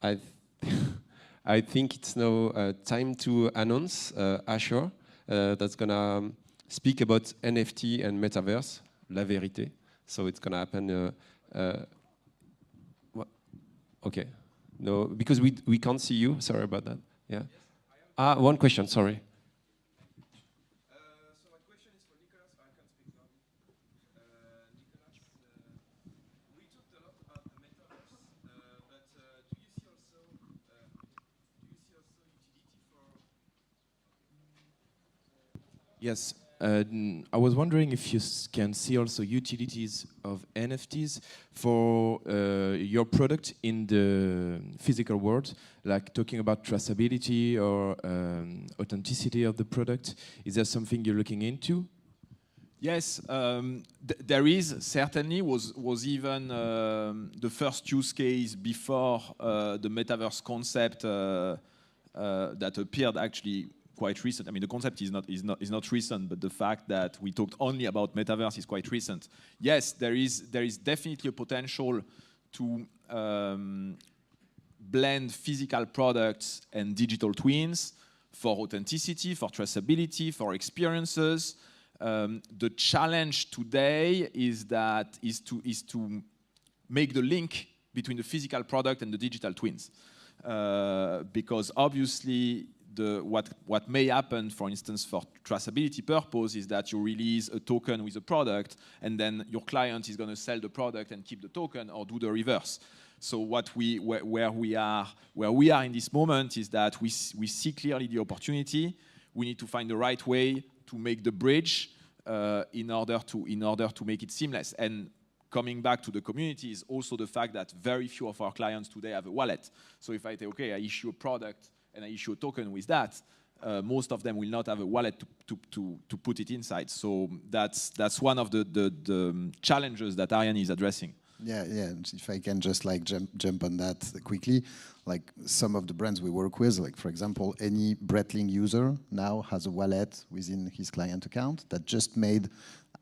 I think it's now time to announce Asher that's gonna speak about NFT and Metaverse, La Vérité. So it's gonna happen. Okay. No, because we can't see you. Sorry about that. Yeah. One question. Sorry. So my question is for Nicolas. I can speak now. Nicolas, we talked a lot about the metaverse, but do you see also utility for? Yes. I was wondering if you can see also utilities of NFTs for your product in the physical world, like talking about traceability or authenticity of the product. Is there something you're looking into? Yes, there is certainly was even the first use case before the metaverse concept that appeared actually quite recent. I mean, the concept is not recent, but the fact that we talked only about metaverse is quite recent. Yes, there is definitely a potential to blend physical products and digital twins for authenticity, for traceability, for experiences. The challenge today is to make the link between the physical product and the digital twins, because obviously what may happen, for instance, for traceability purpose, is that you release a token with a product, and then your client is going to sell the product and keep the token, or do the reverse. So where we are in this moment is that we see clearly the opportunity we need to find the right way to make the bridge in order to make it seamless. And coming back to the community is also the fact that very few of our clients today have a wallet. So if I say, okay, I issue a product and I issue a token with that, most of them will not have a wallet to put it inside. So that's one of the challenges that Ariane is addressing. Yeah. If I can just like jump on that quickly, like some of the brands we work with, like for example, any Breitling user now has a wallet within his client account that just made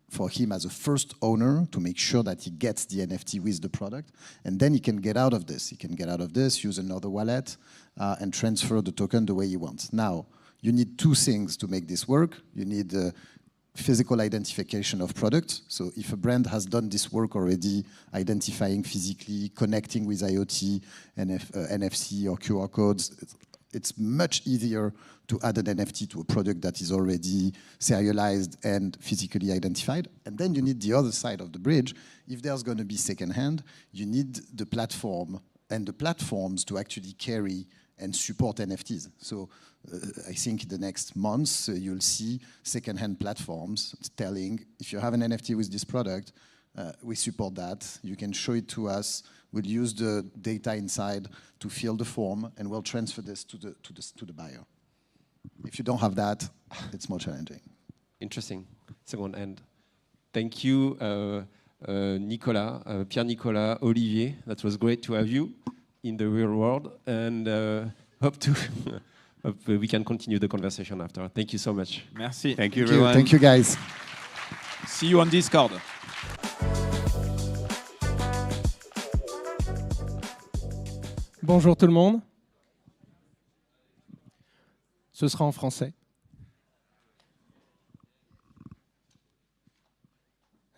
for him as a first owner to make sure that he gets the NFT with the product, and then he can get out of this. He can get out of this, use another wallet, and transfer the token the way he wants. Now, you need two things to make this work. You need physical identification of products. So if a brand has done this work already, identifying physically, connecting with IoT, NFC or QR codes, it's much easier to add an NFT to a product that is already serialized and physically identified. And then you need the other side of the bridge. If there's going to be secondhand, you need the platform and the platforms to actually carry and support NFTs. So I think in the next months, you'll see secondhand platforms telling, if you have an NFT with this product, we support that. You can show it to us. We'll use the data inside to fill the form, and we'll transfer this to the buyer. If you don't have that, it's more challenging. Interesting. Second end. Thank you, Nicolas, Pierre-Nicolas, Olivier. That was great to have you in the real world, and hope we can continue the conversation after. Thank you so much. Merci. Thank you, everyone. Thank you, guys. See you on Discord. Bonjour tout le monde. Ce sera en français.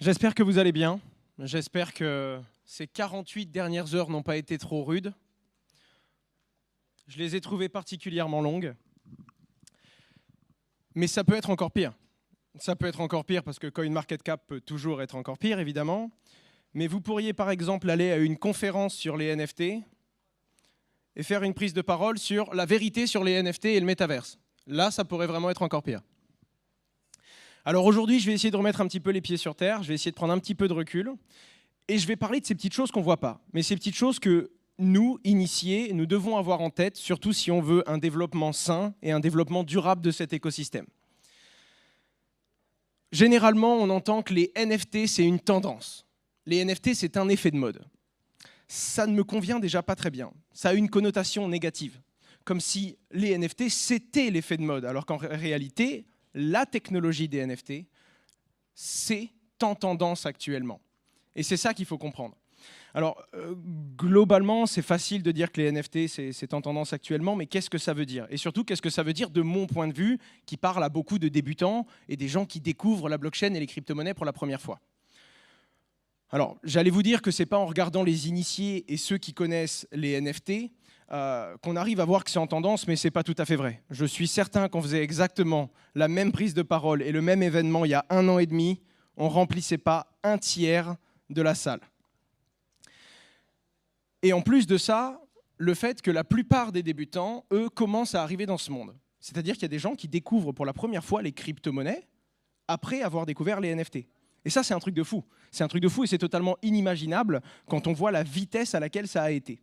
J'espère que vous allez bien. J'espère que ces 48 dernières heures n'ont pas été trop rudes. Je les ai trouvées particulièrement longues. Mais ça peut être encore pire. Ça peut être encore pire parce que CoinMarketCap peut toujours être encore pire, évidemment. Mais vous pourriez par exemple aller à une conférence sur les NFT et faire une prise de parole sur la vérité sur les NFT et le Metaverse. Là, ça pourrait vraiment être encore pire. Alors aujourd'hui, je vais essayer de remettre un petit peu les pieds sur terre, je vais essayer de prendre un petit peu de recul, et je vais parler de ces petites choses qu'on ne voit pas, mais ces petites choses que nous, initiés, nous devons avoir en tête, surtout si on veut un développement sain et un développement durable de cet écosystème. Généralement, on entend que les NFT, c'est une tendance. Les NFT, c'est un effet de mode. Ça ne me convient déjà pas très bien. Ça a une connotation négative, comme si les NFT, c'était l'effet de mode, alors qu'en réalité, la technologie des NFT, c'est en tendance actuellement. Et c'est ça qu'il faut comprendre. Alors, globalement, c'est facile de dire que les NFT, c'est en tendance actuellement, mais qu'est-ce que ça veut dire? Et surtout, qu'est-ce que ça veut dire de mon point de vue, qui parle à beaucoup de débutants et des gens qui découvrent la blockchain et les crypto-monnaies pour la première fois? Alors, j'allais vous dire que ce n'est pas en regardant les initiés et ceux qui connaissent les NFT qu'on arrive à voir que c'est en tendance, mais ce n'est pas tout à fait vrai. Je suis certain qu'on faisait exactement la même prise de parole et le même événement il y a 1 an et demi, on ne remplissait pas un tiers de la salle. Et en plus de ça, le fait que la plupart des débutants, eux, commencent à arriver dans ce monde. C'est-à-dire qu'il y a des gens qui découvrent pour la première fois les crypto-monnaies après avoir découvert les NFT. Et ça, c'est un truc de fou. C'est un truc de fou et c'est totalement inimaginable quand on voit la vitesse à laquelle ça a été.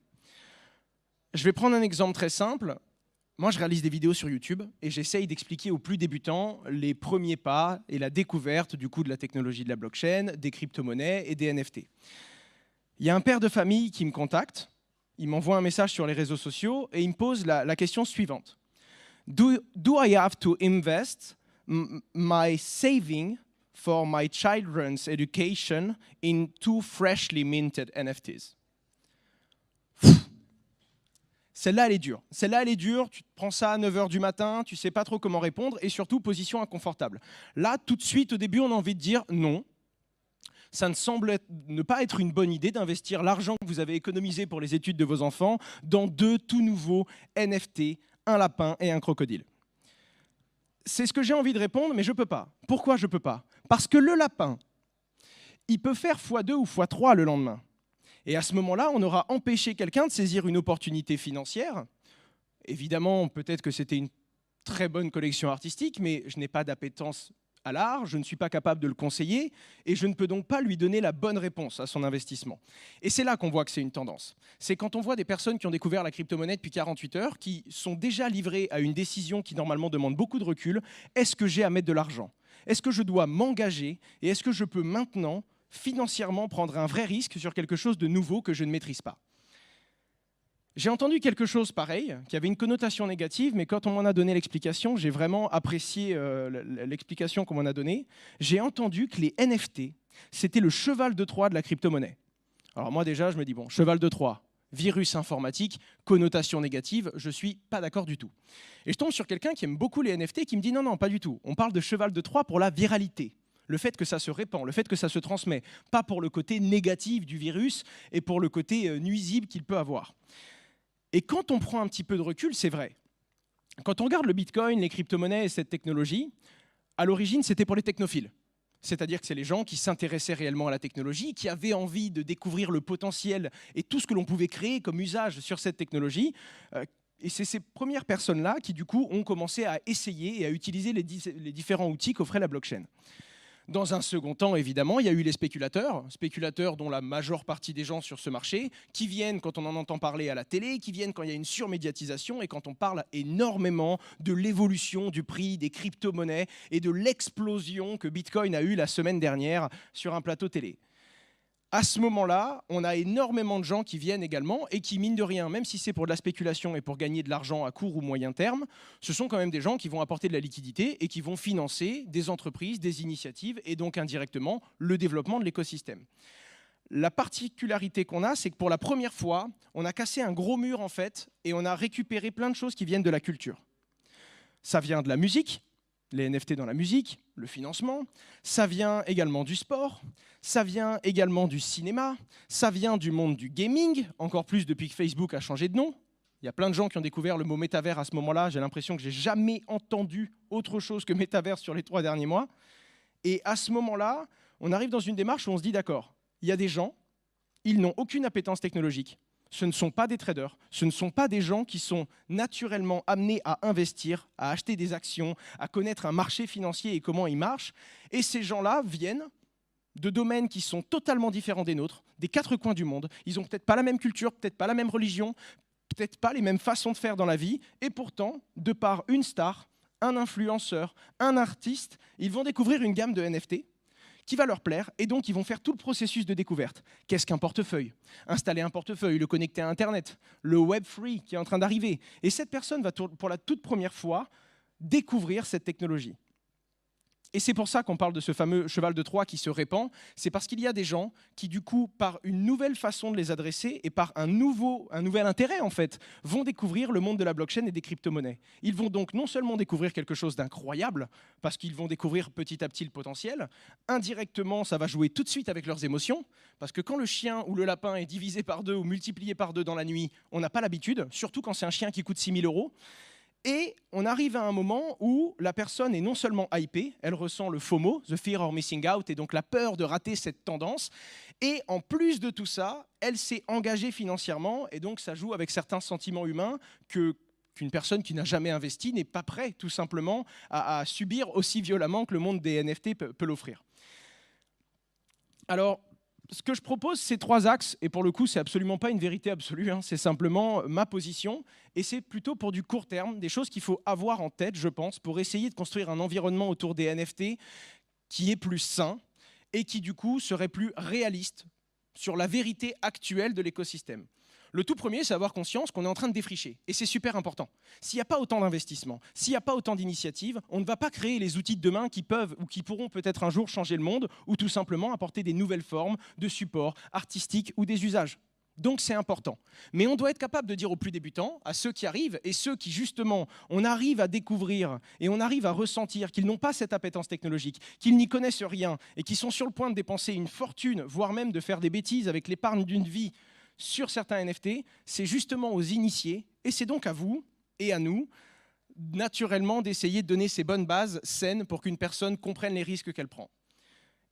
Je vais prendre un exemple très simple. Moi, je réalise des vidéos sur YouTube et j'essaye d'expliquer aux plus débutants les premiers pas et la découverte du coup de la technologie de la blockchain, des crypto-monnaies et des NFT. Il y a un père de famille qui me contacte, il m'envoie un message sur les réseaux sociaux et il me pose la question suivante. Do I have to invest my saving for my children's education in 2 freshly minted NFTs? Celle-là, elle est dure. Celle-là, elle est dure. Tu te prends ça à 9h du matin, tu ne sais pas trop comment répondre et surtout, position inconfortable. Là, tout de suite, au début, on a envie de dire non. Ça ne semble ne pas être une bonne idée d'investir l'argent que vous avez économisé pour les études de vos enfants dans 2 tout nouveaux NFT, un lapin et un crocodile. C'est ce que j'ai envie de répondre, mais je ne peux pas. Pourquoi je ne peux pas? Parce que le lapin, il peut faire x2 ou x3 le lendemain. Et à ce moment-là, on aura empêché quelqu'un de saisir une opportunité financière. Évidemment, peut-être que c'était une très bonne collection artistique, mais je n'ai pas d'appétence à l'art, je ne suis pas capable de le conseiller et je ne peux donc pas lui donner la bonne réponse à son investissement. Et c'est là qu'on voit que c'est une tendance. C'est quand on voit des personnes qui ont découvert la crypto-monnaie depuis 48 heures, qui sont déjà livrées à une décision qui normalement demande beaucoup de recul. Est-ce que j'ai à mettre de l'argent? Est-ce que je dois m'engager? Et est-ce que je peux maintenant financièrement prendre un vrai risque sur quelque chose de nouveau que je ne maîtrise pas? J'ai entendu quelque chose pareil, qui avait une connotation négative, mais quand on m'en a donné l'explication, j'ai vraiment apprécié l'explication qu'on m'en a donnée. J'ai entendu que les NFT, c'était le cheval de Troie de la crypto-monnaie. Alors moi déjà, je me dis, bon, cheval de Troie, virus informatique, connotation négative, je ne suis pas d'accord du tout. Et je tombe sur quelqu'un qui aime beaucoup les NFT, qui me dit, non, non, pas du tout. On parle de cheval de Troie pour la viralité. Le fait que ça se répand, le fait que ça se transmet, pas pour le côté négatif du virus et pour le côté nuisible qu'il peut avoir. Et quand on prend un petit peu de recul, c'est vrai. Quand on regarde le Bitcoin, les crypto-monnaies et cette technologie, à l'origine, c'était pour les technophiles. C'est-à-dire que c'est les gens qui s'intéressaient réellement à la technologie, qui avaient envie de découvrir le potentiel et tout ce que l'on pouvait créer comme usage sur cette technologie. Et c'est ces premières personnes-là qui, du coup, ont commencé à essayer et à utiliser les différents outils qu'offrait la blockchain. Dans un second temps, évidemment, il y a eu les spéculateurs dont la majeure partie des gens sur ce marché, qui viennent quand on en entend parler à la télé, qui viennent quand il y a une surmédiatisation et quand on parle énormément de l'évolution du prix des crypto-monnaies et de l'explosion que Bitcoin a eue la semaine dernière sur un plateau télé. À ce moment-là, on a énormément de gens qui viennent également et qui, mine de rien, même si c'est pour de la spéculation et pour gagner de l'argent à court ou moyen terme, ce sont quand même des gens qui vont apporter de la liquidité et qui vont financer des entreprises, des initiatives et donc indirectement le développement de l'écosystème. La particularité qu'on a, c'est que pour la première fois, on a cassé un gros mur en fait et on a récupéré plein de choses qui viennent de la culture. Ça vient de la musique, les NFT dans la musique, le financement, ça vient également du sport, ça vient également du cinéma, ça vient du monde du gaming, encore plus depuis que Facebook a changé de nom. Il y a plein de gens qui ont découvert le mot Metaverse à ce moment-là. J'ai l'impression que j'ai jamais entendu autre chose que Metaverse sur les 3 derniers mois. Et à ce moment-là, on arrive dans une démarche où on se dit d'accord, il y a des gens, ils n'ont aucune appétence technologique. Ce ne sont pas des traders, ce ne sont pas des gens qui sont naturellement amenés à investir, à acheter des actions, à connaître un marché financier et comment il marche. Et ces gens-là viennent de domaines qui sont totalement différents des nôtres, des 4 coins du monde. Ils n'ont peut-être pas la même culture, peut-être pas la même religion, peut-être pas les mêmes façons de faire dans la vie. Et pourtant, de par une star, un influenceur, un artiste, ils vont découvrir une gamme de NFT qui va leur plaire, et donc ils vont faire tout le processus de découverte. Qu'est-ce qu'un portefeuille? Installer un portefeuille, le connecter à Internet, le Web3 qui est en train d'arriver. Et cette personne va pour la toute première fois découvrir cette technologie. Et c'est pour ça qu'on parle de ce fameux cheval de Troie qui se répand. C'est parce qu'il y a des gens qui, du coup, par une nouvelle façon de les adresser et par un nouvel intérêt, en fait, vont découvrir le monde de la blockchain et des crypto-monnaies. Ils vont donc non seulement découvrir quelque chose d'incroyable, parce qu'ils vont découvrir petit à petit le potentiel, indirectement, ça va jouer tout de suite avec leurs émotions, parce que quand le chien ou le lapin est divisé par 2 ou multiplié par 2 dans la nuit, on n'a pas l'habitude, surtout quand c'est un chien qui coûte 6 000 €. Et on arrive à un moment où la personne est non seulement hypée, elle ressent le FOMO, the fear of missing out, et donc la peur de rater cette tendance. Et en plus de tout ça, elle s'est engagée financièrement, et donc ça joue avec certains sentiments humains qu'une personne qui n'a jamais investi n'est pas prête tout simplement à subir aussi violemment que le monde des NFT peut l'offrir. Alors, ce que je propose, c'est 3 axes, et pour le coup, c'est absolument pas une vérité absolue, hein, c'est simplement ma position, et c'est plutôt pour du court terme, des choses qu'il faut avoir en tête, je pense, pour essayer de construire un environnement autour des NFT qui est plus sain, et qui du coup serait plus réaliste sur la vérité actuelle de l'écosystème. Le tout premier, c'est avoir conscience qu'on est en train de défricher. Et c'est super important. S'il n'y a pas autant d'investissements, s'il n'y a pas autant d'initiatives, on ne va pas créer les outils de demain qui peuvent ou qui pourront peut-être un jour changer le monde ou tout simplement apporter des nouvelles formes de support artistique ou des usages. Donc c'est important. Mais on doit être capable de dire aux plus débutants, à ceux qui arrivent et ceux qui justement, on arrive à découvrir et on arrive à ressentir qu'ils n'ont pas cette appétence technologique, qu'ils n'y connaissent rien et qui sont sur le point de dépenser une fortune, voire même de faire des bêtises avec l'épargne d'une vie sur certains NFT, c'est justement aux initiés, et c'est donc à vous et à nous, naturellement, d'essayer de donner ces bonnes bases saines pour qu'une personne comprenne les risques qu'elle prend.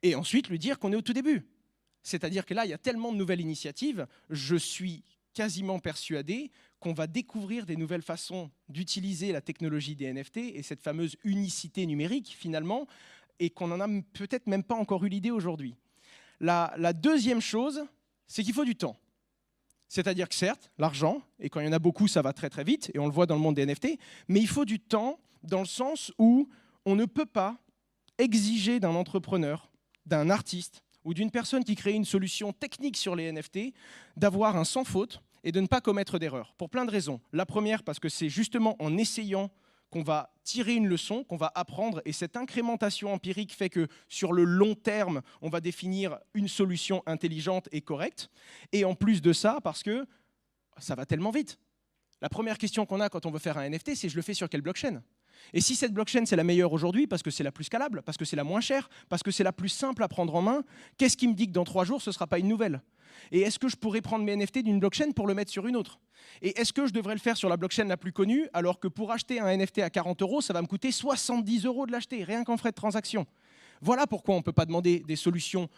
Et ensuite, lui dire qu'on est au tout début. C'est-à-dire que là, il y a tellement de nouvelles initiatives, je suis quasiment persuadé qu'on va découvrir des nouvelles façons d'utiliser la technologie des NFT et cette fameuse unicité numérique finalement, et qu'on n'en a peut-être même pas encore eu l'idée aujourd'hui. La deuxième chose, c'est qu'il faut du temps. C'est-à-dire que certes, l'argent, et quand il y en a beaucoup, ça va très très vite, et on le voit dans le monde des NFT, mais il faut du temps dans le sens où on ne peut pas exiger d'un entrepreneur, d'un artiste ou d'une personne qui crée une solution technique sur les NFT d'avoir un sans faute et de ne pas commettre d'erreurs, pour plein de raisons. La première, parce que c'est justement en essayant qu'on va tirer une leçon, qu'on va apprendre, et cette incrémentation empirique fait que sur le long terme, on va définir une solution intelligente et correcte. Et en plus de ça, parce que ça va tellement vite. La première question qu'on a quand on veut faire un NFT, c'est je le fais sur quelle blockchain ? Et si cette blockchain c'est la meilleure aujourd'hui, parce que c'est la plus scalable, parce que c'est la moins chère, parce que c'est la plus simple à prendre en main, qu'est-ce qui me dit que dans 3 jours, ce ne sera pas une nouvelle ? Et est-ce que je pourrais prendre mes NFT d'une blockchain pour le mettre sur une autre ? Et est-ce que je devrais le faire sur la blockchain la plus connue, alors que pour acheter un NFT à 40 €, ça va me coûter 70 € de l'acheter, rien qu'en frais de transaction ? Voilà pourquoi on ne peut pas demander des solutions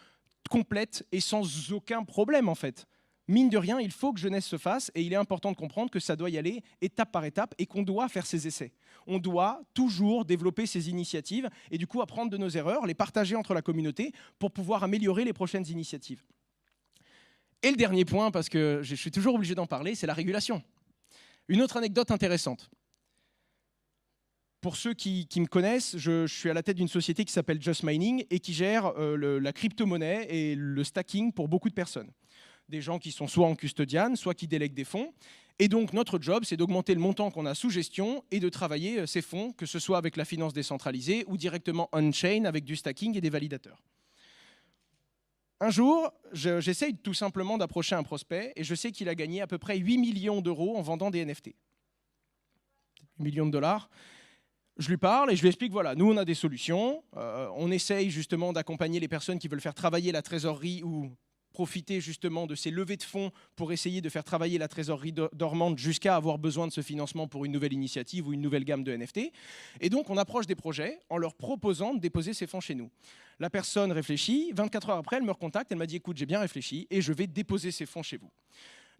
complètes et sans aucun problème en fait. Mine de rien, il faut que jeunesse se fasse et il est important de comprendre que ça doit y aller étape par étape et qu'on doit faire ses essais. On doit toujours développer ces initiatives et du coup apprendre de nos erreurs, les partager entre la communauté pour pouvoir améliorer les prochaines initiatives. Et le dernier point, parce que je suis toujours obligé d'en parler, c'est la régulation. Une autre anecdote intéressante. Pour ceux qui me connaissent, je suis à la tête d'une société qui s'appelle Just Mining et qui gère la crypto-monnaie et le stacking pour beaucoup de personnes. Des gens qui sont soit en custodiane, soit qui délèguent des fonds. Et donc, notre job, c'est d'augmenter le montant qu'on a sous gestion et de travailler ces fonds, que ce soit avec la finance décentralisée ou directement on-chain avec du stacking et des validateurs. Un jour, j'essaye tout simplement d'approcher un prospect et je sais qu'il a gagné à peu près 8 millions d'euros en vendant des NFT. 8 millions de dollars. Je lui parle et je lui explique, voilà, nous on a des solutions, on essaye justement d'accompagner les personnes qui veulent faire travailler la trésorerie ou profiter justement de ces levées de fonds pour essayer de faire travailler la trésorerie dormante jusqu'à avoir besoin de ce financement pour une nouvelle initiative ou une nouvelle gamme de NFT. Et donc, on approche des projets en leur proposant de déposer ces fonds chez nous. La personne réfléchit, 24 heures après, elle me recontacte, elle m'a dit, écoute, j'ai bien réfléchi et je vais déposer ces fonds chez vous.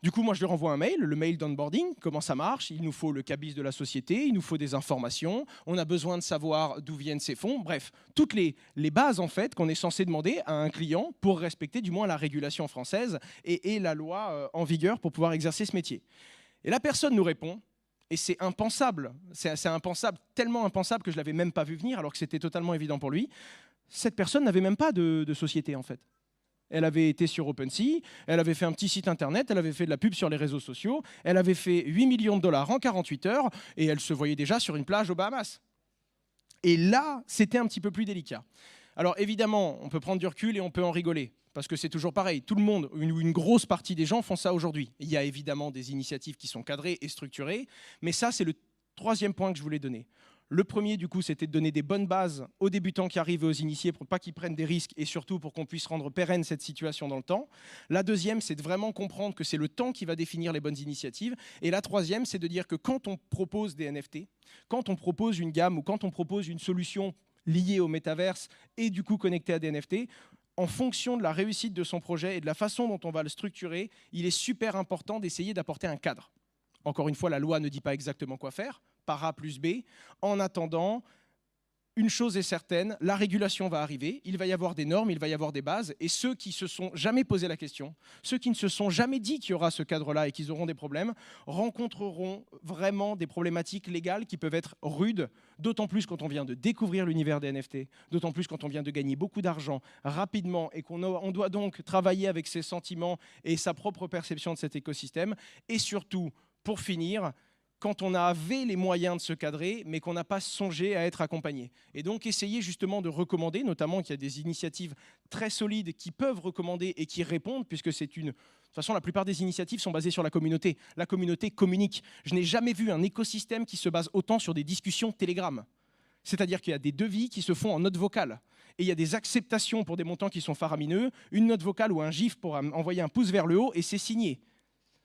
Du coup, moi, je lui renvoie un mail, le mail d'onboarding, comment ça marche, il nous faut le cabis de la société, il nous faut des informations, on a besoin de savoir d'où viennent ces fonds, bref, toutes les bases en fait qu'on est censé demander à un client pour respecter du moins la régulation française et la loi en vigueur pour pouvoir exercer ce métier. Et la personne nous répond, et c'est impensable, c'est impensable, tellement impensable que je ne l'avais même pas vu venir alors que c'était totalement évident pour lui, cette personne n'avait même pas de société en fait. Elle avait été sur OpenSea, elle avait fait un petit site internet, elle avait fait de la pub sur les réseaux sociaux, elle avait fait 8 millions de dollars en 48 heures et elle se voyait déjà sur une plage aux Bahamas. Et là, c'était un petit peu plus délicat. Alors évidemment, on peut prendre du recul et on peut en rigoler, parce que c'est toujours pareil. Tout le monde, une grosse partie des gens font ça aujourd'hui. Il y a évidemment des initiatives qui sont cadrées et structurées, mais ça, c'est le troisième point que je voulais donner. Le premier, du coup, c'était de donner des bonnes bases aux débutants qui arrivent et aux initiés pour pas qu'ils prennent des risques et surtout pour qu'on puisse rendre pérenne cette situation dans le temps. La deuxième, c'est de vraiment comprendre que c'est le temps qui va définir les bonnes initiatives. Et la troisième, c'est de dire que quand on propose des NFT, quand on propose une gamme ou quand on propose une solution liée au Metaverse et du coup connectée à des NFT, en fonction de la réussite de son projet et de la façon dont on va le structurer, il est super important d'essayer d'apporter un cadre. Encore une fois, la loi ne dit pas exactement quoi faire, par A plus B. En attendant, une chose est certaine, la régulation va arriver, il va y avoir des normes, il va y avoir des bases, et ceux qui se sont jamais posé la question, ceux qui ne se sont jamais dit qu'il y aura ce cadre-là et qu'ils auront des problèmes, rencontreront vraiment des problématiques légales qui peuvent être rudes, d'autant plus quand on vient de découvrir l'univers des NFT, d'autant plus quand on vient de gagner beaucoup d'argent rapidement et qu'on doit donc travailler avec ses sentiments et sa propre perception de cet écosystème, et surtout, pour finir, quand on avait les moyens de se cadrer, mais qu'on n'a pas songé à être accompagné. Et donc, essayer justement de recommander, notamment qu'il y a des initiatives très solides qui peuvent recommander et qui répondent, puisque c'est une... De toute façon, la plupart des initiatives sont basées sur la communauté. La communauté communique. Je n'ai jamais vu un écosystème qui se base autant sur des discussions Telegram. C'est-à-dire qu'il y a des devis qui se font en note vocale. Et il y a des acceptations pour des montants qui sont faramineux, une note vocale ou un gif pour envoyer un pouce vers le haut, et c'est signé.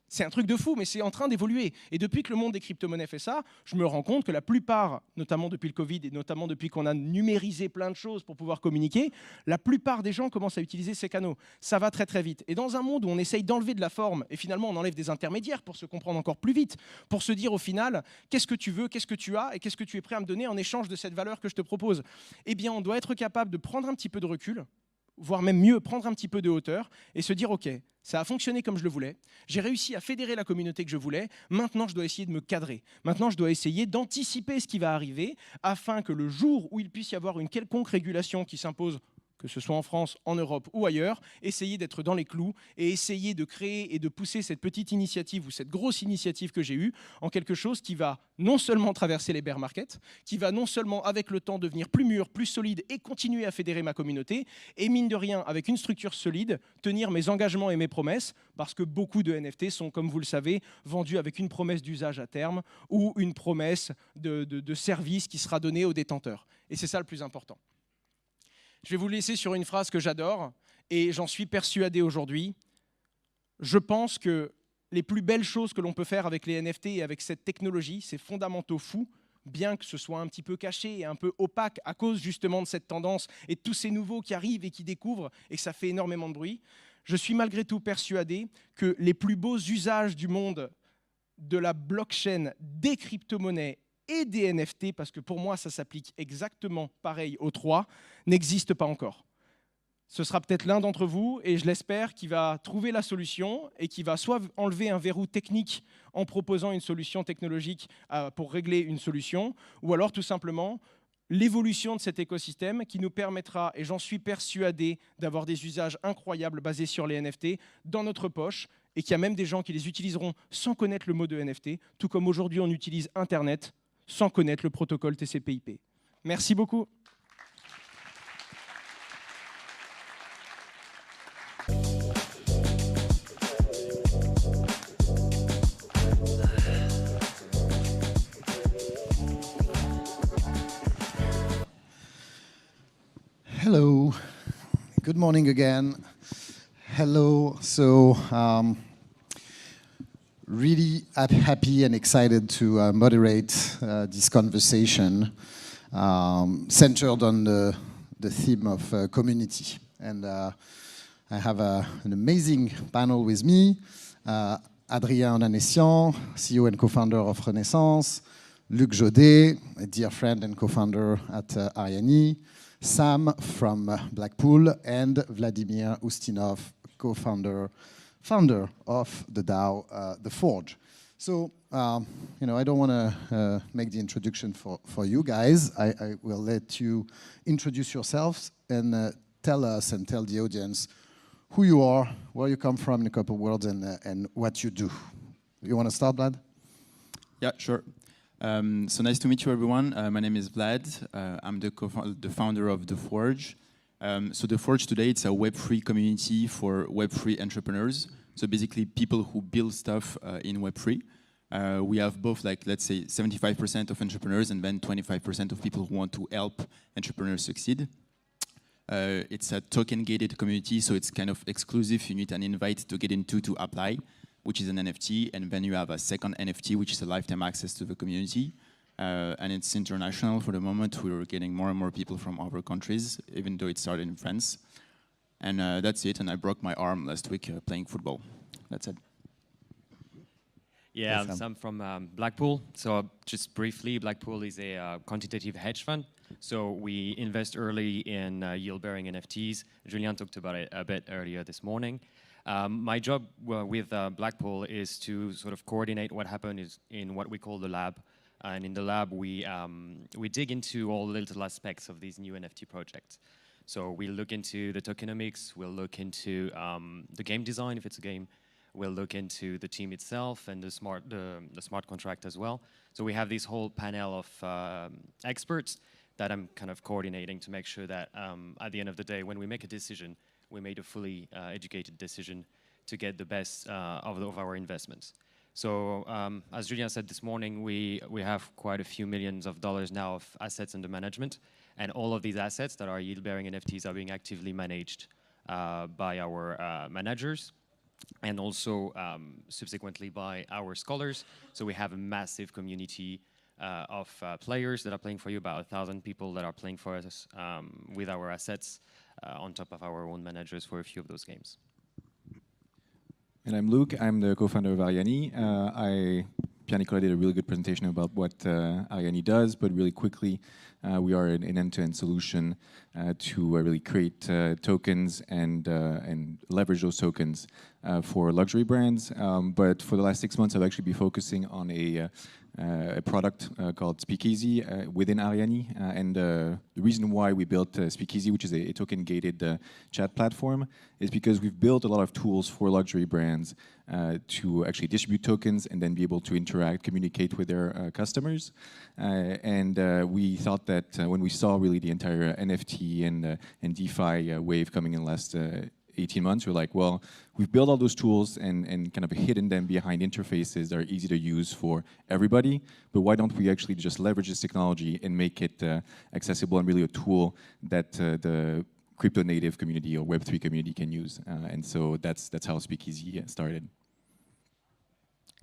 C'est un truc de fou, mais c'est en train d'évoluer. Et depuis que le monde des crypto-monnaies fait ça, je me rends compte que la plupart, notamment depuis le Covid et notamment depuis qu'on a numérisé plein de choses pour pouvoir communiquer, la plupart des gens commencent à utiliser ces canaux. Ça va très très vite. Et dans un monde où on essaye d'enlever de la forme, et finalement on enlève des intermédiaires pour se comprendre encore plus vite, pour se dire au final, qu'est-ce que tu veux, qu'est-ce que tu as, et qu'est-ce que tu es prêt à me donner en échange de cette valeur que je te propose, eh bien on doit être capable de prendre un petit peu de recul, voire même mieux, prendre un petit peu de hauteur et se dire, OK, ça a fonctionné comme je le voulais, j'ai réussi à fédérer la communauté que je voulais, maintenant je dois essayer de me cadrer, maintenant je dois essayer d'anticiper ce qui va arriver afin que le jour où il puisse y avoir une quelconque régulation qui s'impose, que ce soit en France, en Europe ou ailleurs, essayer d'être dans les clous et essayer de créer et de pousser cette petite initiative ou cette grosse initiative que j'ai eue en quelque chose qui va non seulement traverser les bear markets, qui va non seulement avec le temps devenir plus mûr, plus solide et continuer à fédérer ma communauté, et mine de rien, avec une structure solide, tenir mes engagements et mes promesses, parce que beaucoup de NFT sont, comme vous le savez, vendus avec une promesse d'usage à terme ou une promesse de service qui sera donnée aux détenteurs. Et c'est ça le plus important. Je vais vous laisser sur une phrase que j'adore et j'en suis persuadé aujourd'hui. Je pense que les plus belles choses que l'on peut faire avec les NFT et avec cette technologie, ces fondamentaux fous, bien que ce soit un petit peu caché et un peu opaque à cause justement de cette tendance et de tous ces nouveaux qui arrivent et qui découvrent et que ça fait énormément de bruit, je suis malgré tout persuadé que les plus beaux usages du monde de la blockchain, des crypto-monnaies et des NFT, parce que pour moi, ça s'applique exactement pareil aux trois, n'existe pas encore. Ce sera peut-être l'un d'entre vous, et je l'espère, qui va trouver la solution et qui va soit enlever un verrou technique en proposant une solution technologique pour régler une solution, ou alors tout simplement l'évolution de cet écosystème qui nous permettra, et j'en suis persuadé, d'avoir des usages incroyables basés sur les NFT dans notre poche, et qu'il y a même des gens qui les utiliseront sans connaître le mot de NFT, tout comme aujourd'hui on utilise Internet sans connaître le protocole TCP/IP. Merci beaucoup. Hello. Good morning again. Hello. So, really happy and excited to moderate this conversation centered on the theme of community. And I have an amazing panel with me. Adrien Onanessian, CEO and co-founder of Renaissance. Luc Jodet, a dear friend and co-founder at Ariani. Sam from Blackpool, and Vladimir Ustinov, co-founder of the DAO, The Forge. So, I don't want to make the introduction for you guys. I will let you introduce yourselves and tell us and tell the audience who you are, where you come from in a couple of words, and what you do. You want to start, Vlad? Yeah, sure. So nice to meet you, everyone. My name is Vlad. I'm the founder of The Forge. So The Forge today, it's a Web3 community for Web3 entrepreneurs. So basically people who build stuff in Web3. We have both, let's say 75% of entrepreneurs and then 25% of people who want to help entrepreneurs succeed. It's a token-gated community, so it's kind of exclusive. You need an invite to get into to apply, which is an NFT, and then you have a second NFT, which is a lifetime access to the community. And it's international for the moment. We're getting more and more people from other countries, even though it started in France. And that's it, and I broke my arm last week playing football. That's it. Yeah, I'm from Blackpool. So just briefly, Blackpool is a quantitative hedge fund. So we invest early in yield-bearing NFTs. Julien talked about it a bit earlier this morning. My job with Blackpool is to sort of coordinate what happens in what we call the lab. And in the lab, we dig into all the little aspects of these new NFT projects. So we look into the tokenomics, we'll look into the game design, if it's a game, we'll look into the team itself and the smart contract as well. So we have this whole panel of experts that I'm kind of coordinating to make sure that at the end of the day, when we make a decision, we made a fully educated decision to get the best of our investments. So as Julien said this morning, we have quite a few millions of dollars now of assets under management, and all of these assets that are yield-bearing NFTs are being actively managed by our managers. and also subsequently by our scholars. So we have a massive community of players that are playing for you, about 1,000 people that are playing for us with our assets on top of our own managers for a few of those games. And I'm Luke, I'm the co-founder of Ariani. Pierre-Nicolas did a really good presentation about what Ariani does, but really quickly, we are an end-to-end solution to really create tokens and leverage those tokens for luxury brands. But for the last 6 months, I've actually been focusing on a product called Speakeasy within Ariani. And the reason why we built Speakeasy, which is a token-gated chat platform, is because we've built a lot of tools for luxury brands to actually distribute tokens and then be able to interact, communicate with their customers. And we thought that when we saw really the entire NFT and DeFi wave coming in the last 18 months, we're like, well, we've built all those tools and kind of hidden them behind interfaces that are easy to use for everybody, but why don't we actually just leverage this technology and make it accessible and really a tool that the crypto native community or Web3 community can use. And so that's how Speakeasy started.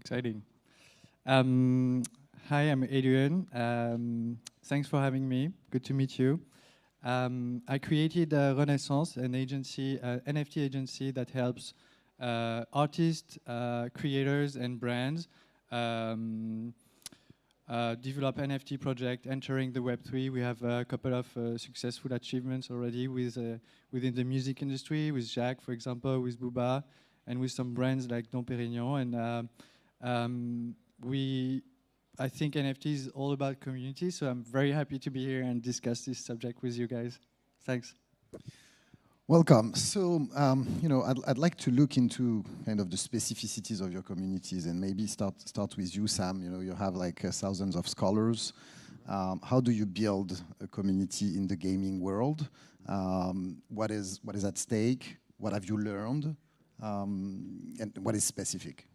Exciting. Hi, I'm Adrian. Thanks for having me. Good to meet you. I created Renaissance, an agency, NFT agency that helps artists, creators, and brands develop NFT project entering the Web3. We have a couple of successful achievements already within the music industry, with Jacques, for example, with Booba, and with some brands like Dom Pérignon. And I think NFT is all about community, so I'm very happy to be here and discuss this subject with you guys. Thanks. Welcome. So, I'd like to look into kind of the specificities of your communities and maybe start with you, Sam. You have like thousands of scholars. How do you build a community in the gaming world? What is at stake? What have you learned? And what is specific?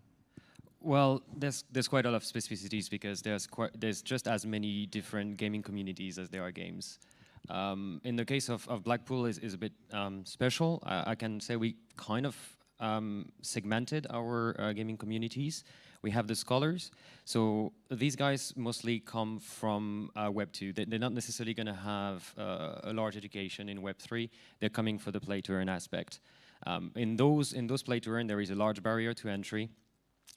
Well, there's quite a lot of specificities because there's just as many different gaming communities as there are games. In the case of Blackpool is a bit special. I can say we kind of segmented our gaming communities. We have the scholars. So these guys mostly come from Web2. They're not necessarily going to have a large education in Web3. They're coming for the play-to-earn aspect. In those play-to-earn, there is a large barrier to entry.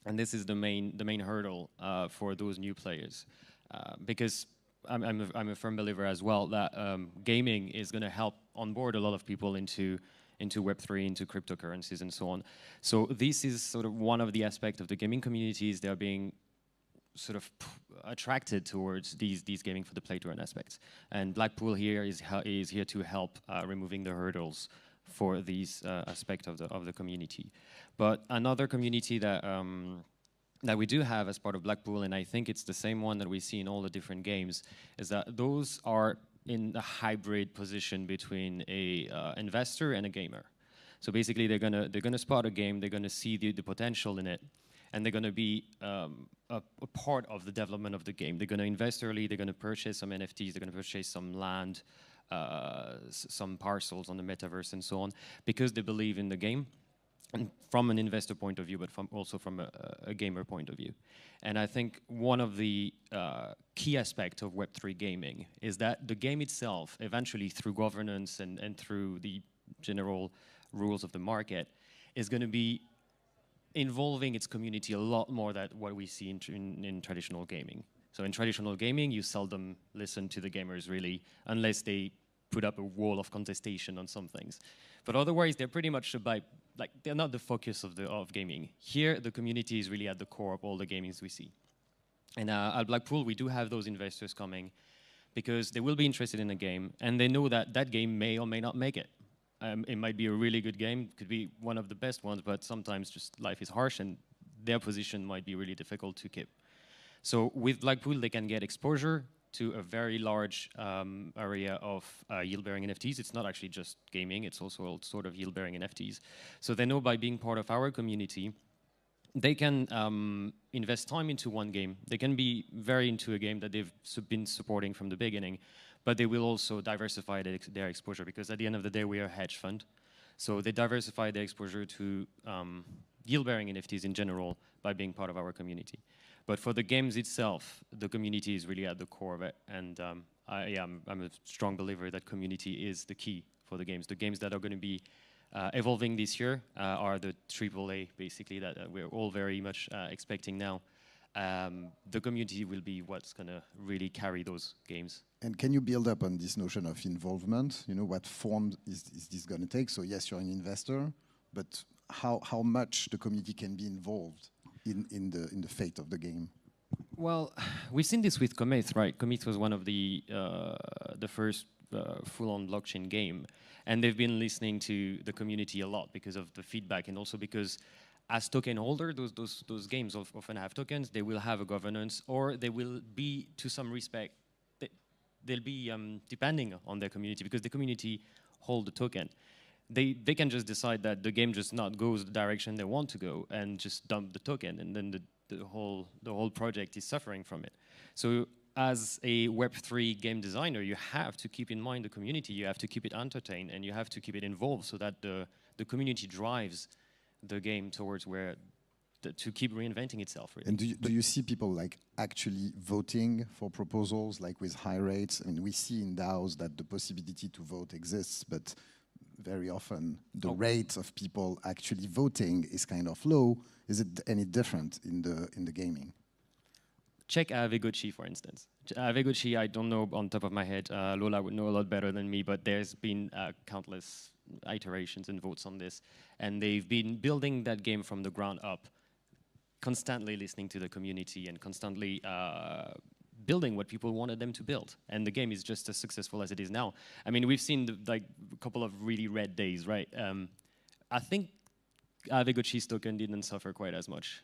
And this is the main hurdle for those new players, because I'm a firm believer as well that gaming is going to help onboard a lot of people into Web3, into cryptocurrencies, and so on. So this is sort of one of the aspects of the gaming communities. They're being sort of attracted towards these gaming for the play-to-earn aspects. And Blackpool here is here to help removing the hurdles for these aspect of the community. But another community that we do have as part of Blackpool, and I think it's the same one that we see in all the different games, is that those are in a hybrid position between a investor and a gamer. So basically, they're gonna spot a game, they're gonna see the potential in it, and they're gonna be a part of the development of the game. They're gonna invest early, they're gonna purchase some NFTs, they're gonna purchase some land, some parcels on the Metaverse and so on, because they believe in the game, and from an investor point of view, but also from a gamer point of view. And I think one of the key aspects of Web3 gaming is that the game itself, eventually through governance and through the general rules of the market, is going to be involving its community a lot more than what we see in traditional gaming. So in traditional gaming, you seldom listen to the gamers really, unless they put up a wall of contestation on some things. But otherwise, they're pretty much they're not the focus of gaming. Here, the community is really at the core of all the gamings we see. And at Blackpool, we do have those investors coming because they will be interested in a game, and they know that that game may or may not make it. It might be a really good game, could be one of the best ones, but sometimes just life is harsh, and their position might be really difficult to keep. So with Blackpool, they can get exposure to a very large area of yield-bearing NFTs. It's not actually just gaming, it's also sort of yield-bearing NFTs. So they know by being part of our community, they can invest time into one game. They can be very into a game that they've been supporting from the beginning, but they will also diversify their exposure, because at the end of the day, we are a hedge fund. So they diversify their exposure to yield-bearing NFTs in general by being part of our community. But for the games itself, the community is really at the core of it. And I'm a strong believer that community is the key for the games. The games that are going to be evolving this year are the AAA, basically, that we're all very much expecting now. The community will be what's going to really carry those games. And can you build up on this notion of involvement? You know, what form is this going to take? So yes, you're an investor, but how much the community can be involved in the fate of the game? Well, we've seen this with Comet, right? Comet was one of the first full-on blockchain game, and they've been listening to the community a lot because of the feedback, and also because as token holder, those games often have tokens. They will have a governance, or they will be, to some respect, they'll be depending on their community, because the community hold the token. They can just decide that the game just not goes the direction they want to go and just dump the token, and then the whole project is suffering from it. So as a Web3 game designer, you have to keep in mind the community, you have to keep it entertained, and you have to keep it involved so that the community drives the game towards where to keep reinventing itself. Really. And do you see people like actually voting for proposals like with high rates? I mean, we see in DAOs that the possibility to vote exists, but very often the rate of people actually voting is kind of low. Is it any different in the gaming? Check Avegochi, for instance. Avegochi, I don't know on top of my head. Lola would know a lot better than me, but there's been countless iterations and votes on this. And they've been building that game from the ground up, constantly listening to the community and constantly building what people wanted them to build. And the game is just as successful as it is now. I mean, we've seen like a couple of really red days, right? I think Avegochi's token didn't suffer quite as much.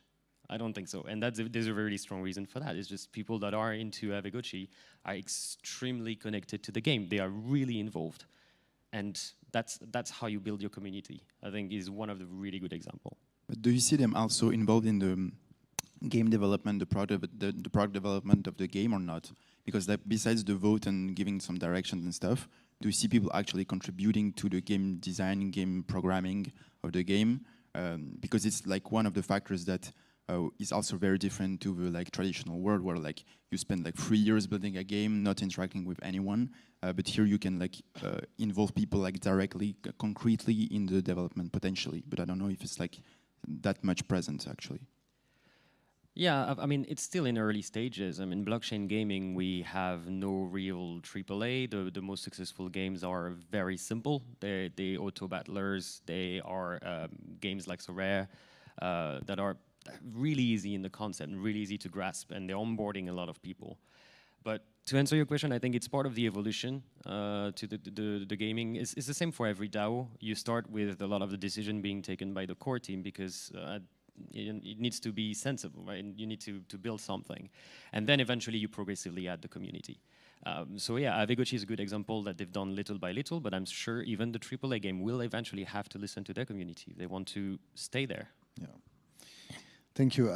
I don't think so, and there's a very strong reason for that. It's just people that are into Avegochi are extremely connected to the game. They are really involved, and that's how you build your community. I think is one of the really good examples. But do you see them also involved in the game development, the product development of the game, or not? Because that besides the vote and giving some directions and stuff, do you see people actually contributing to the game design, game programming of the game? Because it's like one of the factors that is also very different to the like traditional world where like you spend like 3 years building a game, not interacting with anyone. But here you can like involve people like directly, concretely in the development potentially. But I don't know if it's like that much present actually. Yeah, I mean, it's still in early stages. I mean, blockchain gaming, we have no real AAA. The most successful games are very simple. They auto-battlers. They are games like Sorare that are really easy in the concept and really easy to grasp, and they're onboarding a lot of people. But to answer your question, I think it's part of the evolution to the gaming. It's the same for every DAO. You start with a lot of the decision being taken by the core team because it needs to be sensible, right? And you need to build something. And then eventually you progressively add the community. So yeah, Avegochi is a good example that they've done little by little, but I'm sure even the AAA game will eventually have to listen to their community if they want to stay there. Yeah. Thank you.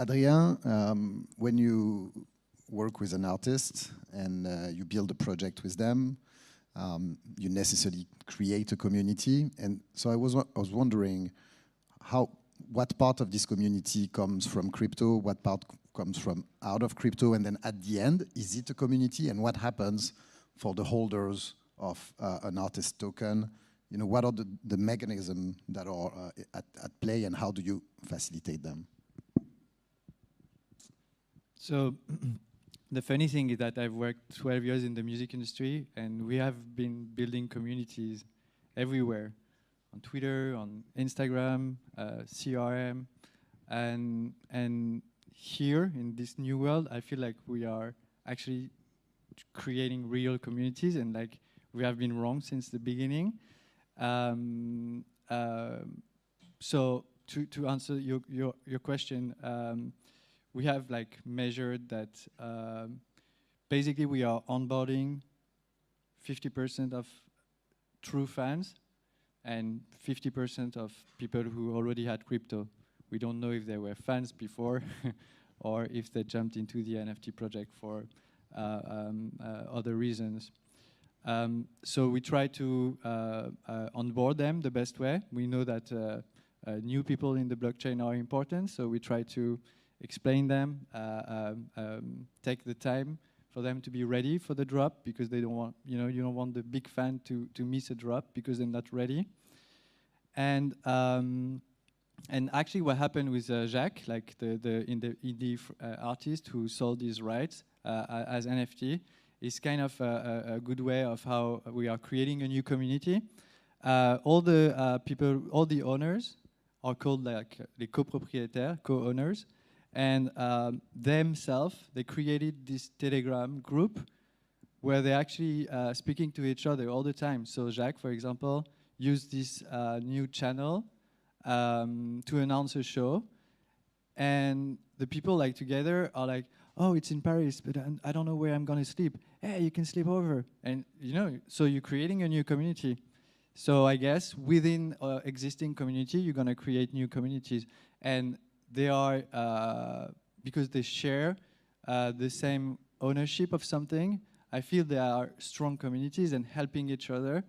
Adrien, when you work with an artist and you build a project with them, you necessarily create a community. And so I was wondering what part of this community comes from crypto, what part comes from out of crypto, and then at the end, is it a community? And what happens for the holders of an artist token? You know, what are the mechanisms that are at play, and how do you facilitate them? So the funny thing is that I've worked 12 years in the music industry, and we have been building communities everywhere, on Twitter, on Instagram, CRM, and here in this new world, I feel like we are actually creating real communities, and like we have been wrong since the beginning. So to answer your question, we have like measured that basically we are onboarding 50% of true fans and 50% of people who already had crypto. We don't know if they were fans before or if they jumped into the NFT project for other reasons. So we try to onboard them the best way. We know that new people in the blockchain are important. So we try to explain them, take the time for them to be ready for the drop, because they don't want, you don't want the big fan to miss a drop because they're not ready. And actually, what happened with Jacques, like the indie artist who sold his rights as NFT, is kind of a good way of how we are creating a new community. All the people, all the owners are called like les copropriétaires, co-owners, and themselves, they created this Telegram group where they're actually speaking to each other all the time. So Jacques, for example, used this new channel to announce a show, and the people like together are like, oh, it's in Paris, but I don't know where I'm gonna sleep. Hey, you can sleep over. And so you're creating a new community. So I guess within existing community, you're gonna create new communities. And they are, because they share the same ownership of something, I feel they are strong communities and helping each other.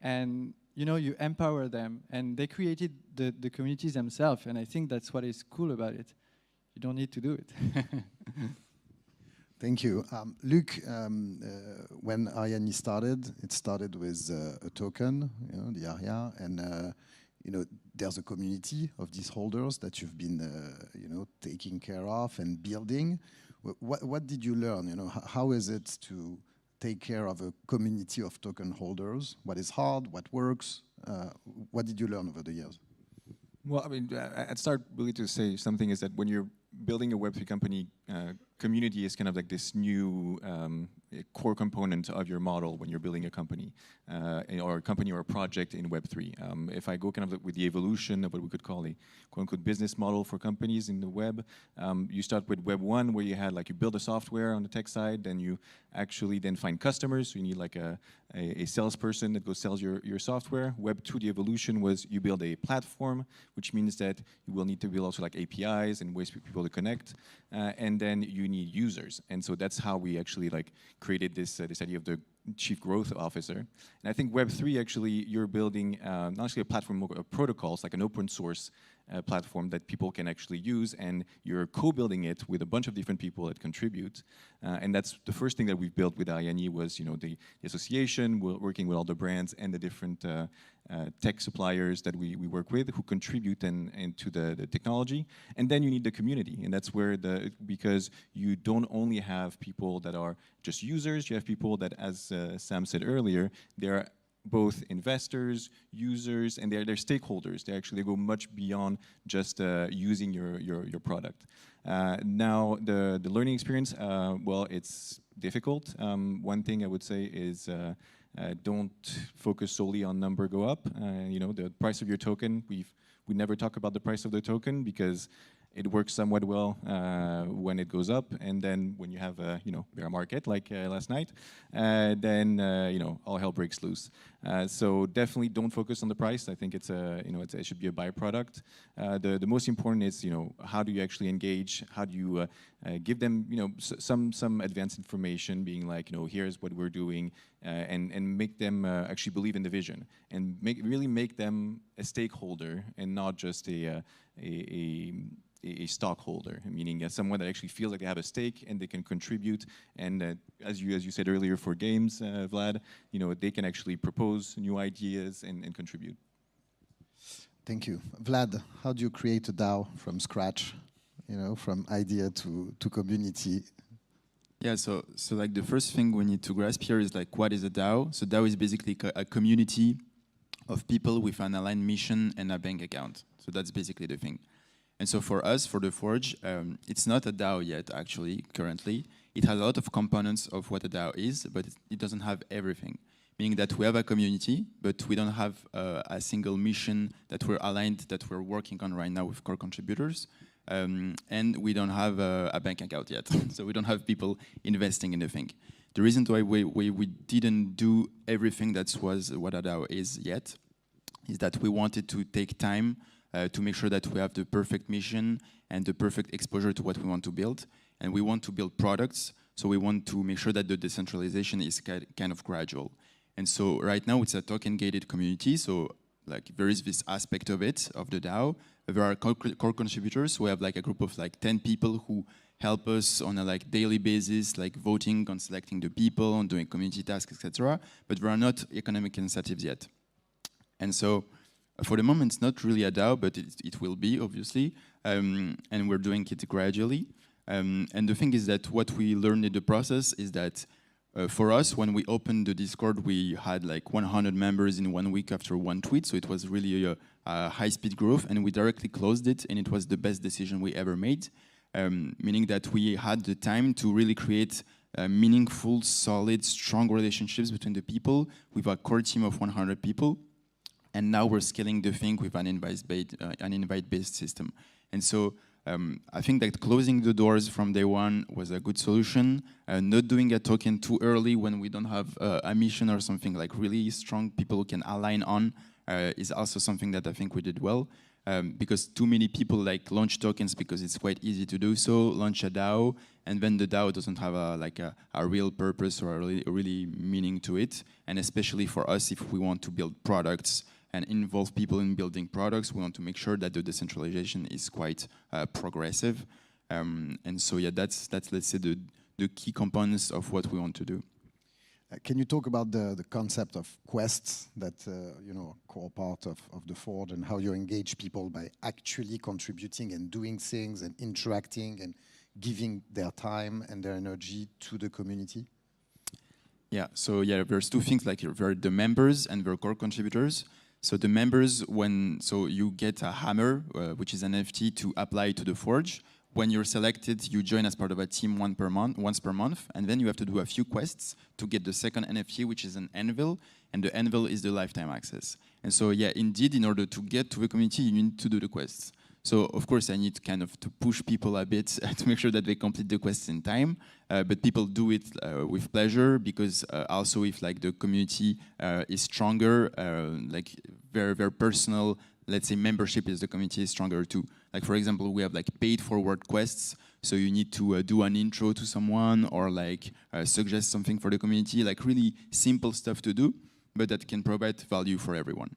And you empower them, and they created the communities themselves, and I think that's what is cool about it. You don't need to do it. Thank you. Luc, when Ariani started, it started with a token, the ARIA, and there's a community of these holders that you've been taking care of and building. What did you learn? How is it to take care of a community of token holders? What is hard? What works? What did you learn over the years? Well, I mean, I'd start really to say something is that when you're building a Web3 company, community is kind of like this new core component of your model when you're building a company, or a company or a project in Web3. If I go kind of with the evolution of what we could call a quote-unquote business model for companies in the web, you start with Web 1, where you had like you build a software on the tech side, then you actually then find customers, so you need like a salesperson that goes sells your software. Web 2, the evolution was you build a platform, which means that you will need to build also like APIs and ways for people to connect, and then you need users. And so that's how we actually like created this idea of the chief growth officer. And I think Web 3 actually, you're building not actually a platform of protocols, like an open source platform that people can actually use, and you're co-building it with a bunch of different people that contribute. And that's the first thing that we've built with Ariani was the association, working with all the brands and the different tech suppliers that we work with who contribute into the technology. And then you need the community, and that's where because you don't only have people that are just users, you have people that, as Sam said earlier, they're both investors, users, and they're stakeholders. They go much beyond just using your product. Now, the learning experience, well, it's difficult. One thing I would say is don't focus solely on number go up. The price of your token, we never talk about the price of the token because it works somewhat well when it goes up, and then when you have a bear market like last night, then all hell breaks loose. So definitely don't focus on the price. I think it should be a byproduct. The most important is how do you actually engage? How do you give them some advanced information, being like here's what we're doing, and make them actually believe in the vision, and really make them a stakeholder and not just a stockholder, meaning someone that actually feels like they have a stake and they can contribute. And as you said earlier, for games, Vlad, they can actually propose new ideas and contribute. Thank you. Vlad, how do you create a DAO from scratch, from idea to community? Yeah, so like the first thing we need to grasp here is like, what is a DAO? So DAO is basically a community of people with an aligned mission and a bank account. So that's basically the thing. And so for us, for The Forge, it's not a DAO yet, actually, currently. It has a lot of components of what a DAO is, but it doesn't have everything. Meaning that we have a community, but we don't have a single mission that we're aligned, that we're working on right now with core contributors. And we don't have a bank account yet. So we don't have people investing in the thing. The reason why we didn't do everything that was what a DAO is yet is that we wanted to take time to make sure that we have the perfect mission and the perfect exposure to what we want to build. And we want to build products, so we want to make sure that the decentralization is kind of gradual. And so right now it's a token-gated community, so like there is this aspect of it, of the DAO. There are core contributors. We have like a group of like 10 people who help us on a like daily basis, like voting on selecting the people, on doing community tasks, etc. But there are not economic incentives yet. And so for the moment, it's not really a DAO, but it will be, obviously. And we're doing it gradually. And the thing is that what we learned in the process is that for us, when we opened the Discord, we had like 100 members in 1 week after one tweet. So it was really a high-speed growth, and we directly closed it, and it was the best decision we ever made. Meaning that we had the time to really create meaningful, solid, strong relationships between the people with a core team of 100 people. And now we're scaling the thing with an invite-based system. And so I think that closing the doors from day one was a good solution. Not doing a token too early when we don't have a mission or something like really strong people who can align on is also something that I think we did well. Because too many people like launch tokens because it's quite easy to do so, launch a DAO, and then the DAO doesn't have a real purpose or a really meaning to it. And especially for us, if we want to build products and involve people in building products, we want to make sure that the decentralization is quite progressive. And so yeah, that's let's say the key components of what we want to do. Can you talk about the concept of quests that core part of the Forge, and how you engage people by actually contributing and doing things and interacting and giving their time and their energy to the community? Yeah, so yeah, there's two things, like there are the members and the core contributors. So the members, so you get a hammer, which is an NFT, to apply to the Forge. When you're selected, you join as part of a team once per month, and then you have to do a few quests to get the second NFT, which is an anvil, and the anvil is the lifetime access. And so yeah, indeed, in order to get to the community, you need to do the quests. So of course, I need kind of to push people a bit to make sure that they complete the quests in time, but people do it with pleasure, because also if like the community is stronger, like very personal, let's say membership is the community is stronger too. Like for example, we have like paid forward quests, so you need to do an intro to someone or like suggest something for the community, like really simple stuff to do, but that can provide value for everyone.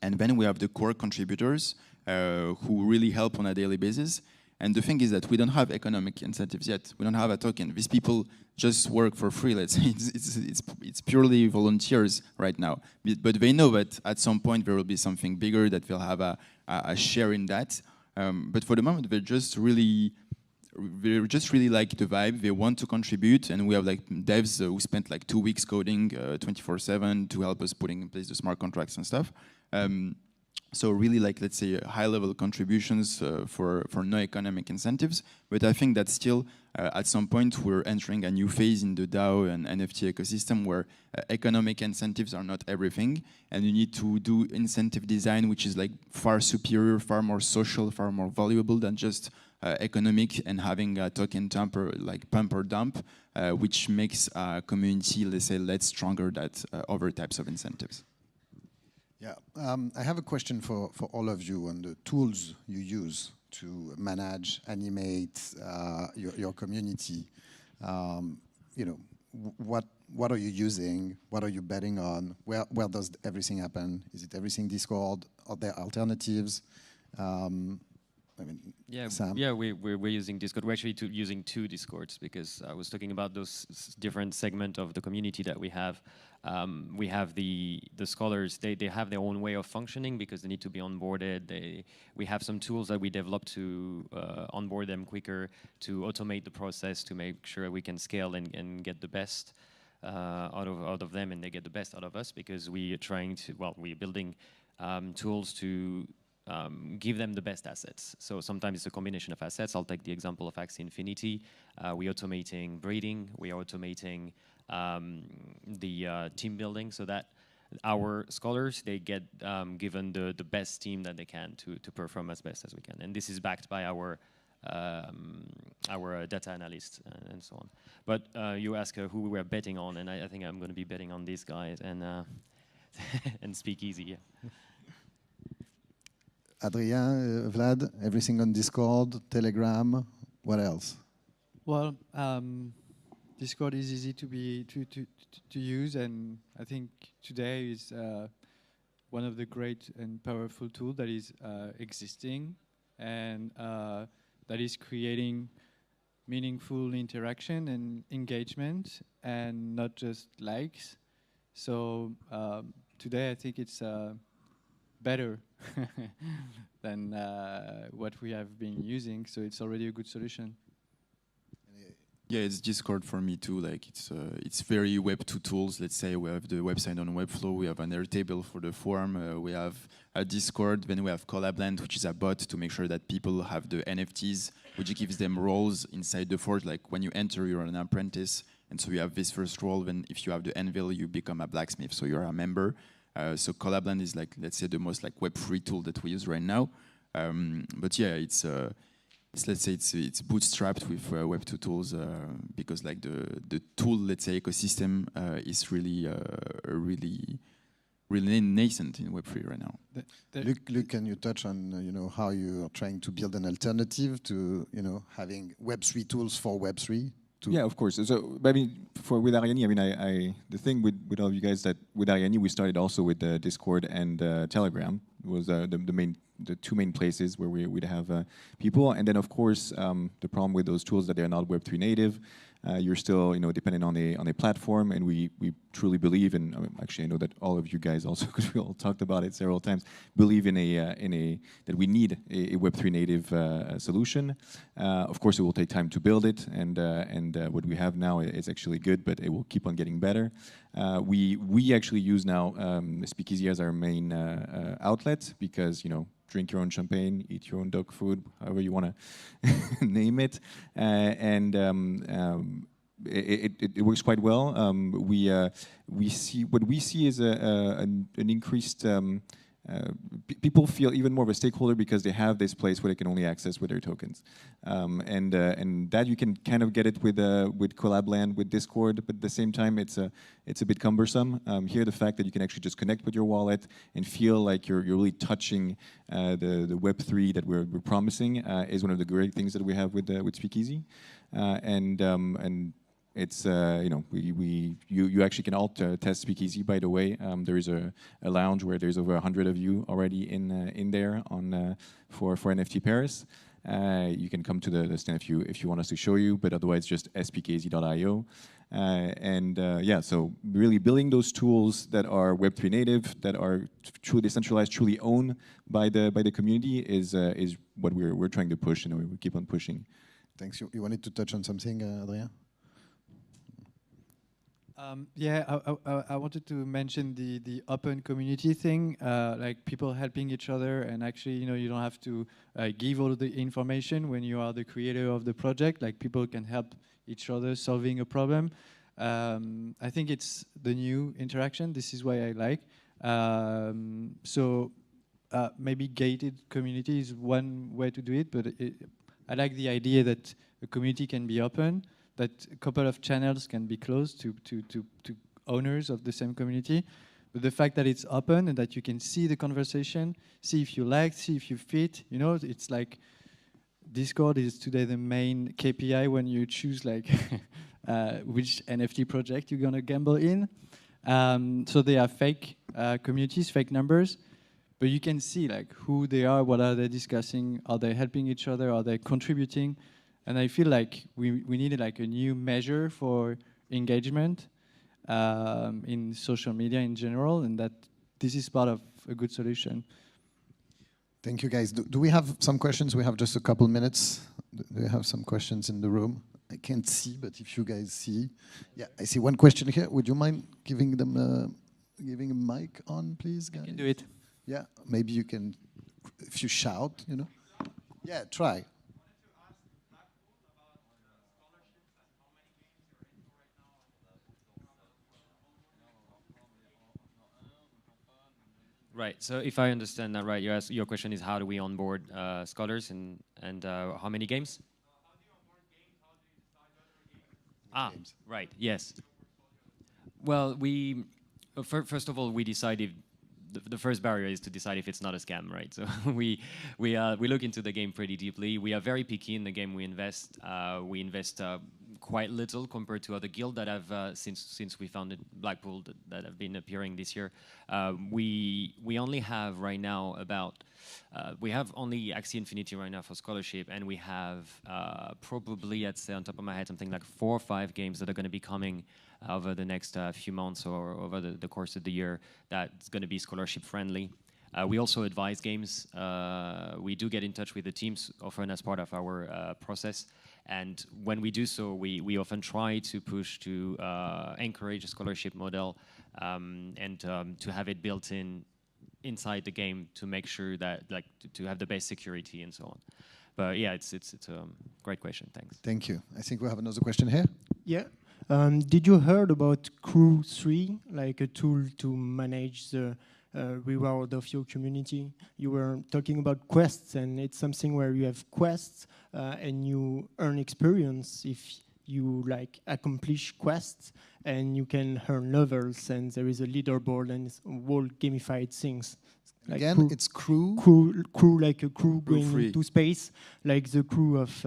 And then we have the core contributors who really help on a daily basis. And the thing is that we don't have economic incentives yet. We don't have a token. These people just work for free. Let's say it's purely volunteers right now. But they know that at some point there will be something bigger, that they'll have a share in that. But for the moment, they just really like the vibe. They want to contribute, and we have like devs who spent like 2 weeks coding 24/7 to help us putting in place the smart contracts and stuff. So really, like, let's say, high-level contributions for no economic incentives. But I think that still, at some point, we're entering a new phase in the DAO and NFT ecosystem where economic incentives are not everything. And you need to do incentive design, which is like far superior, far more social, far more valuable than just economic and having a token dump or like pump or dump, which makes a community, let's say, less stronger than other types of incentives. Yeah, I have a question for all of you on the tools you use to manage, animate your community. What are you using? What are you betting on? Where does everything happen? Is it everything Discord? Are there alternatives? Sam? Yeah, we're using Discord. We're actually using 2 Discords, because I was talking about those different segments of the community that we have. We have the scholars. They have their own way of functioning because they need to be onboarded. We have some tools that we developed to onboard them quicker, to automate the process, to make sure we can scale and get the best out of them, and they get the best out of us, because we are trying to, we're building tools to give them the best assets. So sometimes it's a combination of assets. I'll take the example of Axie Infinity. We're automating breeding. We are automating the team building, so that our scholars, they get given the best team that they can to perform as best as we can. And this is backed by our data analysts and so on. But you ask who we were betting on, and I think I'm going to be betting on these guys and and Speakeasy. Yeah. Adrien, Vlad, everything on Discord, Telegram, what else? Well, Discord is easy to use, and I think today is one of the great and powerful tools that is existing and that is creating meaningful interaction and engagement and not just likes. So today I think it's better than what we have been using, so it's already a good solution. Yeah, it's Discord for me too. Like it's very Web2 tools. Let's say we have the website on Webflow, we have an Airtable for the forum, we have a Discord, then we have Collabland, which is a bot to make sure that people have the NFTs, which gives them roles inside the forge. Like when you enter, you're an apprentice, and so you have this first role. Then if you have the anvil, you become a blacksmith, so you're a member. So Collabland is like, let's say, the most like Web3 tool that we use right now. But yeah, it's let's say it's bootstrapped with Web2 tools because like the tool, let's say, ecosystem is really really nascent in Web3 right now. Luc, can you touch on how you are trying to build an alternative to having Web3 tools for Web3? Yeah, of course. So, I mean, with Ariani, I mean, the thing with all of you guys that with Ariani, we started also with Discord and Telegram. It was the two main places where we'd have people, and then of course the problem with those tools that they're not Web3 native. You're still, dependent on a platform, and we truly believe in. Actually, I know that all of you guys also, because we all talked about it several times, believe in that we need a Web3 native solution. Of course, it will take time to build it, and what we have now is actually good, but it will keep on getting better. We actually use now Speakeasy as our main outlet because drink your own champagne, eat your own dog food, however you want to name it, and it works quite well. We see what we see is an increased. People feel even more of a stakeholder because they have this place where they can only access with their tokens, and that you can kind of get it with Collabland, with Discord, but at the same time it's a bit cumbersome. Here, the fact that you can actually just connect with your wallet and feel like you're really touching the Web3 that we're promising is one of the great things that we have with Speakeasy, and it's you actually can alt test Speakeasy. By the way, there is a lounge where there's over 100 of you already in there on for NFT Paris. You can come to the stand if you want us to show you, but otherwise just speakeasy.io. Yeah, so really building those tools that are Web3 native, that are truly decentralized, truly owned by the community is what we're trying to push, and we keep on pushing. Thanks. You wanted to touch on something, Adrien? Yeah, I wanted to mention the open community thing, like people helping each other, and actually, you don't have to give all the information when you are the creator of the project. Like people can help each other solving a problem. I think it's the new interaction. This is why I like. So maybe gated community is one way to do it, but I like the idea that a community can be open, that a couple of channels can be closed to owners of the same community. But the fact that it's open and that you can see the conversation, see if you like, see if you fit, it's like Discord is today the main KPI when you choose like which NFT project you're gonna gamble in. So they are fake communities, fake numbers, but you can see like who they are, what are they discussing, are they helping each other, are they contributing? And I feel like we needed like a new measure for engagement in social media in general, and that this is part of a good solution. Thank you, guys. Do we have some questions? We have just a couple minutes. Do we have some questions in the room? I can't see, but if you guys see. Yeah, I see one question here. Would you mind giving them giving a mic on, please, guys? I can do it. Yeah, maybe you can, if you shout, Yeah, try. Right. So if I understand that right, your question is how do we onboard scholars and how many games? Right. Yes. Well, first of all, we decided the first barrier is to decide if it's not a scam, right? So we look into the game pretty deeply. We are very picky in the game we invest. We invest quite little compared to other guilds that have since we founded Blackpool that have been appearing this year. We only have right now about we have only Axie Infinity right now for scholarship, and we have probably, I'd say on top of my head, something like 4 or 5 games that are going to be coming over the next few months or over the course of the year that's going to be scholarship friendly. We also advise games. We do get in touch with the teams often as part of our process. And when we do so, we often try to push to encourage a scholarship model and to have it built inside the game to make sure that, like, to have the best security and so on. But yeah, it's a great question. Thanks. Thank you. I think we have another question here. Yeah. Did you heard about Crew 3, like a tool to manage the reward of your community? You were talking about quests, and it's something where you have quests and you earn experience if you like accomplish quests, and you can earn levels, and there is a leaderboard and it's all gamified things. Like Again, it's crew like a crew going free. into space, like the crew of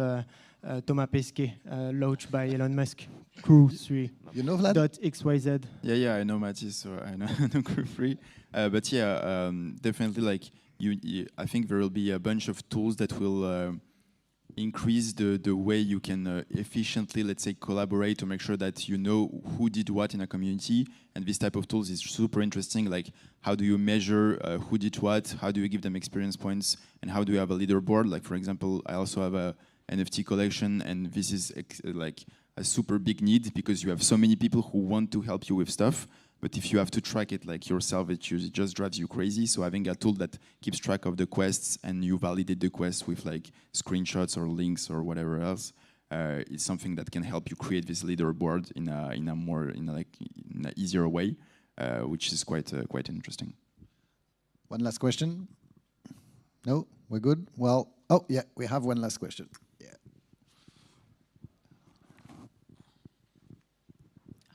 Thomas Pesquet, launched by Elon Musk. Crew 3. You know Vlad? .xyz. Yeah, I know Matisse, so I know Crew 3. But yeah, definitely, like I think there will be a bunch of tools that will increase the way you can efficiently, let's say, collaborate to make sure that you know who did what in a community. And this type of tools is super interesting. Like, how do you measure who did what? How do you give them experience points? And how do you have a leaderboard? Like, for example, I also have a NFT collection, and this is like a super big need because you have so many people who want to help you with stuff. But if you have to track it like yourself, it just drives you crazy. So having a tool that keeps track of the quests and you validate the quests with like screenshots or links or whatever else is something that can help you create this leaderboard in an easier way, which is quite interesting. One last question. No, we're good. Well, oh yeah, we have one last question.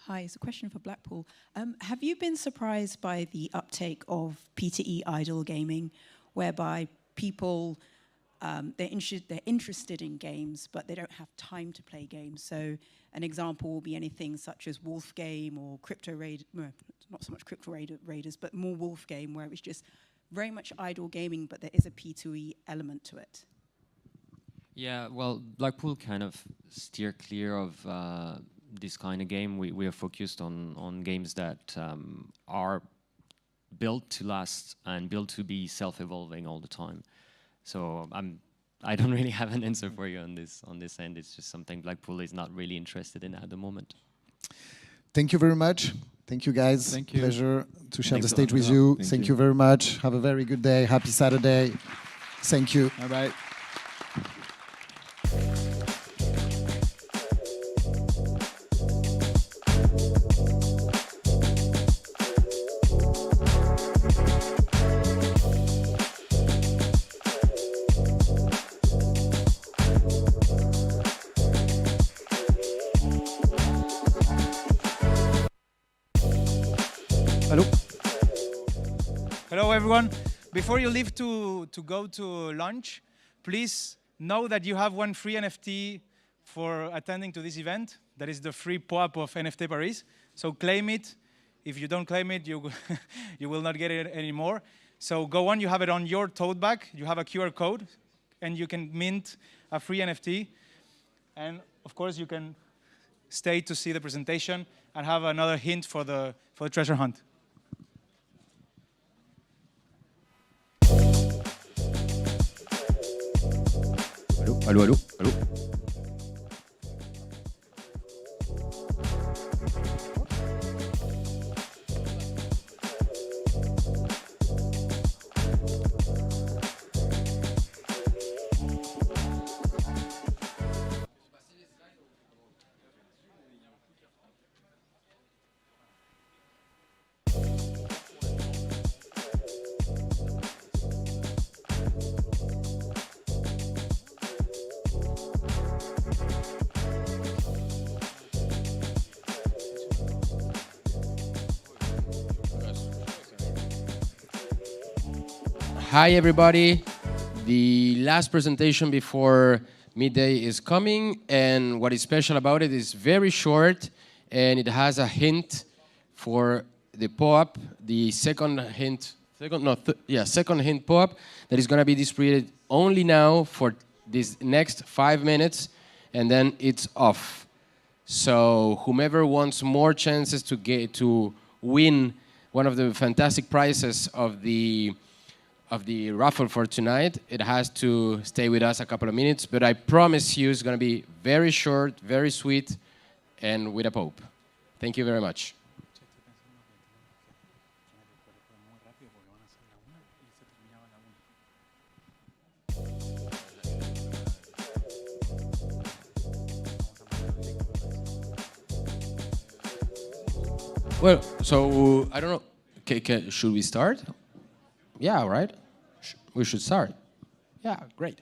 Hi, it's a question for Blackpool. Have you been surprised by the uptake of P2E idle gaming, whereby people, they're interested in games, but they don't have time to play games? So an example will be anything such as Wolf Game or Crypto Raid, not so much Crypto Raiders, but more Wolf Game, where it's just very much idle gaming, but there is a P2E element to it. Yeah, well, Blackpool kind of steer clear of this kind of game. We are focused on games that are built to last and built to be self-evolving all the time. So I don't really have an answer for you on this end. It's just something Blackpool is not really interested in at the moment. Thank you very much. Thank you, guys. Thank you. Pleasure to share Thanks the stage a lot. with you. Thank Thank you. you very much. Have a very good day. Happy Saturday. Thank you. Bye-bye. Hello. Hello, everyone. Before you leave to go to lunch, please know that you have one free NFT for attending to this event. That is the free POAP of NFT Paris. So claim it. If you don't claim it, you will not get it anymore. So go on. You have it on your tote bag. You have a QR code, and you can mint a free NFT. And of course, you can stay to see the presentation and have another hint for the treasure hunt. Allô, allô, allô. Hi, everybody. The last presentation before midday is coming, and what is special about it is very short, and it has a hint for the POAP, the second hint POAP that is going to be distributed only now for this next 5 minutes, and then it's off. So whomever wants more chances to win one of the fantastic prizes of the raffle for tonight, it has to stay with us a couple of minutes. But I promise you, it's going to be very short, very sweet, and with a Pope. Thank you very much. Well, so I don't know. Should we start? Yeah, right? We should start. Yeah, great.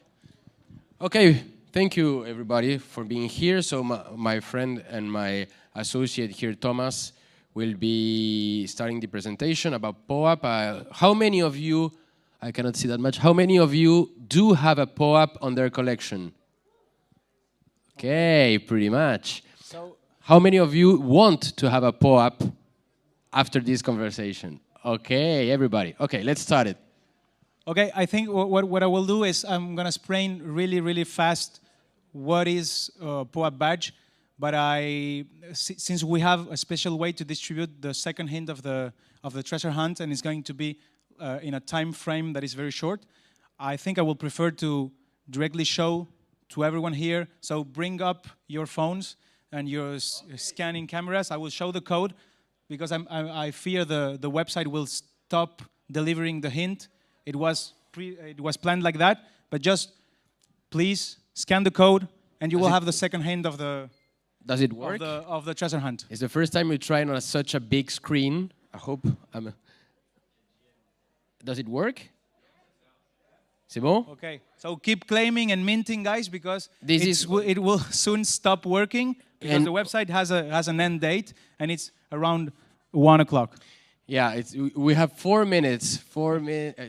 Okay, thank you everybody for being here. So my friend and my associate here, Thomas, will be starting the presentation about POAP. How many of you, I cannot see that much, how many of you do have a POAP on their collection? Okay, pretty much. So, how many of you want to have a POAP after this conversation? Okay, everybody. Okay, let's start it. Okay, I think what I will do is I'm going to explain really fast what is POAP badge, but since we have a special way to distribute the second hint of the treasure hunt, and it's going to be in a time frame that is very short, I think I will prefer to directly show to everyone here. So bring up your phones and your scanning cameras. I will show the code, because I fear the website will stop delivering the hint. It was planned like that, but just please scan the code, and you will have the second hint of the. Does it work? Of the treasure hunt. It's the first time we try on such a big screen. I hope. Does it work? C'est bon? Okay, so keep claiming and minting, guys, because it will soon stop working, because the website has an end date, and it's around 1 o'clock. Yeah, we have 4 minutes. 4 minutes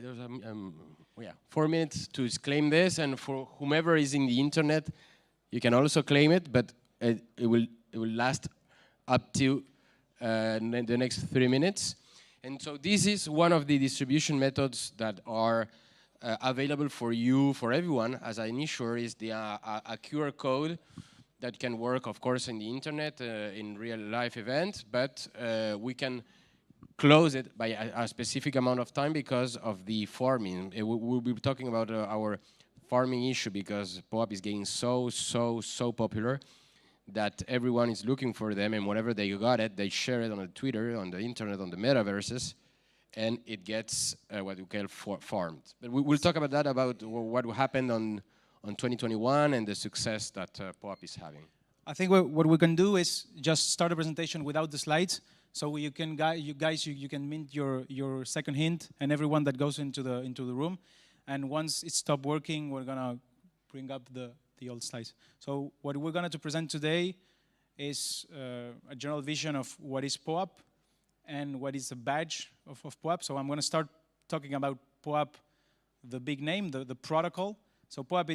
to claim this, and for whomever is in the internet, you can also claim it, but it will last up to the next 3 minutes. And so this is one of the distribution methods that are available for you, for everyone, as I ensure is a QR code that can work, of course, in the internet, in real life events, but we can close it by a specific amount of time because of the farming. We'll be talking about our farming issue, because POAP is getting so popular that everyone is looking for them, and whenever they got it, they share it on the Twitter, on the internet, on the metaverses, and it gets what we call farmed. But we'll talk about that, about what happened on 2021 and the success that POAP is having. I think what we can do is just start a presentation without the slides, so you can mint your second hint, and everyone that goes into the room. And once it stops working, we're gonna bring up the old slides. So what we're going to present today is a general vision of what is POAP and what is the badge of POAP. So I'm going to start talking about POAP, the big name, the protocol. So POAP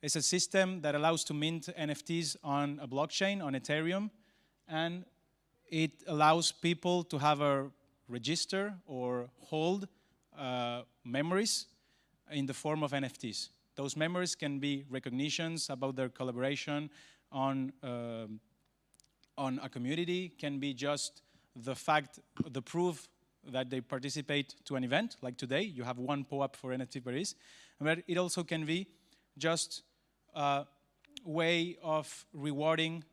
it's a system that allows to mint NFTs on a blockchain, on Ethereum, and it allows people to have a register or hold memories in the form of NFTs. Those memories can be recognitions about their collaboration on a community, can be just the proof that they participate to an event, like today, you have one POAP for NFT PARIS. But it also can be just a way of rewarding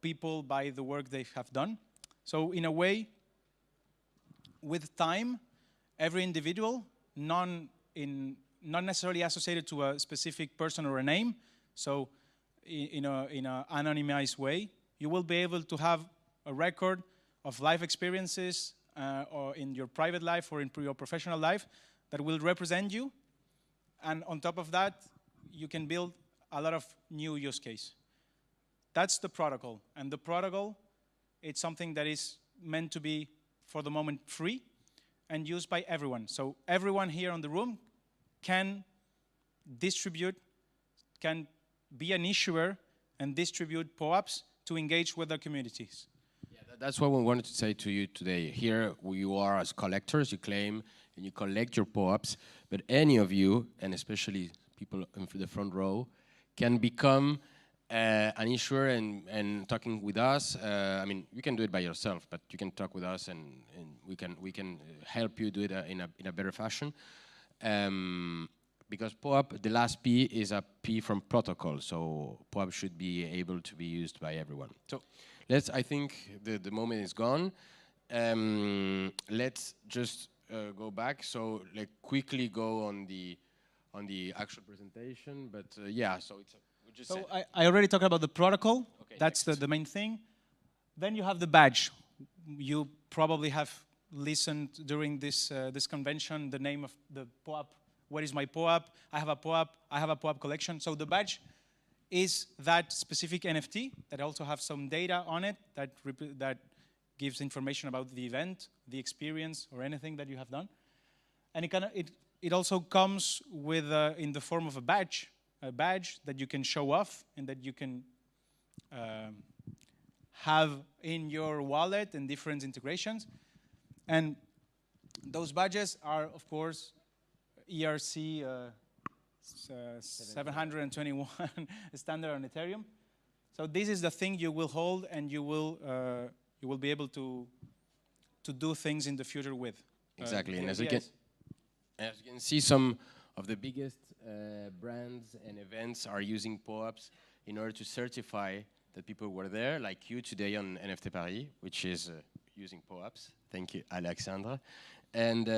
people by the work they have done. So in a way, with time, every individual, not necessarily associated to a specific person or a name, so in an anonymized way, you will be able to have a record of life experiences or in your private life or in your professional life that will represent you. And on top of that, you can build a lot of new use case. That's the protocol. And the protocol, it's something that is meant to be, for the moment, free and used by everyone. So everyone here in the room can distribute can be an issuer and distribute POAPs to engage with their communities. Yeah, that's what we wanted to say to you today. Here you are as collectors, you claim and you collect your POAPs, but any of you, and especially people in the front row, can become an issuer and talking with us. I mean, you can do it by yourself, but you can talk with us and we can help you do it in a better fashion. Because POAP, the last P is a P from protocol, so POAP should be able to be used by everyone. So I think the moment is gone. Let's just go back. So quickly go on the actual presentation, but yeah, so it's so I already talked about the protocol. Okay, that's the main thing. Then you have the badge. You probably have listened during this convention the name of the POAP. What is my POAP? I have a POAP. I have a POAP collection. So the badge is that specific NFT that also have some data on it that gives information about the event, the experience, or anything that you have done. And it also comes with in the form of a badge that you can show off and that you can have in your wallet and different integrations. And those badges are, of course, ERC 721 standard on Ethereum. So this is the thing you will hold and you will be able to do things in the future with. Exactly, and as you can see, some of the biggest brands and events are using POAPs in order to certify that people were there, like you today on NFT Paris, which is using POAPs. Thank you, Alexandra. And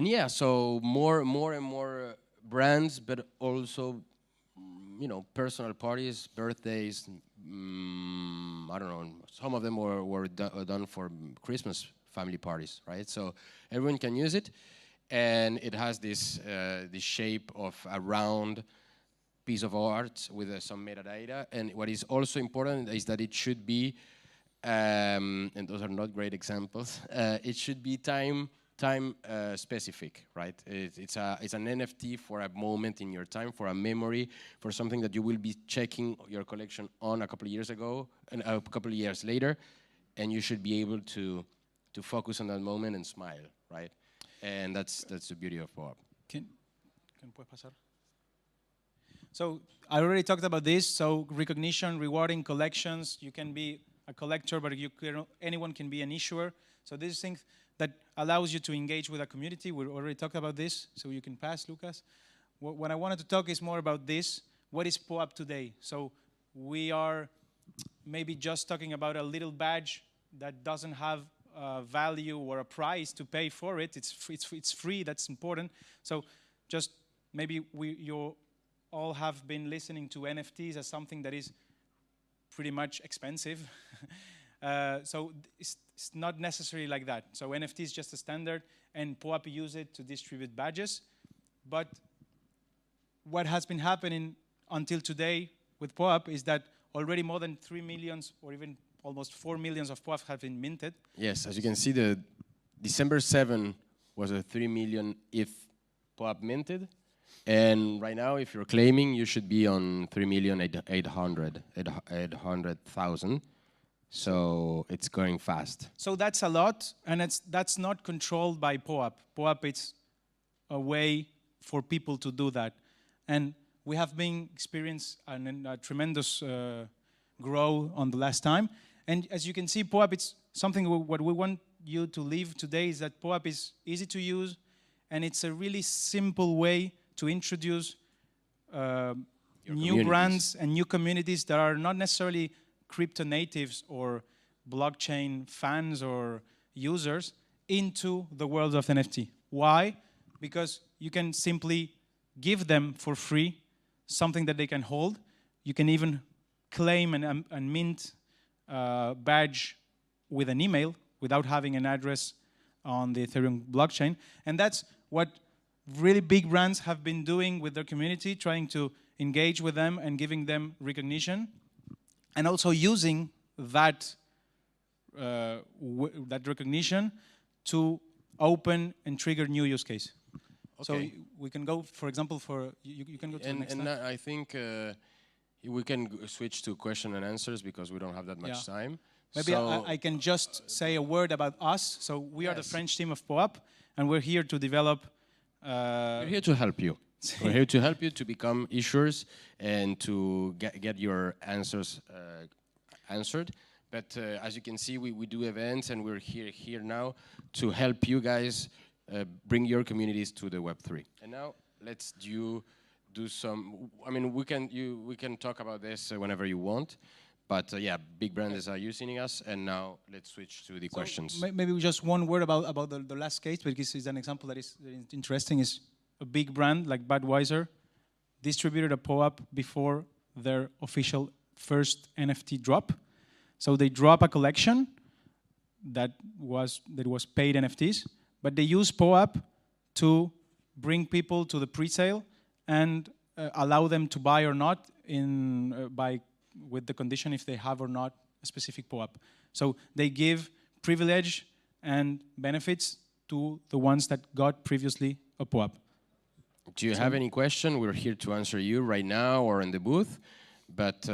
yeah, so more and more brands, but also, you know, personal parties, birthdays. I don't know. Some of them were done for Christmas family parties, right? So everyone can use it, and it has this shape of a round piece of art with some metadata. And what is also important is that it should be, and those are not great examples. It should be time specific, right? It's an NFT for a moment in your time, for a memory, for something that you will be checking your collection on a couple of years ago and a couple of years later, and you should be able to focus on that moment and smile, right? And that's the beauty of POAP. So I already talked about this. So recognition, rewarding, collections. You can be a collector, but anyone can be an issuer. So these things that allows you to engage with a community. We already talked about this, so you can pass, Lucas. What I wanted to talk is more about this. What is POAP today? So we are maybe just talking about a little badge that doesn't have a value or a price to pay for it. It's free, that's important. So just maybe you all have been listening to NFTs as something that is pretty much expensive. So it's not necessarily like that. So NFT is just a standard, and POAP use it to distribute badges. But what has been happening until today with POAP is that already more than 3 million or even almost 4 million of POAP have been minted. Yes, as you can see, the December 7 was a 3 million ETH POAP minted. And right now, if you're claiming, you should be on 3,800,000. So it's going fast. So that's a lot, and that's not controlled by POAP. POAP is a way for people to do that. And we have been experiencing a tremendous growth on the last time. And as you can see, POAP, it's something what we want you to leave today is that POAP is easy to use, and it's a really simple way to introduce new brands and new communities that are not necessarily crypto natives or blockchain fans or users into the world of NFT. Why? Because you can simply give them for free something that they can hold. You can even claim and mint badge with an email without having an address on the Ethereum blockchain. And that's what really big brands have been doing with their community, trying to engage with them and giving them recognition, and also using that that recognition to open and trigger new use case. So Okay. we can go, for example, you can go to the next And slide. I think we can switch to question and answers because we don't have that much time. Maybe So I can just say a word about us. So we are the French team of POAP, and we're here to develop. we're here to help you. We're here to help you to become issuers and to get your answers answered. But as you can see, we do events, and we're here now to help you guys bring your communities to the Web3. And now let's do some. I mean, we can talk about this whenever you want. But yeah, big brands are using us, and now let's switch to the questions. Maybe just one word about the last case, because it's an example that is interesting. Is a big brand like Budweiser distributed a POAP before their official first NFT drop. So they drop a collection that was paid NFTs, but they use POAP to bring people to the pre-sale and allow them to buy or not with the condition if they have or not a specific POAP. So they give privilege and benefits to the ones that got previously a POAP. Do you have any question? We're here to answer you right now or in the booth. But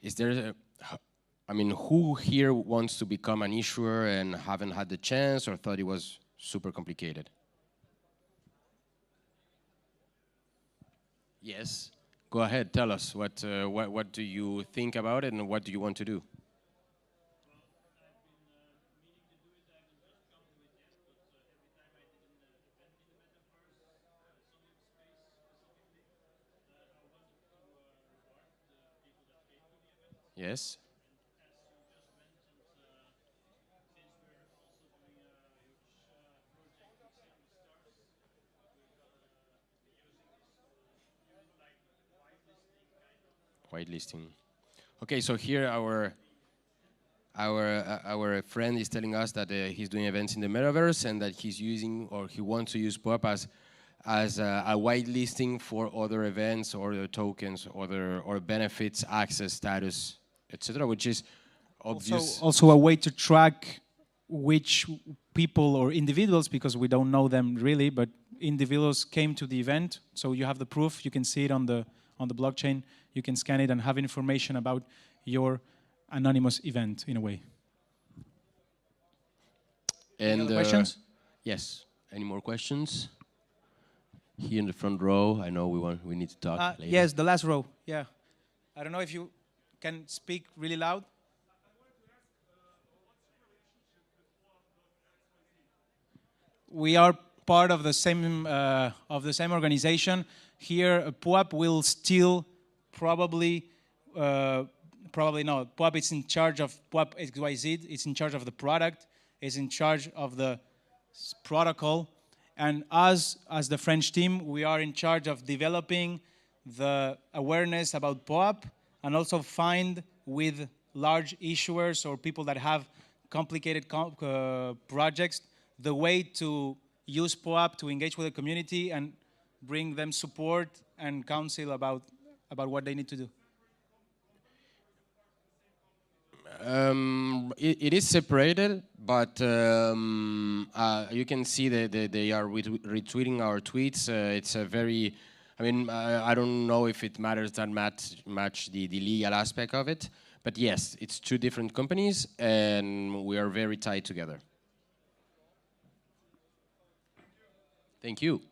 is there, who here wants to become an issuer and haven't had the chance or thought it was super complicated? Yes. Go ahead, tell us what do you think about it and what do you want to do? Yes. Whitelisting. Okay, so here our friend is telling us that he's doing events in the Metaverse and that he's using or he wants to use POAP as a whitelisting for other events or the tokens or benefits, access, status, etc., which is obvious. Also a way to track which people or individuals, because we don't know them really, but individuals came to the event. So you have the proof, you can see it on the blockchain, you can scan it and have information about your anonymous event in a way. And any other questions? Yes. Any more questions? Here in the front row, I know we need to talk later. Yes, the last row. Yeah. I don't know if you can speak really loud. We are part of the same organization. Here, POAP will still probably no. POAP is in charge of POAP XYZ. It's in charge of the product. It's in charge of the protocol. And us, as the French team, we are in charge of developing the awareness about POAP and also find with large issuers or people that have complicated projects the way to use POAP to engage with the community and bring them support and counsel about what they need to do. It is separated, but you can see that they are retweeting our tweets. It's a very, I don't know if it matters that much the legal aspect of it, but yes, it's two different companies and we are very tied together. Thank you.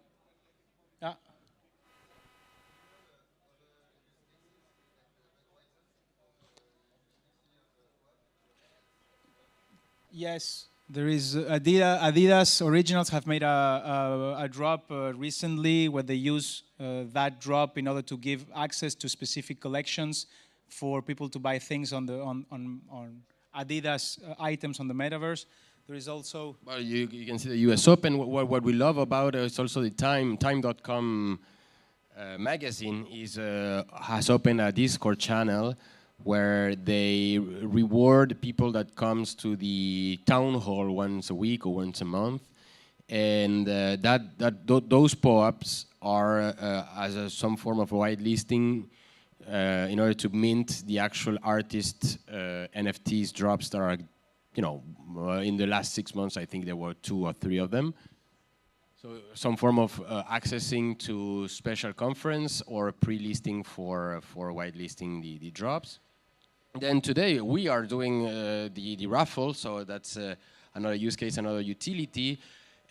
Yes, there is Adidas Originals have made a drop recently where they use that drop in order to give access to specific collections for people to buy things on Adidas items on the Metaverse. There is also... Well, you can see the US Open. What we love about it is also the Time.com magazine has opened a Discord channel where they reward people that comes to the town hall once a week or once a month. And those POAPs are as some form of whitelisting in order to mint the actual artist NFTs drops that are, in the last 6 months, I think there were 2 or 3 of them. So some form of accessing to special conference or pre-listing for whitelisting the drops. Then today we are doing the raffle, so that's another use case, another utility.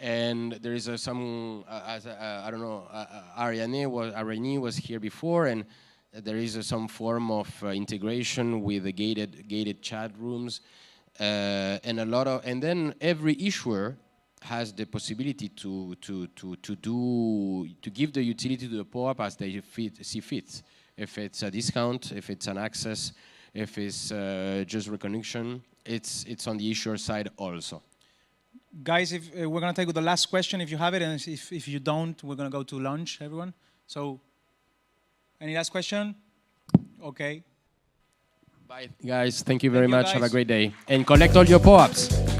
And there is some, I don't know, Ariane was here before, and there is some form of integration with the gated chat rooms, and then every issuer has the possibility to give the utility to the POAP as they see fit. If it's a discount, if it's an access, if it's just recognition, it's on the issuer side also. Guys, if we're going to take the last question if you have it, and if you don't, we're going to go to lunch, everyone. So, any last question? Okay. Bye, guys. Thank you very much. Guys. Have a great day. And collect all your POAPs.